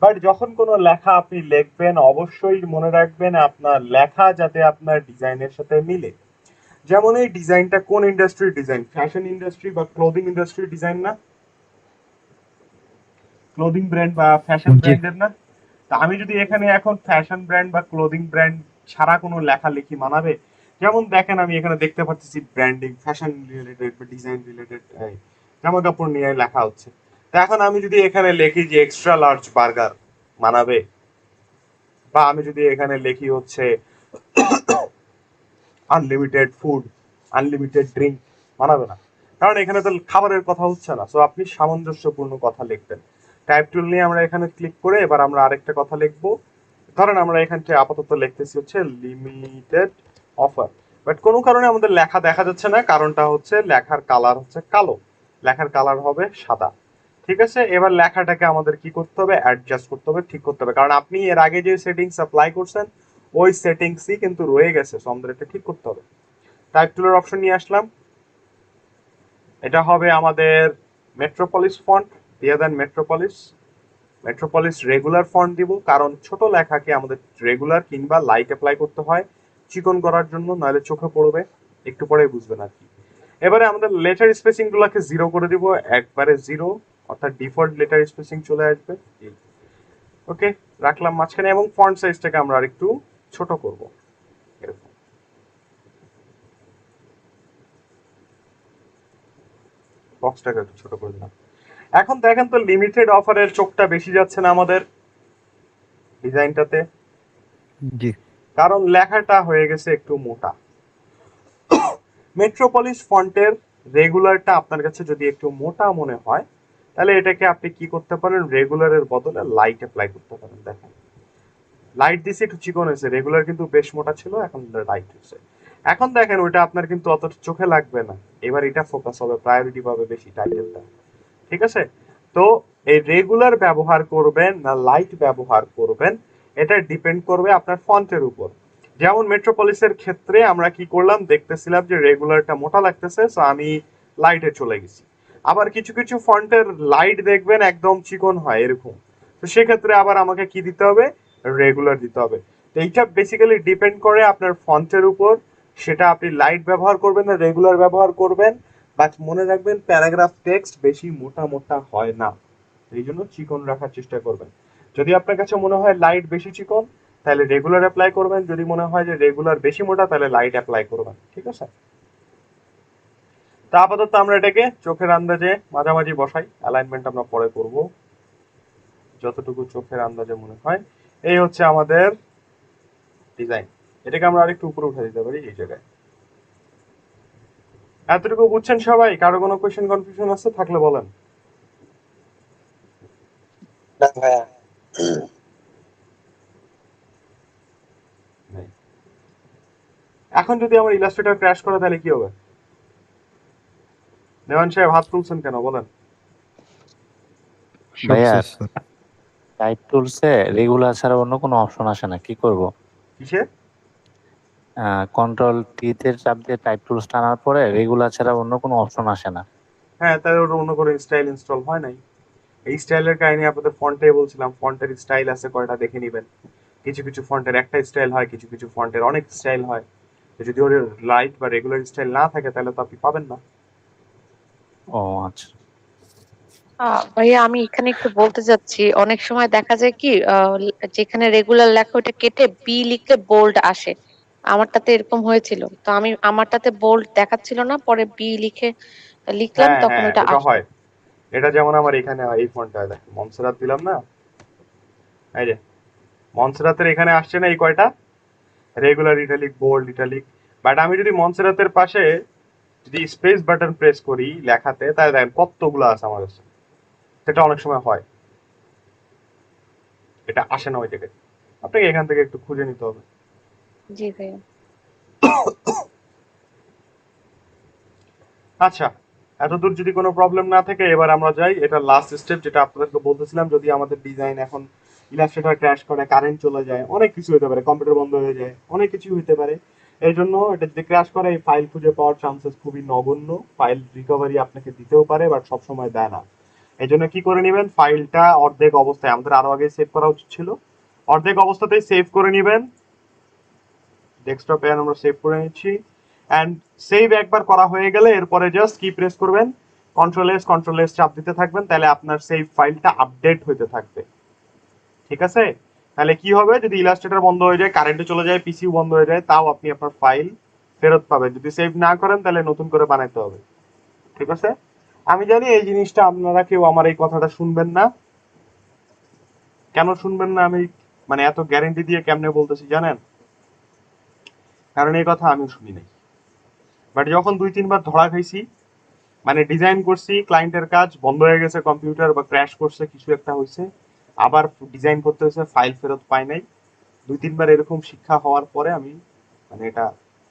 বাট যখন কোনো লেখা আপনি লিখবেন, অবশ্যই মনে রাখবেন আপনার লেখা যাতে আপনার ডিজাইনের সাথে মিলে। যেমন এই ডিজাইনটা কোন ইন্ডাস্ট্রির ডিজাইন, ফ্যাশন ইন্ডাস্ট্রি বা ক্লোদিং ইন্ডাস্ট্রির ডিজাইন না, ক্লোদিং ব্র্যান্ড বা ফ্যাশন ব্র্যান্ডের না। তা আমি যদি এখানে এখন ফ্যাশন ব্র্যান্ড বা ক্লোদিং ব্র্যান্ড ছাড়া কোনো লেখা লিখি, মানাবে? যেমন দেখেন আমি এখানে দেখতে পাচ্ছি ব্র্যান্ডিং, ফ্যাশন রিলেটেড বা ডিজাইন রিলেটেড জামা কাপড় নিয়ে লেখা হচ্ছে। তো এখন আমি যদি এখানে লিখি যে এক্সট্রা লার্জ বার্গার মানাবে, বা আমি যদি এখানে লিখি হচ্ছে আনলিমিটেড ফুড, আনলিমিটেড ড্রিঙ্ক, মানাবে না, কারণ এখানে তো খাবারের কথা হচ্ছে না। সো আপনি সামঞ্জস্যপূর্ণ কথা লিখবেন। টাইপ টুল নিয়ে আমরা এখানে ক্লিক করে এবার আমরা আরেকটা কথা লিখবো। ধরেন আমরা এখান থেকে আপাতত লিখতেছি হচ্ছে লিমিটেড অফার, বাট কোনো কারণে আমাদের লেখা দেখা যাচ্ছে না, কারণটা হচ্ছে লেখার কালার হচ্ছে কালো, লেখার কালার হবে সাদা। ঠিক আছে, এবার লেখাটাকে আমাদের কি করতে হবে, অ্যাডজাস্ট করতে হবে, ঠিক করতে হবে, কারণ আপনি এর আগে যে সেটিংস অ্যাপ্লাই করছেন ওই সেটিংসই কিন্তু রয়ে গেছে। সো আমাদের এটা ঠিক করতে হবে। টাইপ টুলের অপশন নিয়ে আসলাম, এটা হবে আমাদের মেট্রোপলিস ফন্ট, দিয়ে দেন মেট্রোপলিস। মেট্রোপলিস রেগুলার ফন্ট দিব, কারণ ছোট লেখাকে আমাদের রেগুলার কিংবা লাইট অ্যাপ্লাই করতে হয় চিকন করার জন্য, নাহলে চোখে পড়বে, একটু পরে বুঝবেন আর কি। এবারে আমাদের লেটার স্পেসিং গুলোকে 0 করে দিব, একবারে 0, অর্থাৎ ডিফল্ট লেটার স্পেসিং চলে আসবে। ওকে, রাখলাম মাঝখানে, এবং ফন্ট সাইজটাকে আমরা আরেকটু ছোট করব, এরকম। বক্সটাকে একটু ছোট করে দিলাম। এখন দেখেন তো লিমিটেড অফারের চোখটা বেশি যাচ্ছে না আমাদের ডিজাইনটাতে, জি কারণ লেখাটা হয়ে গেছে একটু মোটা। মেট্রোপলিস ফন্টের রেগুলারটা আপনার কাছে যদি একটু মোটা মনে হয়, তাহলে এটাকে আপনি কি করতে পারেন, রেগুলারের বদলে লাইট অ্যাপ্লাই করতে পারেন। দেখেন লাইট দিছে একটু চিকন হয়েছে, রেগুলার কিন্তু বেশ মোটা ছিল, এখন লাইট হয়েছে। এখন দেখেন ওইটা আপনার কিন্তু অত চোখে লাগবে না, এবার এটা ফোকাস হবে, প্রায়োরিটি পাবে বেশি টাইটেলটা। ঠিক আছে, তো এই রেগুলার ব্যবহার করবেন না লাইট ব্যবহার করবেন, এটা ডিপেন্ড করবে আপনার ফন্টের উপর। যেমন মেট্রোপলিসের ক্ষেত্রে আমরা কি করলাম, দেখতেছিলাম যে রেগুলারটা মোটা লাগতেছে, সো আমি লাইটে চলে গেছি। আবার কিছু কিছু ফন্টের লাইট দেখবেন একদম চিকন হয় এরকম, তো সেক্ষেত্রে আবার আমাকে কি দিতে হবে, রেগুলার দিতে হবে। তো এইটা বেসিক্যালি ডিপেন্ড করে আপনার ফন্টের উপর, সেটা আপনি লাইট ব্যবহার করবেন না রেগুলার ব্যবহার করবেন। বাট মনে রাখবেন প্যারাগ্রাফ টেক্সট বেশি মোটা মোটা হয় না, এই জন্য চিকন রাখার চেষ্টা করবেন। যদি আপনার কাছে মনে হয় লাইট বেশি চিকন, তাহলে রেগুলার অ্যাপ্লাই করবেন, যদি মনে হয় যে রেগুলার বেশি মোটা, তাহলে লাইট অ্যাপ্লাই করবেন। ঠিক আছে, তা আপাতত আমরা এটাকে চোখের আন্দাজে মাঝামাঝি বসাই, অ্যালাইনমেন্ট আমরা পরে করব, যতটুকু চোখের আন্দাজে মনে হয়। এই হচ্ছে আমাদের ডিজাইন, এটাকে আমরা আরেকটু উপরে উঠে দিতে পারি এই জায়গায়। এতটুকু বুঝছেন সবাই? কারো কোনো কোয়েশ্চেন কনফিউশন আছে থাকলে বলেন। না ভাইয়া, এখন যদি আমার ইলাস্ট্রেটর ক্র্যাশ করে তাহলে কি হবে? নেওয়ান সাহেব হাত তুলছেন কেন বলেন? ভাইয়া টাইপ টুলসে রেগুলার ছাড়া অন্য কোনো অপশন আসে না, কি করব? কিসে? কন্ট্রোল টি তে চাপ দিয়ে টাইপ টুলস টানার পরে রেগুলার ছাড়া অন্য কোনো অপশন আসে না। হ্যাঁ, তাহলে ওটা অন্য করে স্টাইল ইনস্টল হয় নাই। এই স্টাইলের কাহিনী আপনাদের ফন্টে বলছিলাম, ফন্টের স্টাইল আছে কয়টা দেখে নেবেন। কিছু কিছু ফন্টের একটা স্টাইল হয়, কিছু কিছু ফন্টের অনেক স্টাইল হয়। তো যদি ওর লাইট বা রেগুলার স্টাইল না থাকে তাহলে তো আপনি পাবেন না। ও আচ্ছা, ভাইয়া আমি এখানে একটু বলতে চাচ্ছি, অনেক সময় দেখা যায় কি যেখানে রেগুলার লেখা ওটা কেটে বি লিখলে বোল্ড আসে। আমারটাতে এরকম হয়েছিল, তো আমি আমারটাতে বোল্ড দেখাচ্ছিল না, পরে বি লিখলাম হ্যাঁ তখন হ্যাঁ, ওটা এটা আসলো। হয়। এটা যেমন আমার এখানে এই ফন্টটা দেখ, মনসেরাত দিলাম না, এই যে মনসেরাতের এখানে আসছে না এই কয়টা, regular italic, bold italic. But আমি যদি মনসেরাতের পাশে যদি স্পেস বাটন প্রেস করি লেখাতে, তাহলে দেখেন কতগুলো আছে আমার কাছে। সেটা অনেক সময় হয়, এটা আসে না ওই জায়গায়, আপনাকে এখান থেকে একটু খুঁজে নিতে হবে। জি ভাইয়া। আচ্ছা, এতদূর যদি কোনো প্রবলেম না থাকে এবার আমরা যাই, এটা লাস্ট স্টেপ যেটা আপনাদেরকে বলতেছিলাম। যদি আমাদের ডিজাইন এখন ইলাস্ট্রেটর ক্র্যাশ করে, কারেন্ট চলে যায়, অনেক কিছু হতে পারে, কম্পিউটার বন্ধ হয়ে যায়, অনেক কিছু হতে পারে। এই জন্য এটা যদি ক্র্যাশ করে এই ফাইল খুঁজে পাওয়ার চান্সেস খুবই নগণ্য। ফাইল রিকভারি আপনাকে দিতেও পারে বাট সবসময় দেয় না। এই জন্য কি করে নেবেন, ফাইলটা অর্ধেক অবস্থায়, আমাদের আরো আগে সেভ করা উচিত ছিল, অর্ধেক অবস্থাতেই সেভ করে নেবেন। ডেস্কটপে আমরা সেভ করে নিচ্ছি, এন্ড সেভ একবার করা হয়ে গেলে এরপরে জাস্ট কি প্রেস করবেন, কন্ট্রোল এস চাপ দিতে থাকবেন, তাহলে আপনার সেভ ফাইলটা আপডেট হতে থাকবে। ঠিক আছে, তাহলে কি হবে, যদি ইলাস্ট্রেটর বন্ধ হয়ে যায়, কারেন্টে চলে যায়, পিসিও বন্ধ হয়ে যায়, তাও আপনি আপনার ফাইল ফেরত পাবেন। যদি সেভ না করেন তাহলে নতুন করে বানাইতে হবে। ঠিক আছে, আমি জানি এই জিনিসটা আপনারা কেউ আমার এই কথাটা শুনবেন না। কেন শুনবেন না আমি মানে এত গ্যারেন্টি দিয়ে কেমনে বলতেছি জানেন? কারণ এই কথা আমিও শুনি নাই, বাট যখন 2-3 বার ধরা খাইছি, মানে ডিজাইন করছি, ক্লায়েন্টের কাজ বন্ধ হয়ে গেছে, কম্পিউটার বা ক্র্যাশ করছে, কিছু একটা হয়েছে, আবার ডিজাইন করতে হয়েছে, ফাইল ফেরত পাই নাই, 2-3 বার এরকম শিক্ষা হওয়ার পরে আমি মানে এটা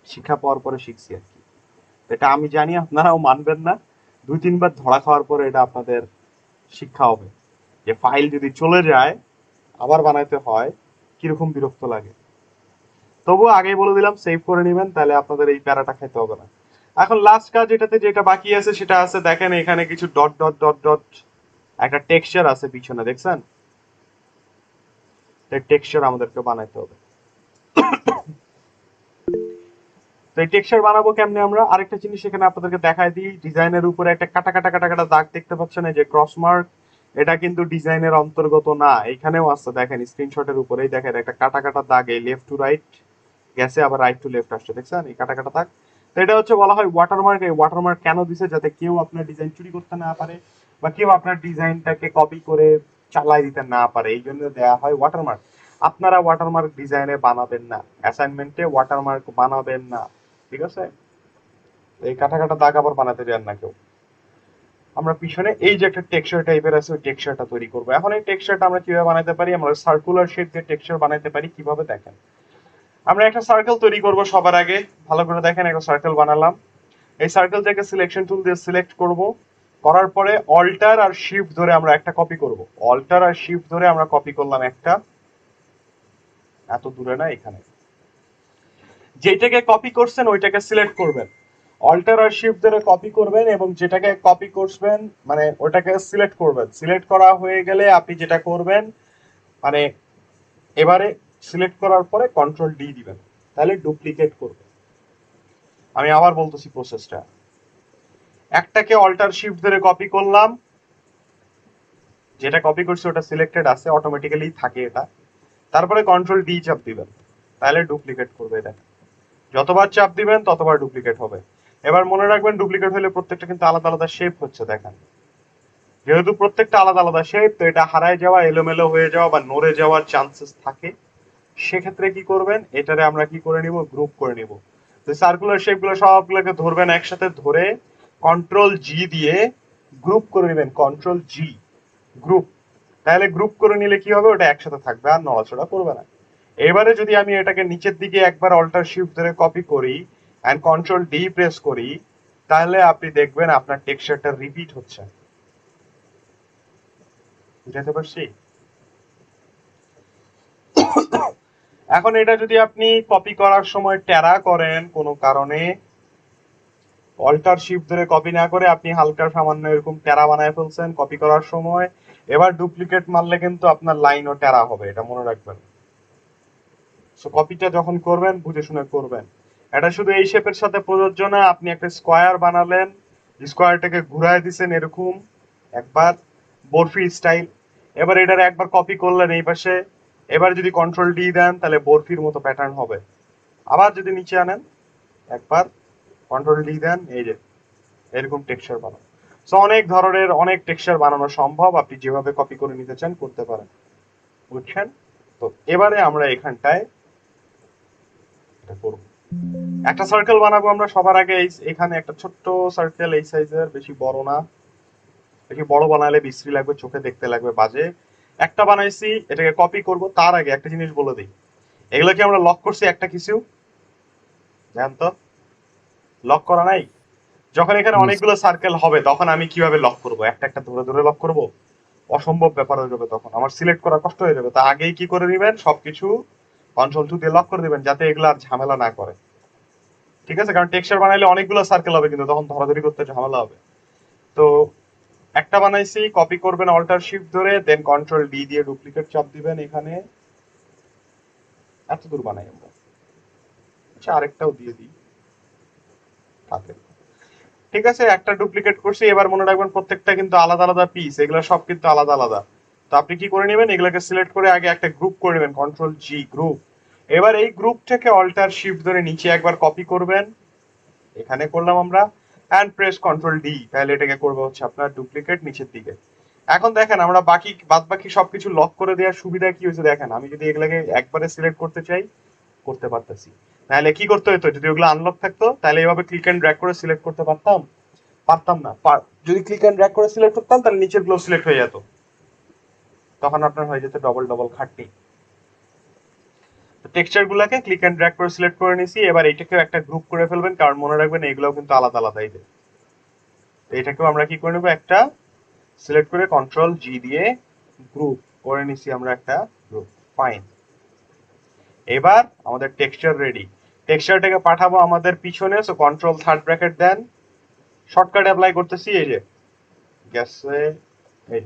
শিক্ষা পাওয়ার পরে শিখছি আর কি। এটা আমি জানি আপনারাও মানবেন না, 2-3 বার ধরা খাওয়ার পরে এটা আপনাদের শিক্ষা হবে যে ফাইল যদি চলে যায় আবার বানাইতে হয় কিরকম বিরক্ত লাগে। তবুও আগে বলে দিলাম সেভ করে নেবেন, তাহলে আপনাদের এই প্যারাটা খেতে হবে না। এখন লাস্ট কাজ এটাতে যেটা বাকি আছে সেটা আছে, দেখেন এখানে কিছু ডট ডট ডট ডট একটা টেক্সচার আছে পিছনে, দেখছেন? টেক্সচার আমাদেরকে বানাইতে হবে। তো এই টেক্সচার বানাবো কেমনে আমরা? আরেকটা জিনিস এখানে আপনাদেরকে দেখাই দিই, ডিজাইনের উপরে একটা কাটা কাটা কাটা কাটা দাগ দেখতে পাচ্ছেন, এই যে ক্রস মার্ক, এটা কিন্তু ডিজাইনের অন্তর্গত না। এখানেও আছে, দেখেন স্ক্রিনশটের উপরেই দেখেন একটা কাটা কাটা দাগ, এই লেফট টু রাইট গেছে, আবার রাইট টু লেফট আসছে, দেখছেন এই কাটা কাটা দাগ। তো এটা হচ্ছে বলা হয় ওয়াটারমার্ক। এই ওয়াটারমার্ক কেন দিছে? যাতে কেউ আপনার ডিজাইন চুরি করতে না পারে বা কেউ আপনার ডিজাইনটাকে কপি করে চালাই দিতে না পারে, এই জন্য দেওয়া হয় ওয়াটারমার্ক। আপনারা ওয়াটারমার্ক ডিজাইনে বানাবেন না, অ্যাসাইনমেন্টে ওয়াটারমার্ক বানাবেন না, ঠিক আছে? এই কাটা কাটা দাগ আবার বানাতে যান না কেউ। আমরা পিছনে এই যে একটা টেক্সচার টাইপের আছে, ওই টেক্সচারটা তৈরি করবো। এখন এই টেক্সচারটা আমরা কিভাবে বানাতে পারি? আমরা সার্কুলার শেপ দিয়ে টেক্সচার বানাতে পারি। কিভাবে দেখেন, আমরা একটা সার্কেল তৈরি করব। সবার আগে ভালো করে দেখেন, একটা সার্কেল বানালাম। এই সার্কেলটাকে সিলেকশন টুল দিয়ে সিলেক্ট করব, করার পরে অল্টার আর শিফট ধরে আমরা একটা কপি করব। অল্টার আর শিফট ধরে আমরা কপি করলাম একটা, এত দূরে না, এখানে। যেটাকে কপি করছেন ওইটাকে সিলেক্ট করবেন, অল্টার আর শিফট ধরে কপি করবেন এবং যেটাকে কপি করবেন মানে ওটাকে সিলেক্ট করবেন। সিলেক্ট করা হয়ে গেলে আপনি যেটা করবেন মানে এবারে সিলেক্ট করার পরে কন্ট্রোল ডি দিবেন, তাহলে ডুপ্লিকেট করবে। আমি আবার বলতেছি প্রসেসটা, একটাকে অল্টার শিফট ধরে কপি করলাম, যেটা কপি করছি ওটা সিলেক্টেড আছে, অটোমেটিক্যালি থাকে এটা, তারপরে কন্ট্রোল ডি চাপ দিবেন, তাহলে ডুপ্লিকেট করবে। এটা যতবার চাপ দিবেন ততবার ডুপ্লিকেট হবে। এবার মনে রাখবেন ডুপ্লিকেট হলে প্রত্যেকটা কিন্তু আলাদা আলাদা শেপ হচ্ছে, দেখেন যেহেতু প্রত্যেকটা আলাদা আলাদা শেপ, তো এটা হারায় যাওয়া, এলোমেলো হয়ে যাওয়া বা নড়ে যাওয়ার চান্সেস থাকে। সেক্ষেত্রে কি করবেন, এটারে আমরা কি করে নিব, গ্রুপ করে নিব। তো সার্কুলার শেপগুলো সবগুলোকে ধরবেন, একসাথে ধরে কন্ট্রোল জি দিয়ে গ্রুপ করে নেবেন, কন্ট্রোল জি গ্রুপ। তাহলে গ্রুপ করে নিলে কি হবে, ওটা একসাথে থাকবে আর নড়াচড়া করবে না। এবারে যদি আমি এটাকে নিচের দিকে একবার অল্টার শিফট ধরে কপি করি এন্ড কন্ট্রোল ডি প্রেস করি, তাহলে আপনি দেখবেন আপনার টেক্সচারটা রিপিট হচ্ছে। বুঝাতে পারছি? এখন এটা যদি আপনি কপি করার সময় টেরা করেন কোনো কারণে, অল্টার শিফট ধরে কপি না করে আপনি হালকা সামান্য এরকম টেরা বানায় ফেলছেন কপি করার সময়, এবার ডুপ্লিকেট মারলে কিন্তু আপনার লাইনও টেরা হবে, এটা মনে রাখবেন। সো কপিটা যখন করবেন বুঝে শুনে করবেন। এটা শুধু এই শেপের সাথে প্রযোজ্য না, আপনি একটা স্কোয়ার বানালেন, স্কোয়ারটাকে ঘুরায় দিছেন এরকম একবার বরফি স্টাইল, এবার এটার একবার কপি করলেন এই পাশে, এবার যদি কন্ট্রোল ডি দেন তাহলে বরফির মতো প্যাটার্ন হবে। আবার যদি নিচে আনেন একবার কন্ট্রোল ডি দেন, এই যে এরকম টেক্সচার বানানো। সো অনেক ধরনের অনেক টেক্সচার বানানো সম্ভব, আপনি যেভাবে কপি করে নিতে চান করতে পারেন, বুঝছেন? তো এবারে আমরা এখানটায় এটা করব, একটা সার্কেল বানাবো আমরা। সবার আগে এখানে একটা ছোট্ট সার্কেল, এই সাইজের, বেশি বড় না, বেশি বড় বানালে বিশ্রী লাগবে, চোখে দেখতে লাগবে বাজে। একটা বানাইছি, এটাকে কপি করব। তার আগে একটা জিনিস বলে দিই, এগুলো কি আমরা লক করছি একটা কিছু জানেন তো? লক করা নাই। যখন এখানে অনেকগুলো সার্কেল হবে তখন আমি কিভাবে লক করব? একটা একটা ধরে ধরে লক করব, অসম্ভব ব্যাপার হয়ে যাবে, তখন আমার সিলেক্ট করা কষ্ট হয়ে যাবে। তা আগেই কি করে দিবেন, সবকিছু কন্ট্রোল টু দিয়ে লক করে দিবেন যাতে এগুলো আর ঝামেলা না করে, ঠিক আছে? কারণ টেক্সচার বানাইলে অনেকগুলো সার্কেল হবে কিন্তু তখন ধরাধরি করতে ঝামেলা হবে। তো একটা বানাইছি, কপি করবেন অল্টার শিফট ধরে, দেন কন্ট্রোল ডি দিয়ে ডুপ্লিকেট চাপ দিবেন এখানে, এত দূর বানাই আমরা। আচ্ছা আরেকটাও দিয়ে দিই থাকে, ঠিক আছে? একটা ডুপ্লিকেট করছি। এবার মনে রাখবেন প্রত্যেকটা কিন্তু আলাদা আলাদা পিস, এগুলো সব কিন্তু আলাদা আলাদা। তো আপনি কি করে নেবেন, এগুলোকে সিলেক্ট করে আগে একটা গ্রুপ করে নেবেন, কন্ট্রোল জি গ্রুপ। এবার এই গ্রুপটাকে অল্টার শিফট ধরে নিচে একবার কপি করবেন, এখানে করলাম আমরা, অ্যান্ড প্রেস কন্ট্রোল ডি, তাহলে এটাকে করবো হচ্ছে আপনার ডুপ্লিকেট নিচের দিকে। এখন দেখেন আমরা বাদ বাকি সবকিছু লক করে দেওয়ার সুবিধা কি হয়েছে দেখেন, আমি যদি এগুলাকে একবারে সিলেক্ট করতে চাই করতে পারতেছি, তাহলে কি করতে হতো যদি ওগুলো আনলক থাকতো, তাহলে এভাবে ক্লিক এন্ড ড্র্যাগ করে সিলেক্ট করতে পারতাম না। যদি ক্লিক এন্ড ড্র্যাগ করে সিলেক্ট করতাম তাহলে নিচের গুলো সিলেক্ট হয়ে যেত, তখন আপনার হয়ে যেত ডবল খাটনি। টেক্সচার গুলাকে ক্লিক এন্ড ড্র্যাগ করে সিলেক্ট করে নিছি। এবার এইটাকেও একটা গ্রুপ করে ফেলবেন, কারণ মনে রাখবেন এগুলোও কিন্তু আলাদা আলাদা। এটাকেও আমরা কি করে নেব, একটা সিলেক্ট করে কন্ট্রোল জি দিয়ে গ্রুপ করে নিছি আমরা একটা গ্রুপ। ফাইন, এবার আমাদের টেক্সচার রেডি। টেক্সচারটাকে পাঠাবো আমাদের পিছনে, সো কন্ট্রোল থার্ড ব্র্যাকেট দেন, শর্টকাট অ্যাপ্লাই করতেছি, এই যে গেছে, এই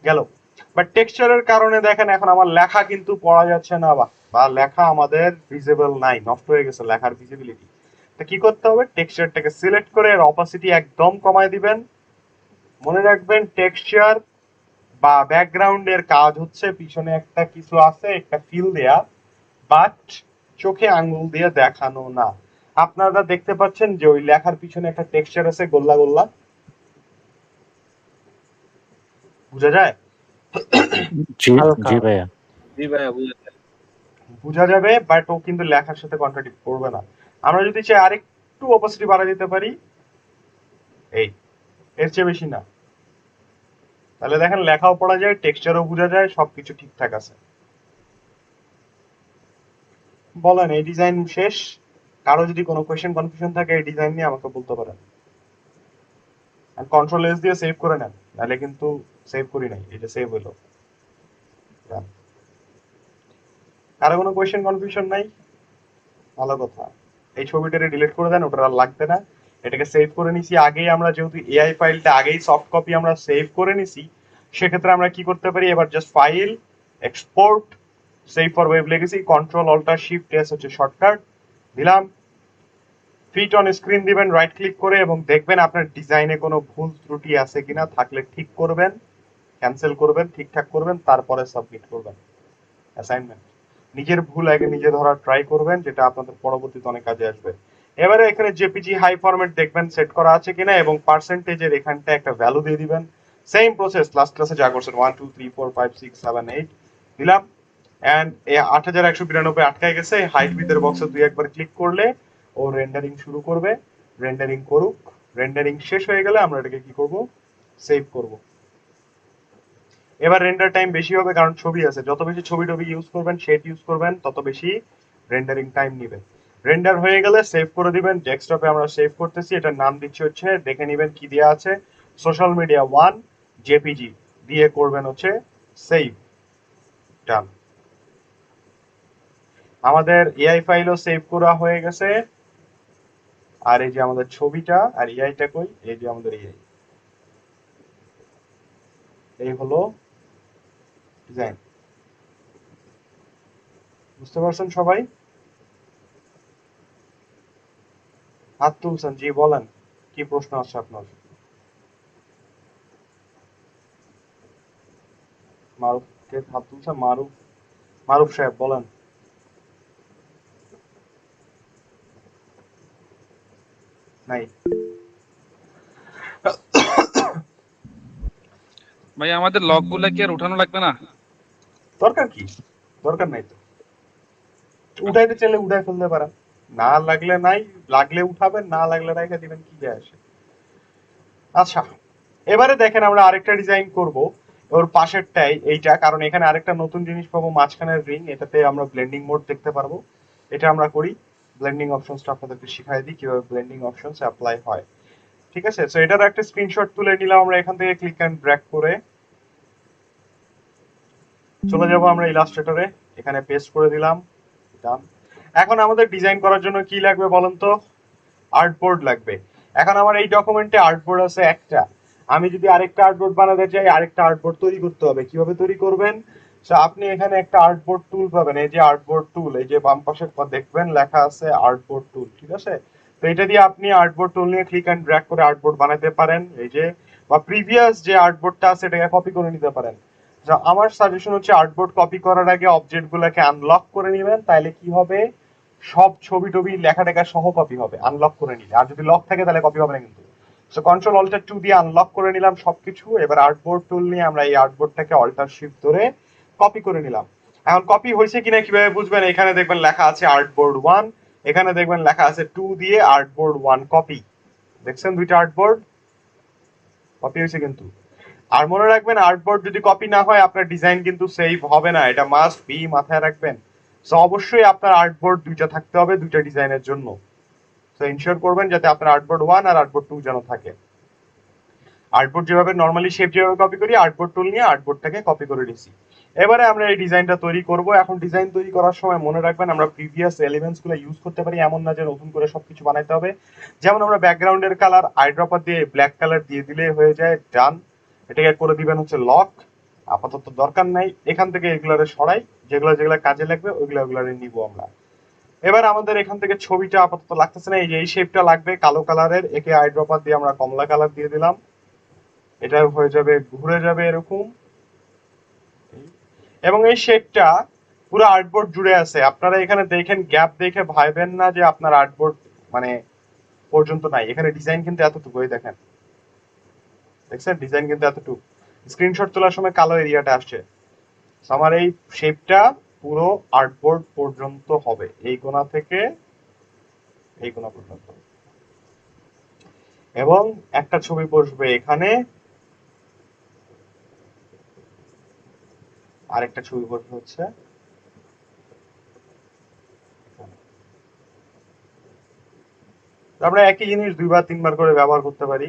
গেল। বাট টেক্সচারের কারণে দেখেন এখন আমার লেখা কিন্তু পড়া যাচ্ছে না, বা লেখা আমাদের ভিজিবল নাই, নষ্ট হয়ে গেছে লেখার ভিজিবিলিটি। তো কি করতে হবে, টেক্সচারটাকে সিলেক্ট করে এর অপাসিটি একদম কমায় দিবেন। মনে রাখবেন টেক্সচার বা ব্যাকগ্রাউন্ডের কাজ হচ্ছে পিছনে একটা কিছু আছে, একটা ফিল দেয়া, বাট চোখে আঙ্গুল দিয়ে দেখানো না। আপনারা দেখতে পাচ্ছেন যে ওই লেখার পিছনে একটা টেক্সচার আছে গোল্লা গোল্লা, বুঝা যায়? জি জি ভাইয়া। জি ভাইয়া বুঝেছেন। বুঝা যাবে, বাট ও কিন্তু লেখার সাথে কন্ট্রাডিক্ট করবে না। আমরা যদি চাই আরেকটু অপাসিটি বাড়ায় দিতে পারি, এই এর চেয়ে বেশি না, তাহলে দেখেন লেখাও পড়া যায়, টেক্সচারও বোঝা যায়, সবকিছু ঠিকঠাক আছে। বলেন এই ডিজাইন শেষ? কারো যদি কোনো কোয়েশ্চেন কনফিউশন থাকে এই ডিজাইন নিয়ে আমাকে বলতে পারেন। কন্ট্রোল এস দিয়ে সেভ করে নেন, নাহলে কিন্তু সেভ করি নাই, এটা সেভ হইলো। কারো কোনো কোয়েশ্চেন কনফিউশন নাই? ভালো কথা, এই ছবিটারে ডিলিট করে দেন, ওটা আর লাগবে না। এটাকে সেভ করে নিছি আগেই আমরা, যেহেতু এআই ফাইলটা আগেই সফট কপি আমরা সেভ করে নিছি, সেক্ষেত্রে আমরা কি করতে পারি, এবার just file, export, save for web লিখেছি, কন্ট্রোল অল্টার শিফট এস হচ্ছে শর্টকাট দিলাম, ফিট অন স্ক্রিন দিবেন রাইট ক্লিক করে, এবং দেখবেন আপনার ডিজাইনে কোনো ভুল ত্রুটি আছে কিনা, থাকলে ঠিক করবেন, ক্যান্সেল করবেন, ঠিকঠাক করবেন, তারপরে সাবমিট করবেন। অ্যাসাইনমেন্ট, নিজের ভুল আগে নিজে ধরার ট্রাই করবেন, যেটা আপনাদের পরবর্তীতে অনেক কাজে আসবে। এবারে এখানে জেপিজি হাই ফরম্যাট দেখবেন সেট করা আছে কিনা, এবং পার্সেন্টেজের এখানটা একটা ভ্যালু দিয়ে দিবেন। সেম প্রসেস লাস্ট ক্লাসে যা করছেন, 1 2 3 4 5 6 7 8 দিলাম, এন্ড 8192 আটকায় গেছে। হাইট উইথের বক্সে দুই একবার ক্লিক করলে ও রেন্ডারিং শুরু করবে, রেন্ডারিং করুক। রেন্ডারিং শেষ হয়ে গেলে আমরা এটাকে কি করব, সেভ করব। এবার রেন্ডার টাইম বেশি হবে, কারণ ছবি আছে, যত বেশি ছবি টবি ইউজ করবেন, শেড ইউজ করবেন, তত বেশি রেন্ডারিং টাইম নেবে। রেন্ডার হয়ে গেলে সেভ করে দিবেন। ডেস্কটপে আমরা সেভ করতেছি, এটার নাম দিচ্ছি হচ্ছে, দেখে নেবেন কি দেওয়া আছে, সোশ্যাল মিডিয়া 1 জেপিজি দিয়ে করবেন হচ্ছে সেভ। ডান, আমাদের এআই ফাইলও সেভ করা হয়ে গেছে। আর এই যে আমাদের ছবিটা, আর এআইটা কই, এই যে আমাদের এআই, এই হলো ডিজাইন। বুঝতে পারছেন সবাই? হাত তুলছেন, জি বলেন কি প্রশ্ন আছে আপনার? মারুফ কে হাত তুলছে? মারুফ সাহেব বলেন। নাই? ভাই আমাদের লগ গুলা কি আর উঠানো লাগবে না? দরকার কি, দরকার নাই তো। উঠাইতে চাইলে উঠাই ফেলতে পারেন, না লাগলে নাই, লাগলে উঠাবেন, না লাগলে রেখে দিবেন, কি যায় আসে। আচ্ছা, এবারে দেখেন আমরা আরেকটা ডিজাইন করব, ওর পাশেরটাই এইটা, কারণ এখানে আরেকটা নতুন জিনিস পাবো, মাঝখানের রিং, এটাতে আমরা ব্লেন্ডিং মোড দেখতে পারবো। এটা আমরা করি, ব্লেন্ডিং অপশনসটা আপনাদেরকে শিখাই দিই কিভাবে ব্লেন্ডিং অপশনস অ্যাপ্লাই হয়। ঠিক আছে, সো এটার একটা স্ক্রিনশট তুলে নিলাম আমরা এখান থেকে, ক্লিক এন্ড ড্র্যাগ করে চলে যাব আমরা ইলাস্ট্রেটরে, এখানে পেস্ট করে দিলাম। ডান। এখন আমাদের ডিজাইন করার জন্য কি লাগবে বলেন তো? আর্টবোর্ড লাগবে। এখন আমার এই ডকুমেন্টে আর্টবোর্ড আছে একটা, আমি যদি আরেকটা আর্টবোর্ড বানাতে চাই, আরেকটা আর্টবোর্ড তৈরি করতে হবে। কিভাবে তৈরি করবেন? সো আপনি এখানে একটা আর্টবোর্ড টুল পাবেন, এই যে আর্টবোর্ড টুল, এই যে বাম পাশে দেখবেন লেখা আছে আর্টবোর্ড টুল, ঠিক আছে? তো এটা দিয়ে আপনি আর্টবোর্ড টুল নিয়ে ক্লিক এন্ড ড্র্যাগ করে আর্টবোর্ড বানাতে পারেন, এই যে, বা প্রিভিয়াস যে আর্টবোর্ডটা আছে এটাকে কপি করে নিতে পারেন। আমার সাজেশন হচ্ছে আর্টবোর্ড কপি করার আগে অবজেক্ট গুলাকে আনলক করে নেবেন, তাইলে কি হবে সব ছবি টবি লেখা টেখা সহ কপি হবে আনলক করে নিলে। আর যদি লক থাকে তাহলে কপি হবে না কিন্তু। সো কন্ট্রোল অল্টার 2 দিয়ে আনলক করে নিলাম সবকিছু। এবার আর্টবোর্ড টুল নিয়ে আমরা এই আর্টবোর্ডটাকে অল্টার শিফট ধরে কপি করে নিলাম। এখন কপি হয়েছে কিনা কিভাবে বুঝবেন? এখানে দেখবেন লেখা আছে আর্টবোর্ড 1, এখানে দেখবেন লেখা আছে 2 দিয়ে আর্টবোর্ড 1 কপি। দেখছেন দুইটা আর্টবোর্ড কপি হয়েছে কিন্তু। আর মনে রাখবেন আর্টবোর্ড যদি কপি না হয় আপনার ডিজাইন কিন্তু সেভ হবে না, এটা মাস্ট বি, মাথায় রাখবেন। সো অবশ্যই আপনার আর্টবোর্ড দুইটা থাকতে হবে দুইটা ডিজাইনের জন্য। সো ইনশিওর করবেন যাতে আপনার আর্টবোর্ড 1 আর আর্টবোর্ড 2 যেন থাকে। আর্টবোর্ড যেভাবে নরমালি শেপ যেভাবে কপি করি, আর্টবোর্ড টুল নিয়ে আর্টবোর্ডটাকে কপি করে নিছি। এবারে আমরা এই ডিজাইনটা তৈরি করব। এখন ডিজাইন তৈরি করার সময় মনে রাখবেন আমরা প্রিভিয়াস এলিমেন্টস গুলো ইউজ করতে পারি, এমন না যে নতুন করে সবকিছু বানাইতে হবে। যেমন আমরা ব্যাকগ্রাউন্ডের কালার আইড্রপার দিয়ে ব্ল্যাক কালার দিয়ে দিলে হয়ে যায়, ডান। এটাকে করে দিবেন হচ্ছে লক, আপাতত দরকার নাই। এখান থেকে এগুলারে সরাই, যেগুলো যেগুলো কাজে লাগবে ওইগুলারে নিব আমরা। এবার আমাদের এখান থেকে ছবিটা আপাতত লাগতেছে না, এই যে এই শেপটা লাগবে কালো কালারের, একে আইড্রপার দিয়ে আমরা কমলা কালার দিয়ে দিলাম। এটা হয়ে যাবে ঘুরে যাবে এরকম, এবং এই শেপটা পুরো আর্টবোর্ড জুড়ে আছে। আপনারা এখানে দেখেন, গ্যাপ দেখে ভাইবেন না যে আপনার আর্টবোর্ড মানে পর্যন্ত নাই, এখানে ডিজাইন কিন্তু এতটুকু। দেখেন, দেখছেন ডিজাইন কিন্তু এতটুকু। স্ক্রিনশট তোলার সময় কালো এরিয়াটা আসছে। আমার এই শেপটা পুরো আর্টবোর্ড পর্যন্ত হবে, এই কোণা থেকে এই কোণা পর্যন্ত। এবং একটা ছবি বসবে এখানে, আরেকটা ছবি বসবে হচ্ছে আমরা একই জিনিস দুইবার তিনবার করে ব্যবহার করতে পারি।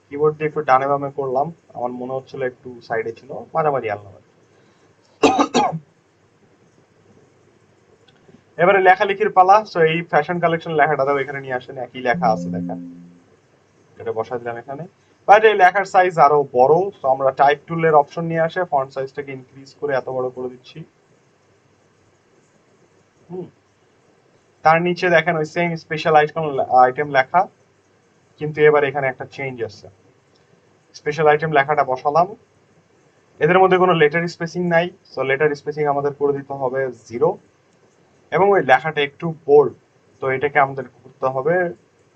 কিবোর্ড দিয়ে একটু ডানে বামে করলাম, আমার মনে হচ্ছিল একটু সাইডে ছিল, মাঝামাঝি আনলাম। এবারে লেখালেখির পালা। সো এই ফ্যাশন কালেকশন লেখাটা দাও এখানে নিয়ে আসেন, একই লেখা আছে দেখেন, এটা বসাই দিলাম এখানে। বাট এই লেখার সাইজ আরো বড়, তো আমরা টাইপ টুলের অপশন নিয়ে আসে ফন্ট সাইজটাকে ইনক্রিজ করে এত বড় করে দিচ্ছি। তার নিচে দেখেন ওই সেম স্পেশাল আইটেম লেখা, কিন্তু এবার এখানে একটা চেঞ্জ আছে। স্পেশাল আইটেম লেখাটা বসালাম, এদের মধ্যে কোনো লেটার স্পেসিং নাই, সো লেটার স্পেসিং আমাদের করে দিতে হবে 0। এবং ওই লেখাটা একটু বোল্ড, তো এটাকে আমাদের করতে হবে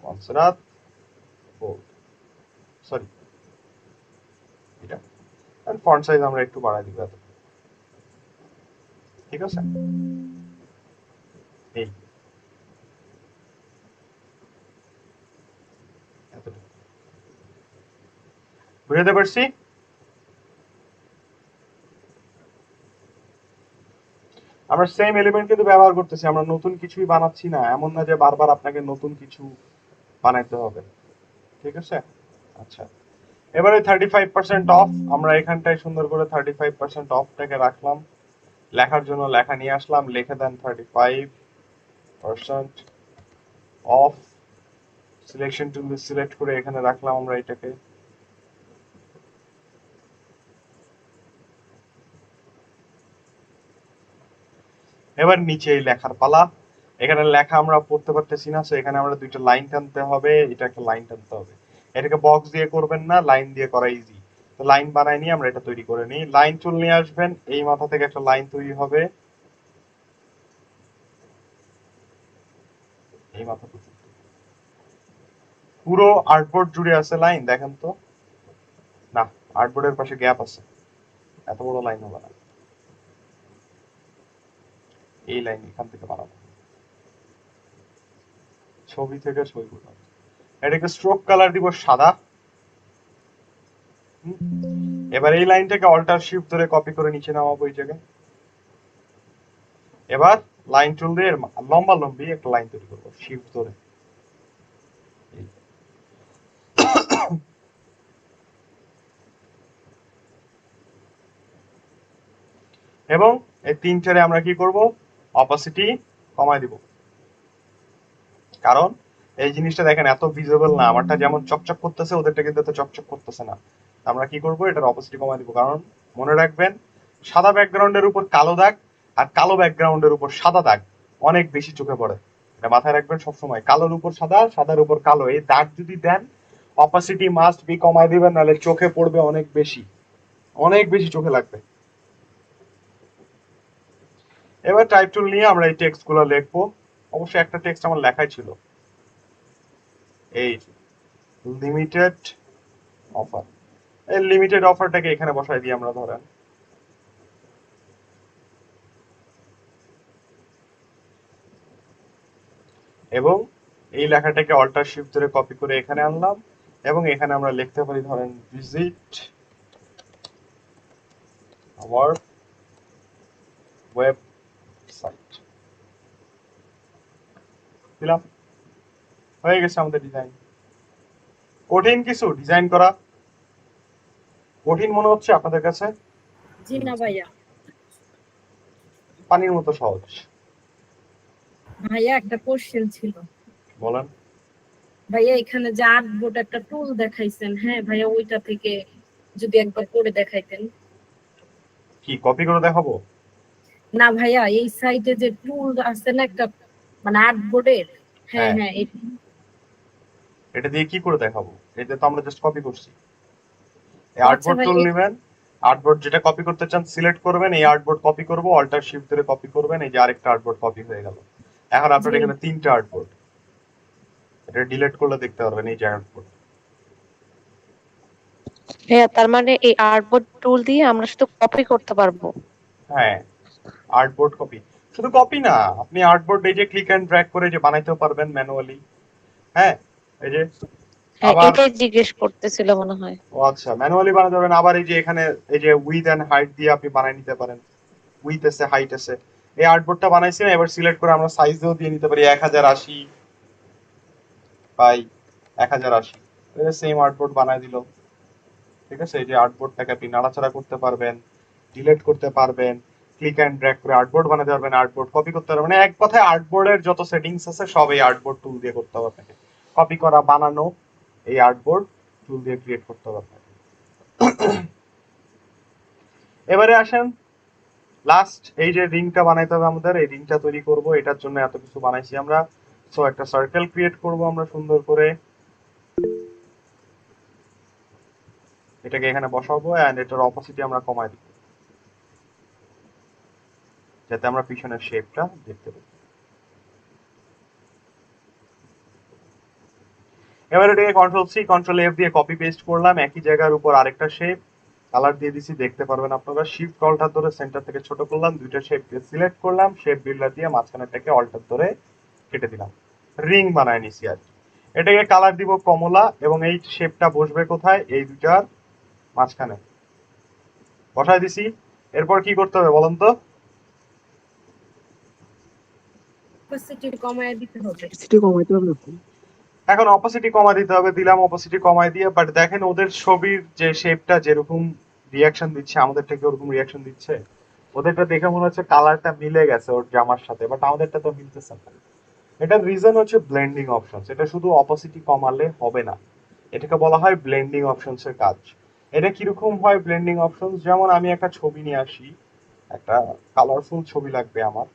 মনসেরাত বোল্ড, সরি এটা। এন্ড ফন্ট সাইজ আমরা একটু বাড়াই দিব, ঠিক আছে? এই এতটুকু বুঝতে পারছি। আমরা সেম এলিমেন্ট কিন্তু ব্যবহার করতেছি, আমরা নতুন কিছুই বানাচ্ছি না, এমন না যে বারবার আপনাকে নতুন কিছু বানাইতে হবে, ঠিক আছে? আচ্ছা, এবারে 35% অফ, আমরা এখানটায় সুন্দর করে 35% অফটাকে রাখলাম। লেখার জন্য লেখা নিয়ে আসলাম, লিখে দেন 35% অফ। সিলেকশন টুল সিলেক্ট করে এখানে রাখলাম আমরা এটাকে। এবার নিচে এই লেখার পালা। এখানে লেখা আমরা পড়তে পারতেছি না, সো এখানে আমরা দুইটা লাইন টানতে হবে, এটা একটা লাইন টানতে হবে। এটাকে বক্স দিয়ে করবেন না, লাইন দিয়ে করা ইজি। তো লাইন বানাই নিয়ে আমরা এটা তৈরি করে নিই। লাইন টুল নিয়ে আসবেন, এই মাথা থেকে একটা লাইন তৈরি হবে, এই মাথা পর্যন্ত পুরো আর্টবোর্ড জুড়ে আছে লাইন। দেখেন তো, না আর্টবোর্ডের পাশে গ্যাপ আছে, এত বড় লাইন হবে না, এই লাইন এখান থেকে বানাবো, ছবি থেকে ছবি পর্যন্ত। এটাকে স্ট্রোক কালার দিব সাদা। এবার এই লাইনটাকে অল্টার শিফট ধরে কপি করে নিচে নামাবো এই জায়গায়। এবার লাইন টুল দিয়ে লম্বা লম্বি একটা লাইন তৈরি করবো শিফট ধরে। এবং এই তিনটারে আমরা কি করব, অপাসিটি কমাই দিব, কারণ এই জিনিসটা দেখেন এত ভিজিবল না, আমারটা যেমন চকচক করতেছে ওদেরটা কিন্তু এত চকচক করতেছে না। আমরা কি করব, এটার অপাসিটি কমাই দিব, কারণ মনে রাখবেন সাদা ব্যাকগ্রাউন্ডের উপর কালো দাগ আর কালো ব্যাকগ্রাউন্ডের উপর সাদা দাগ অনেক বেশি চোখে পড়ে, এটা মাথায় রাখবেন সবসময়। কালোর উপর সাদা, সাদার উপর কালো, এই দাগ যদি দেন অপাসিটি মাস্ট বি কমাই দিবেন, নাহলে চোখে পড়বে অনেক বেশি। অনেক বেশি চোখে লাগবে। এবার টাইপ টুল নিয়ে আমরা এই টেক্সট গুলো লিখবো। অবশ্যই একটা টেক্সট আমার লেখাই ছিল, এই লিমিটেড অফার। এই লিমিটেড অফারটাকে এখানে বসাই দিই আমরা ধরেন। এবং এই লেখাটাকে অল্টার শিফট ধরে কপি করে এখানে আনলাম এবং এখানে আমরা লিখতে পারি ধরেন ভিজিট আওয়ার ওয়েবসাইট। দিলাম, হয়ে গেছে আমাদের ডিজাইন। কঠিন কিছু ডিজাইন করা কঠিন মনে হচ্ছে আপনাদের কাছে? জি না ভাইয়া। পানির মতো সহজ। ভাইয়া একটা কোশ্চেন ছিল। বলেন। ভাইয়া এখানে যে আর্টবোর্ড একটা টুল দেখাইছেন, হ্যাঁ ভাইয়া ওইটা থেকে যদি একবার করে দেখাইতেন। কি কপি করে দেখাবো? না ভাইয়া, এই সাইডে যে টুল আছে না একটা, মানে আর্টবোর্ডের, হ্যাঁ হ্যাঁ। হ্যাঁ এটা দিয়ে কি করে দেখাবো? এটা তো আমরা জাস্ট কপি করছি। এই আচ্ছা আর্টবোর্ড ভাই, টুল নেবেন, আর্টবোর্ড যেটা কপি করতে চান সিলেক্ট করবেন, এই আর্টবোর্ড কপি করব, অল্টার শিফট ধরে কপি করবেন, এই যে আরেকটা আর্টবোর্ড কপি হয়ে গেল। এখন আপনার জি। এখানে 3টা আর্টবোর্ড, এটা ডিলিট করলে দেখতে পারবেন এই যে আর্টবোর্ড। হ্যাঁ, তার মানে এই আর্টবোর্ড টুল দিয়ে আমরা শুধু কপি করতে পারবো। হ্যাঁ, আর্টবোর্ড কপি। শুধু কপি না, আপনি আর্টবোর্ড এই যে ক্লিক এন্ড ড্র্যাগ করে যে বানাইতেও পারবেন ম্যানুয়ালি। হ্যাঁ, এই যে হ্যাঁ, আবার এটাই জিজ্ঞেস করতেছিল মনে হয়। ও আচ্ছা, ম্যানুয়ালি বানাতে পারবেন। আবার এই যে এখানে এই যে উইথ এন্ড হাইট দিয়ে আপনি বানাই নিতে পারেন, উইথ আছে হাইট আছে। এই আর্টবোর্ডটা বানাইছি না, এবার সিলেক্ট করে আমরা সাইজও দিয়ে নিতে পারি 1080 বাই 1080। সেম আর্টবোর্ড বানাই দিল। ঠিক আছে, এই যে আর্টবোর্ডটাকে আপনি নাড়াচাড়া করতে পারবেন, ডিলিট করতে পারবেন, ক্লিক এন্ড ড্র্যাগ করে আর্টবোর্ড বানাতে পারবেন, আর্টবোর্ড কপি করতে পারবেন। মানে এক কথায় আর্টবোর্ডের যত সেটিংস আছে সব এই আর্টবোর্ড টুল দিয়ে করতে হবে আপনাকে। কপি করা, বানানো এই আর্টবোর্ড টুল দিয়ে ক্রিয়েট করতে হবে আপনাকে। এবারে আসেন লাস্ট, এই যে রিংটা বানাইতে হবে আমাদের, এই রিংটা তৈরি করব। এটার জন্য এত কিছু বানাইছি আমরা। সো একটা সার্কেল ক্রিয়েট করব আমরা সুন্দর করে, এটাকে এখানে বসাবো এন্ড এটার অপোসিটি আমরা কমাই দিব যাতে আমরা পিছনের শেপটা দেখতে পাই। এবার এটাকে কন্ট্রোল সি কন্ট্রোল এফ দিয়ে কপি পেস্ট করলাম, একই জায়গার উপর আরেকটা শেপ কালার দিয়ে দিছি, দেখতে পারবেন আপনারা। শিফট অল্টার ধরে সেন্টার থেকে ছোট করলাম, দুইটা শেপকে সিলেক্ট করলাম, শেপ বিল্ডার দিয়ে মাঝখানেরটাকে অল্টার ধরে কেটে দিলাম, রিং বানায় নিছি আর কি। এটাকে কালার দিব কমলা এবং এই শেপটা বসবে কোথায়? এই দুইটার মাঝখানে বসাই দিছি। এরপর কি করতে হবে বলেন তো? অপোসিটি কমায় দিতে হবে। সিটি কমাইতে হবে। এখন অপোসিটি কমা দিতে হবে, দিলাম অপোসিটি কমাই দিয়ে। বাট দেখেন ওদের ছবির যে শেপটা যেরকম রিয়াকশন দিচ্ছে আমাদের থেকে ওরকম রিয়াকশন দিচ্ছে। ওদেরটা দেখে মনে হচ্ছে কালারটা মিলে গেছে ওর জামার সাথে, বাট আমাদেরটা তো মিলতেছে না। এটার রিজন হচ্ছে ব্লেন্ডিং অপশনস। এটা শুধু অপোসিটি কমালে হবে না, এটাকে বলা হয় ব্লেন্ডিং অপশনস এর কাজ। এটা কিরকম হয় ব্লেন্ডিং অপশনস? যেমন আমি একটা ছবি নিয়ে আসি, একটা কালারফুল ছবি লাগবে আমার।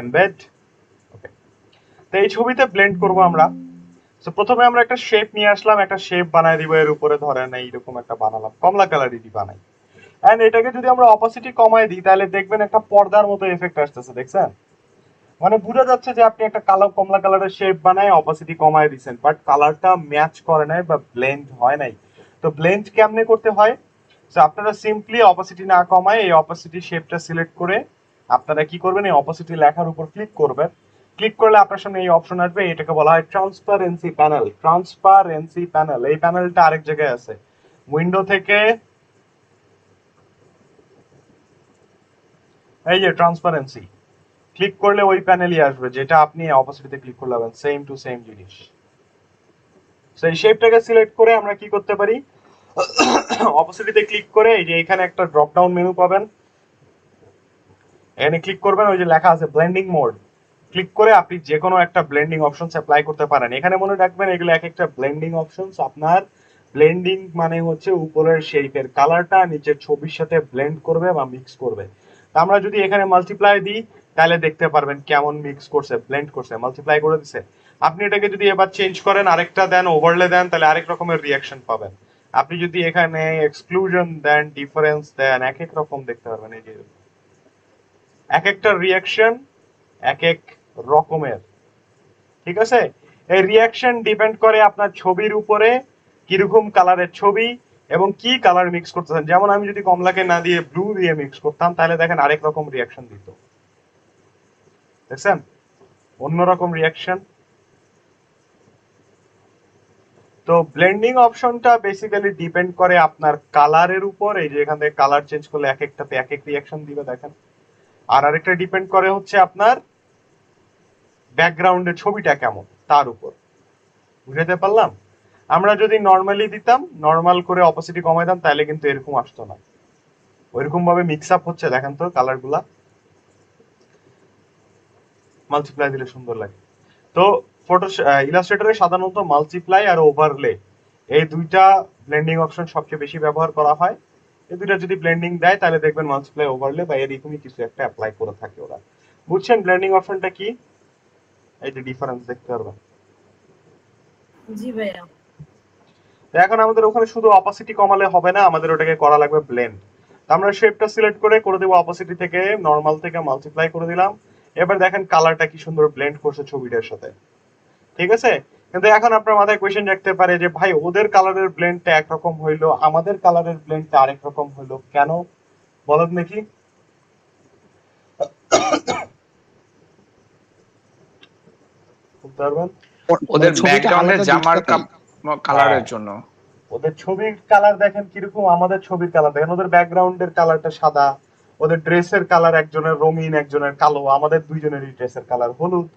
এমবেড, ওকে। তো এই ছবিতে ব্লেন্ড করব আমরা। তো প্রথমে আমরা একটা শেপ নিয়ে আসলাম, একটা শেপ বানাই দিব এর উপরে, ধরেন এইরকম একটা বানালাম, কমলা কালারেরই বানাই। এন্ড এটাকে যদি আমরা অপোসিটি কমাই দিই তাহলে দেখবেন একটা পর্দার মতো এফেক্ট আসতেছে, দেখছেন? মানে বোঝা যাচ্ছে যে আপনি একটা কালো কমলা কালারের শেপ বানায় অপোসিটি কমায় দিয়েছেন, বাট কালারটা ম্যাচ করে নাই বা ব্লেন্ড হয় নাই। তো ব্লেন্ড কেমনে করতে হয়? তো আপনারা সিম্পলি অপোসিটি না কমায় এই অপোসিটি শেপটা সিলেক্ট করে আপনারা কি করবেন, এই অপোসিটি লেখার উপর ক্লিক করবেন। ক্লিক করলে আপনার সামনে এই অপশন আসবে, এটাকে বলা হয় ট্রান্সপারেন্সি প্যানেল। ট্রান্সপারেন্সি প্যানেল, এই প্যানেলটা আরেক জায়গায় আছে। উইন্ডো থেকে এই যে ট্রান্সপারেন্সি ক্লিক করলে ওই প্যানেলই আসবে যেটা আপনি অপোসিটিতে ক্লিক করলে পাবেন, সেম টু সেম জিনিস। সেই শেপটাকে সিলেক্ট করে আমরা কি করতে পারি, অপোসিটিতে ক্লিক করে এই যে এখানে একটা ড্রপ ডাউন মেনু পাবেন, এখানে ক্লিক করবেন, ওই যে লেখা আছে ব্লেন্ডিং মোড, ক্লিক করে আপনি যে কোনো একটা ব্লেন্ডিং অপশনস অ্যাপ্লাই করতে পারেন। এখানে মনে রাখবেন এগুলো এক একটা ব্লেন্ডিং অপশনস। আপনার ব্লেন্ডিং মানে হচ্ছে উপরের শেপের কালারটা নিচের ছবির সাথে ব্লেন্ড করবে বা মিক্স করবে। আমরা যদি এখানে মাল্টিপ্লাই দিই তাহলে দেখতে পারবেন কেমন মিক্স করছে, ব্লেন্ড করছে, মাল্টিপ্লাই করে দিছে। আপনি এটাকে যদি এবার চেঞ্জ করেন, আরেকটা দেন, ওভারলে দেন, তাহলে আরেক রকমের রিয়াকশন পাবেন। আপনি যদি এখানে এক্সক্লুশন দেন, ডিফারেন্স দেন, এক এক রকম দেখতে পারবেন। এই যে এক একটা রিয়াকশন এক এক রকমের, ঠিক আছে। এই রিয়াকশন ডিপেন্ড করে আপনার ছবির উপরে, কিরকম কালারের ছবি এবং কি কালার মিক্স করতেছেন। যেমন আমি যদি কমলাকে না দিয়ে ব্লু দিয়ে মিক্স করতাম, তাহলে দেখেন আরেক রকম রিয়াকশন দিত, দেখছেন, অন্যরকম রিয়াকশন। তো ব্লেন্ডিং অপশনটা বেসিক্যালি ডিপেন্ড করে আপনার কালারের উপর। এই যে এখান থেকে কালার চেঞ্জ করলে এক একটাতে এক এক রিয়াকশন দিবে, দেখেন। আর আরেকটা ডিপেন্ড করে হচ্ছে আপনার ব্যাকগ্রাউন্ডের ছবিটা কেমন, তার উপর। বুঝাতে পারলাম? আমরা যদি নর্মালি দিতাম, নর্মাল করে অপোসিটি কমাইতাম, তাহলে কিন্তু এরকম আসতো না। ওইরকম ভাবে মিক্স আপ হচ্ছে, দেখেন তো কালার গুলা। মাল্টিপ্লাই দিলে সুন্দর লাগে। তো ফটো ইলাস্ট্রেটরে সাধারণত মাল্টিপ্লাই আর ওভারলে এই দুইটা ব্লেন্ডিং অপশন সবচেয়ে বেশি ব্যবহার করা হয়। এই দুইটা যদি ব্লেন্ডিং দেয়, তাহলে দেখবেন মাল্টিপ্লাই, ওভারলে বা এরকমই কিছু একটা অ্যাপ্লাই করে থাকে ওরা। বুঝছেন ব্লেন্ডিং অপশনটা কি? এই যে ডিফারেন্স দেখতে পারবেন। জি ভাইয়া। এখন আমাদের ওখানে শুধু অপাসিটি কমালে হবে না, আমাদের ওটাকে করা লাগবে ব্লেন্ড। আমরা শেপটা সিলেক্ট করে দেবো অপাসিটি থেকে, নরমাল থেকে মাল্টিপ্লাই করে দিলাম। এবার দেখেন কালারটা কি সুন্দর ব্লেন্ড করছে ছবিটার সাথে, ঠিক আছে। কিন্তু এখন আপনার মাথায় কোয়েশ্চেন জাগতে পারে যে ভাই, ওদের কালারের ব্লেন্ডটা একরকম হইলো, আমাদের কালারের ব্লেন্ডটা আরেক রকম হইলো কেন, বলেন নাকি? বুঝতে পারবেন? ওদের ছবিটা ব্যাকগ্রাউন্ডের আলাদা জামার দেখতে পাই। কালারের জন্য। ওদের ছবির কালার দেখেন কিরকম, আমাদের ছবির কালার দেখেন। ওদের ব্যাকগ্রাউন্ডের কালারটা সাদা, ওদের ড্রেসের কালার একজনের রঙিন, একজনের কালো, আমাদের দুইজনেরই ড্রেসের কালার হলুদ।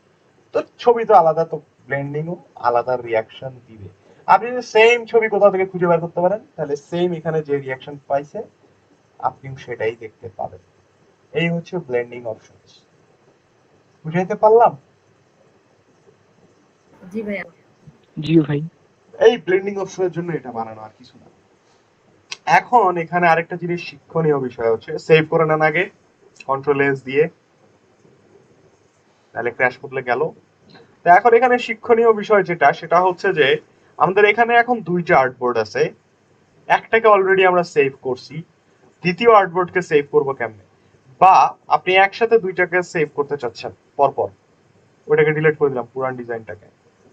তো ছবি তো আলাদা, তো ব্লেন্ডিংও আলাদা রিয়াকশন দিবে। আপনি যদি সেম ছবি কোথাও থেকে খুঁজে বের করতে পারেন, তাহলে সেম এখানে যে রিয়াকশন পাইছে আপনিও সেটাই দেখতে পাবেন। এই হচ্ছে ব্লেন্ডিং অপশনস। বুঝাইতে পারলাম? জি ভাইয়া। জি ভাই। এই ব্লেন্ডিং অপশনের জন্য এটা বানানো, আর কিছু না। এখন এখানে আরেকটা জিনিস শিক্ষণীয় বিষয় হচ্ছে, সেভ করে নেন আগে কন্ট্রোল এস দিয়ে, তাহলে ক্র্যাশ করলে গেল। তো এখন এখানে শিক্ষণীয় বিষয় যেটা, সেটা হচ্ছে যে আমাদের এখানে এখন দুইটা আর্টবোর্ড আছে। একটাকে অলরেডি আমরা সেভ করছি, দ্বিতীয় আর্টবোর্ডকে সেভ করব কেমনে? বা আপনি একসাথে দুইটাকে সেভ করতে চাচ্ছেন পরপর, ওইটাকে ডিলিট করে দিলাম পুরান ডিজাইনটাকে,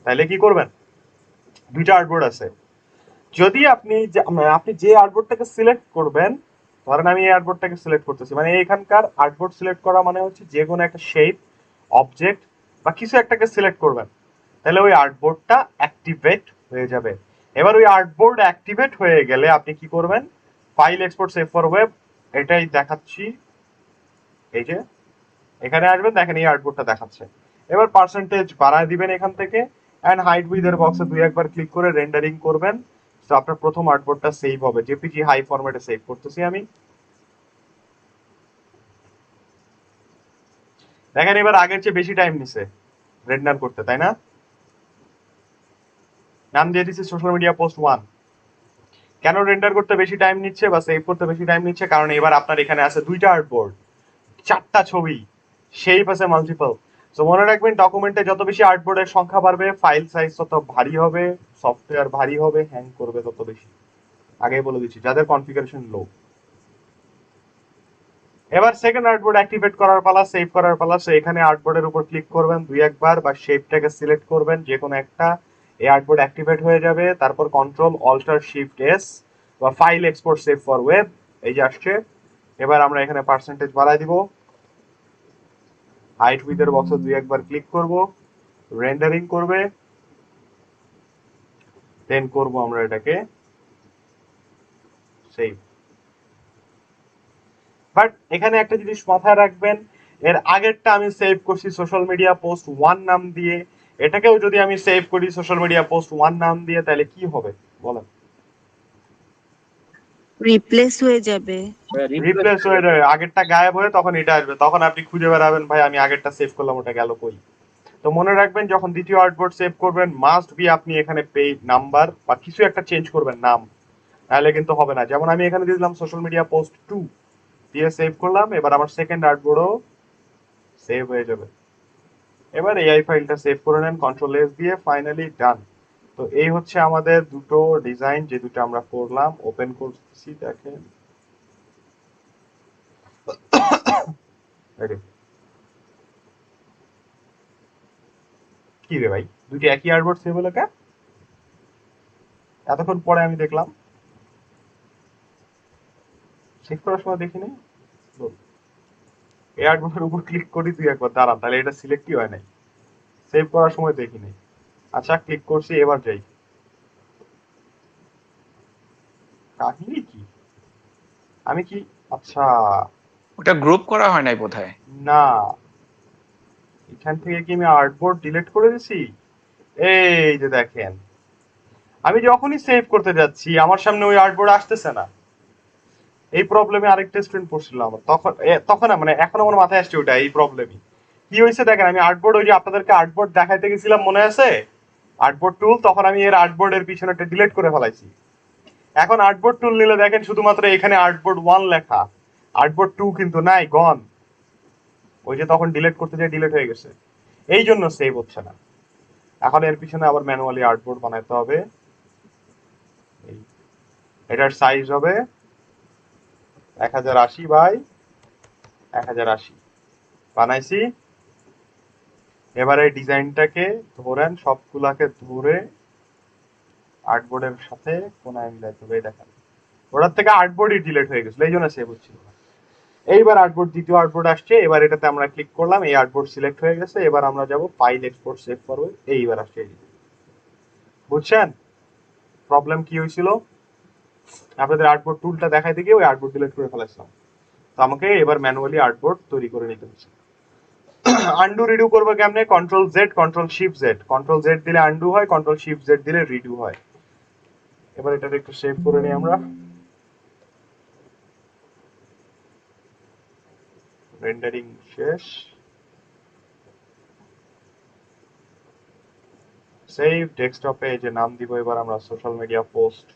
তাহলে কি করবেন? দুইটা আর্টবোর্ড আছে, যদি আপনি যে আর্টবোর্ডটাকে সিলেক্ট করবেন, ধরেন আমি এই আর্টবোর্ডটাকে সিলেক্ট করতেছি, মানে এখানকার আর্টবোর্ড সিলেক্ট করা মানে হচ্ছে যে কোনো একটা শেপ, অবজেক্ট বা কিছু একটাকে সিলেক্ট করবেন, তাহলে ওই আর্টবোর্ডটা অ্যাক্টিভেট হয়ে যাবে। এবার ওই আর্টবোর্ড অ্যাক্টিভেট হয়ে গেলে আপনি কি করবেন? File, export, save for web, এটাই দেখাচ্ছি। এই যে এখানে আসবেন, দেখেন এই আর্টবোর্ডটা দেখাচ্ছে। এবার পার্সেন্টেজ বাড়ায় দিবেন এখান থেকে, এন্ড হাইড উইথ এর বক্সে দুই একবার ক্লিক করে রেন্ডারিং করবেন। তো আপনার প্রথম আর্টবোর্ডটা সেভ হবে। জেপিজি হাই ফরম্যাটে সেভ করতেছি আমি। দেখেন এবার আগের চেয়ে বেশি টাইম নিছে রেন্ডার করতে, তাই না? নাম দিয়ে দিচ্ছি সোশ্যাল মিডিয়া পোস্ট 1। কেন রেন্ডার করতে বেশি টাইম নিচ্ছে বা সেভ করতে বেশি টাইম নিচ্ছে? কারণ এবার আপনার এখানে আছে দুইটা আর্টবোর্ড, চারটা ছবি, শেপ আছে মাল্টিপল। তো মনে রাখবেন, ডকুমেন্টে যত বেশি আর্টবোর্ডের সংখ্যা বাড়বে, ফাইল সাইজ তত ভারী হবে, সফটওয়্যার ভারী হবে, হ্যাং করবে তত বেশি। আগেই বলে দিচ্ছি, যাদের কনফিগারেশন লো। এবার সেকেন্ড আর্টবোর্ড অ্যাক্টিভেট করার পালা, সেভ করার পালা। সো এখানে আর্টবোর্ডের উপর ক্লিক করবেন দুই একবার, বা শেপটাকে সিলেক্ট করবেন যে কোনো একটা, এই আর্টবোর্ড অ্যাক্টিভেট হয়ে যাবে। তারপর কন্ট্রোল অল্টার শিফট এস, বা file, export, save for web, এই যে আসছে। এবার আমরা এখানে পার্সেন্টেজ বাড়ায় দিব, হাইট উইথ এর বক্সে দুই একবার ক্লিক করব, রেন্ডারিং করবে, দেন করব আমরা এটাকে সেভ। বাট এখানে একটা জিনিস মাথায় রাখবেন, এর আগেরটা আমি সেভ করছি সোশ্যাল মিডিয়া পোস্ট 1 নাম দিয়ে, এটাকেও যদি আমি সেভ করি সোশ্যাল মিডিয়া পোস্ট 1 নাম দিয়ে, তাহলে কি হবে বলেন? রিপ্লেস হয়ে যাবে। রিপ্লেস হয়ে যাবে, আগেরটা গায়েব হয়ে তখন এটা আসবে, তখন আপনি খুঁজে বেড়াবেন ভাই আমি আগেরটা সেভ করলাম, ওটা গেল কই। তো মনে রাখবেন, যখন দ্বিতীয় আর্টবোর্ড সেভ করবেন, মাস্ট বি আপনি এখানে পেজ নাম্বার বা কিছু একটা চেঞ্জ করবেন নাম, তাহলে কিন্তু হবে না। যেমন আমি এখানে দিয়ে দিলাম সোশ্যাল মিডিয়া পোস্ট 2 দিয়ে সেভ করলাম। এবার আমার সেকেন্ড আর্টবোর্ডও সেভ হয়ে যাবে। এবার এআই ফাইলটা সেভ করে নেন কন্ট্রোল এস দিয়ে, ফাইনালি ডান। তো এই হচ্ছে আমাদের দুটো ডিজাইন, যে দুটো আমরা করলাম। ওপেন করছি, দেখেন কি রে ভাই, দুটি একই আর্টবোর্ড সেভ হলো কেন? এতক্ষণ পরে আমি দেখলাম, সেভ করার সময় দেখিনি। এই আর্টবোর্ডের উপর ক্লিক করি, তুই একবার দাঁড়ান, তাহলে এটা সিলেক্টই হয় নাই, সেভ করার সময় দেখিনি। আচ্ছা ক্লিক করছি, এবার যাই, কাহিনী কি, আমি কি, আচ্ছা ওটা গ্রুপ করা হয় নাই বোধহয়। না, এখান থেকে কি আমি আর্টবোর্ড ডিলিট করে দিছি? এই যে দেখেন, আমি যখনই সেভ করতে যাচ্ছি আমার সামনে ওই আর্টবোর্ড আসতেছে না। এই প্রবলেমে আরেকটা স্টুডেন্ট পড়ছিল আমার, তখন মানে এখন আমার মাথায় আসছে ওটা, এই প্রবলেমই কি হয়েছে দেখেন। আমি আর্টবোর্ড, ওই যে আপনাদেরকে আর্টবোর্ড দেখাইতে গেছিলাম মনে আছে, আর্টবোর্ড টুল, তখন আমি এর আর্টবোর্ডের পিছনে একটা ডিলিট করে ফেলাইছি। এখন আর্টবোর্ড টুল নিলে দেখেন শুধুমাত্র এখানে আর্টবোর্ড 1 লেখা, আর্টবোর্ড 2 কিন্তু নাই, গন। ওই যে তখন ডিলিট করতে যাই ডিলিট হয়ে গেছে, এই জন্য সেভ হচ্ছে না। এখন এর পিছনে আবার ম্যানুয়ালি আর্টবোর্ড বানাইতে হবে। এটার সাইজ হবে 1080 বাই 1080, বানাইছি। এবারে ডিজাইনটাকে ধরেন, সবগুলাকে ধরে আর্টবোর্ডের সাথে কোনায় মিলাইতে হবে। দেখেন ওটার থেকে আর্টবোর্ডই ডিলিট হয়ে গেছিল, এই জন্য সেভ হচ্ছিল না। এইবার আর্টবোর্ড, দ্বিতীয় আর্টবোর্ড আসছে, এবার এটাতে আমরা ক্লিক করলাম, এই আর্টবোর্ড সিলেক্ট হয়ে গেছে। এবার আমরা যাব ফাইল এক্সপোর্ট সেভ করবো, এইবার আসছে। বুঝছেন প্রবলেম কি হয়েছিল? আপনাদের আর্টবোর্ড টুলটা দেখাইতে গিয়ে ওই আর্টবোর্ড ডিলিট করে ফেলেছিলাম, তো আমাকে এবার ম্যানুয়ালি আর্টবোর্ড তৈরি করে নিতে হচ্ছে। আন্ডু রিডু করবো কেমনে? Control Z, control shift Z. Control Z দিলে আন্ডু হয়, কন্ট্রোল শিফট জেড দিলে রিডু হয়। এবার এটাকে একটু সেভ করে নিই আমরা। রেন্ডারিং শেষ, সেভ। ডেস্কটপে এই যে নাম দিব এবার আমরা সোশ্যাল মিডিয়া পোস্ট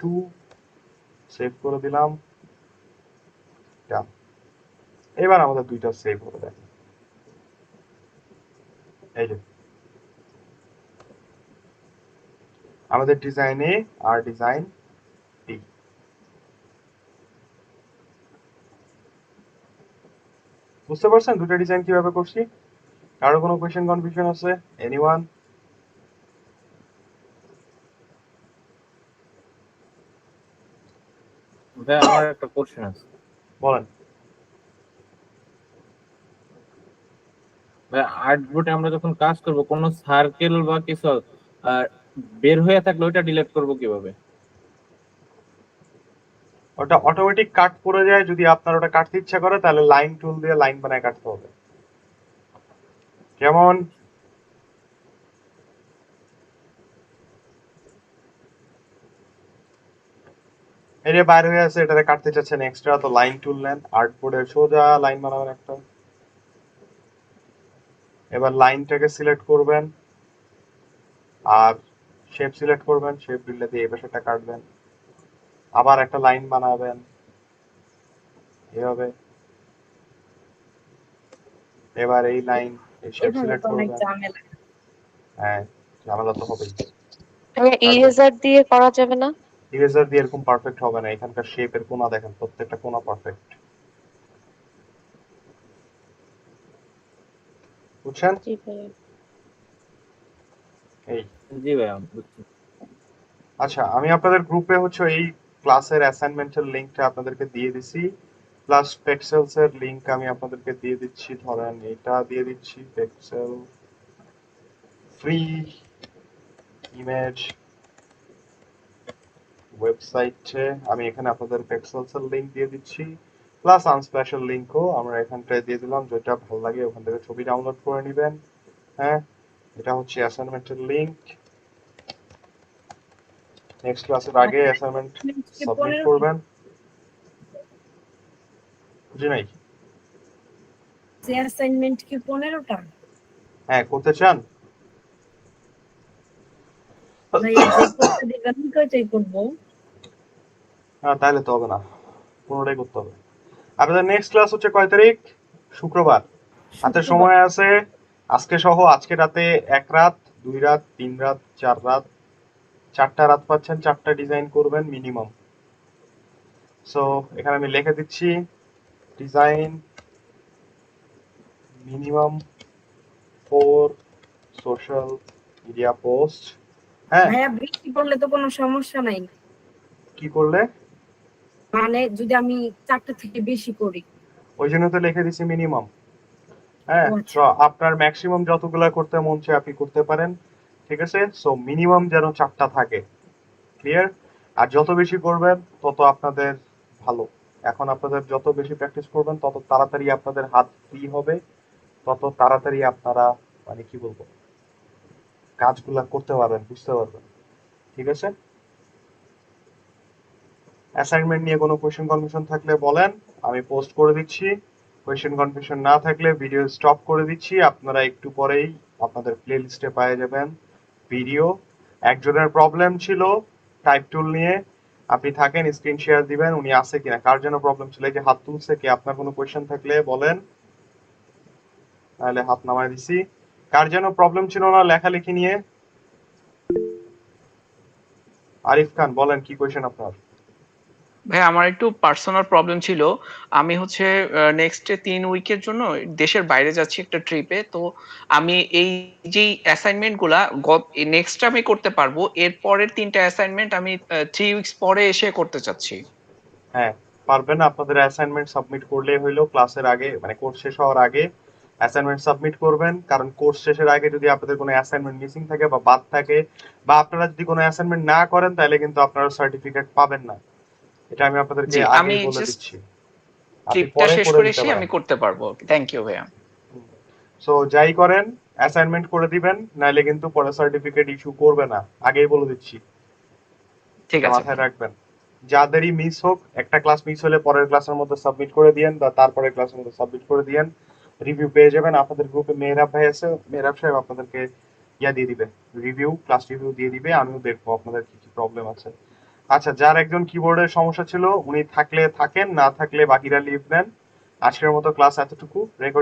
2, সেভ করে দিলাম। এবার আমাদের দুইটা সেভ হবে, দেখেন এই যে আমাদের ডিজাইন এ আর ডিজাইন বি। বুঝতে পারছেন দুটো ডিজাইন কিভাবে করছি? কারো কোনো কোয়েশ্চেন কনফিউশন আছে? এনিওয়ান? ভাই আমার একটা কোশ্চেন আছে। বলেন। ভাই আর্টবোর্ডে আমরা যখন কাজ করব, কোনো সার্কেল বা কিছু বের হয়ে থাকলে ওইটা ডিলিট করব কিভাবে? ওটা অটোমেটিক কাট পড়ে যায়, যদি আপনার ওটা কাটতে ইচ্ছা করে তাহলে লাইন টুল দিয়ে লাইন বানায় কাটতে হবে। যেমন এই যে বাইরে হয়ে আছে, এটারে কাটতে চাচ্ছেন এক্সট্রা, তো লাইন টুল নেন, আর্টবোর্ডের সোজা লাইন বানাবেন একটা। এবার লাইনটাকে সিলেক্ট করবেন আর শেপ সিলেক্ট করবেন, শেপ বিল্ডে দিয়ে এই পাশেটা কাটবেন, আবার একটা লাইন বানাবেন এভাবে। এবার এই লাইন, এই শেপ সিলেক্ট করবেন। হ্যাঁ ঝামেলা তো হবেই। ইরেজার দিয়ে করা যাবে না? ইরেজার দিয়ে এরকম পারফেক্ট হবে না, এখানকার শেপের কোণা দেখেন, প্রত্যেকটা কোণা পারফেক্ট। বুঝছেন? এই জি ভাই বুঝছি। আচ্ছা আমি আপনাদের গ্রুপে হচ্ছে এই ক্লাসের অ্যাসাইনমেন্টের লিংকটা আপনাদেরকে দিয়ে দিছি, প্লাস পেক্সেলস এর লিংক আমি আপনাদেরকে দিয়ে দিচ্ছি। ধরেন এটা দিয়ে দিচ্ছি, পেক্সেল ফ্রি ইমেজ ওয়েবসাইটে আমি এখানে আপনাদের পেক্সেলস এর লিংক দিয়ে দিচ্ছি, প্লাস আনস্প্ল্যাশের লিংকও আমরা এখানটায় দিয়ে দিলাম। যেটা ভালো লাগে ওখান থেকে ছবি ডাউনলোড করে নেবেন। হ্যাঁ এটা হচ্ছে অ্যাসাইনমেন্টের লিংক। নেক্সট ক্লাসের আগে অ্যাসাইনমেন্ট সাবমিট করবেন। বুঝি নাই? যে অ্যাসাইনমেন্ট কি 15টা? হ্যাঁ করতে চান? ভাইয়া যে করতে দিবেন কয়টাই করব? হ্যাঁ তাহলে তো হবে না, পুরোটাই করতে হবে। আপনাদের নেক্সট ক্লাস হচ্ছে কয় তারিখ? শুক্রবার। হাতে শুক্রবার। সময় আছে আজকে সহ, আজকে রাতে 1 রাত 2 রাত 3 রাত 4 রাত 4টা রাত পাচ্ছেন, 4টা ডিজাইন করবেন মিনিমাম। সো এখানে আমি লিখে দিচ্ছি design minimum 4 social media post. হ্যাঁ, ভাইয়া বৃষ্টি পড়লে তো কোনো সমস্যা নাই, কি করলে? মানে যদি আমি 4টা থেকে বেশি করি। ওই জন্য তো লিখে দিচ্ছি মিনিমাম। হ্যাঁ, ও তো আচ্ছা। আপনার ম্যাক্সিমাম যতগুলা করতে মন চায় আপনি করতে পারেন, ঠিক আছে? সো মিনিমাম যেন 4টা থাকে, ক্লিয়ার? আর যত বেশি করবেন তত আপনাদের ভালো। এখন আপনাদের যত বেশি প্র্যাকটিস করবেন তত তাড়াতাড়ি আপনাদের হাত ফ্রি হবে, তত তাড়াতাড়ি আপনারা মানে কি বলবো কাজগুলা করতে পারবেন, বুঝতে পারবেন, ঠিক আছে? অ্যাসাইনমেন্ট নিয়ে কোনো কোয়েশ্চেন কনফিউশন থাকলে বলেন, আমি পোস্ট করে দিচ্ছি। কোয়েশ্চেন কনফিউশন না থাকলে ভিডিও স্টপ করে দিচ্ছি, আপনারা একটু পরেই আপনাদের প্লে লিস্টে পেয়ে যাবেন ভিডিও। একজনের প্রবলেম ছিল টাইপ টুল নিয়ে, আপনি থাকেন স্ক্রিন শেয়ার দিবেন উনি আছে কিনা। কার জন্য প্রবলেম ছিল? এই যে হাত তুলছে কে? আপনার কোনো কোয়েশ্চেন থাকলে বলেন, তাহলে হাত নামায় দিছি। কার জন্য প্রবলেম ছিল না লেখালেখি নিয়ে? আরিফ খান বলেন কি কোয়েশ্চেন আপনার? ভাই আমার একটু পার্সোনাল প্রবলেম ছিল। আমি হচ্ছে নেক্সট 3 উইকের জন্য দেশের বাইরে যাচ্ছি একটা ট্রিপে। তো আমি এই যেই অ্যাসাইনমেন্ট গুলা নেক্সট আমি করতে পারবো, এর পরের 3টা অ্যাসাইনমেন্ট আমি 3 উইকস পরে এসে করতে চাচ্ছি। হ্যাঁ পারবেন, আপনাদের অ্যাসাইনমেন্ট সাবমিট করলে হইলো ক্লাসের আগে, মানে কোর্স শেষ হওয়ার আগে অ্যাসাইনমেন্ট সাবমিট করবেন। কারণ কোর্স শেষের আগে যদি আপনাদের কোনো অ্যাসাইনমেন্ট মিসিং থাকে বা বাদ থাকে, বা আপনারা যদি কোনো অ্যাসাইনমেন্ট না করেন তাহলে কিন্তু আপনারা সার্টিফিকেট পাবেন না। এটা আমি আপনাদেরকে জি, আমি আগেই বলে জাস্ট দিচ্ছি, আপনি ট্রিপটা পরে শেষ করে করে দিতে এসে পারেন। আমি করতে পারবো। থ্যাংক ইউ ভাইয়া। সো যাই করেন অ্যাসাইনমেন্ট করে দিবেন, নাহলে কিন্তু পরে সার্টিফিকেট ইস্যু করবে না, আগেই বলে দিচ্ছি, ঠিক এটা আছে মাথায় ভাইয়া। রাখবেন। যাদেরই মিস হোক, একটা ক্লাস মিস হলে পরের ক্লাসের মধ্যে সাবমিট করে দিয়েন বা তারপরের ক্লাসের মধ্যে সাবমিট করে দিয়েন, রিভিউ পেয়ে যাবেন। আপনাদের গ্রুপে মেহরাব ভাই আছে, মেহরাব সাহেব আপনাদেরকে ইয়া দিয়ে দিবে, রিভিউ, ক্লাস রিভিউ দিয়ে দিবে, আমিও দেখবো আপনাদের কি কি প্রবলেম আছে। আচ্ছা, যার একজন কিবোর্ডের সমস্যা ছিল উনি থাকলে থাকেন, না থাকলে বাকিরা লিভ নেন। আজকের মতো ক্লাস এতটুকু। রেকর্ডিং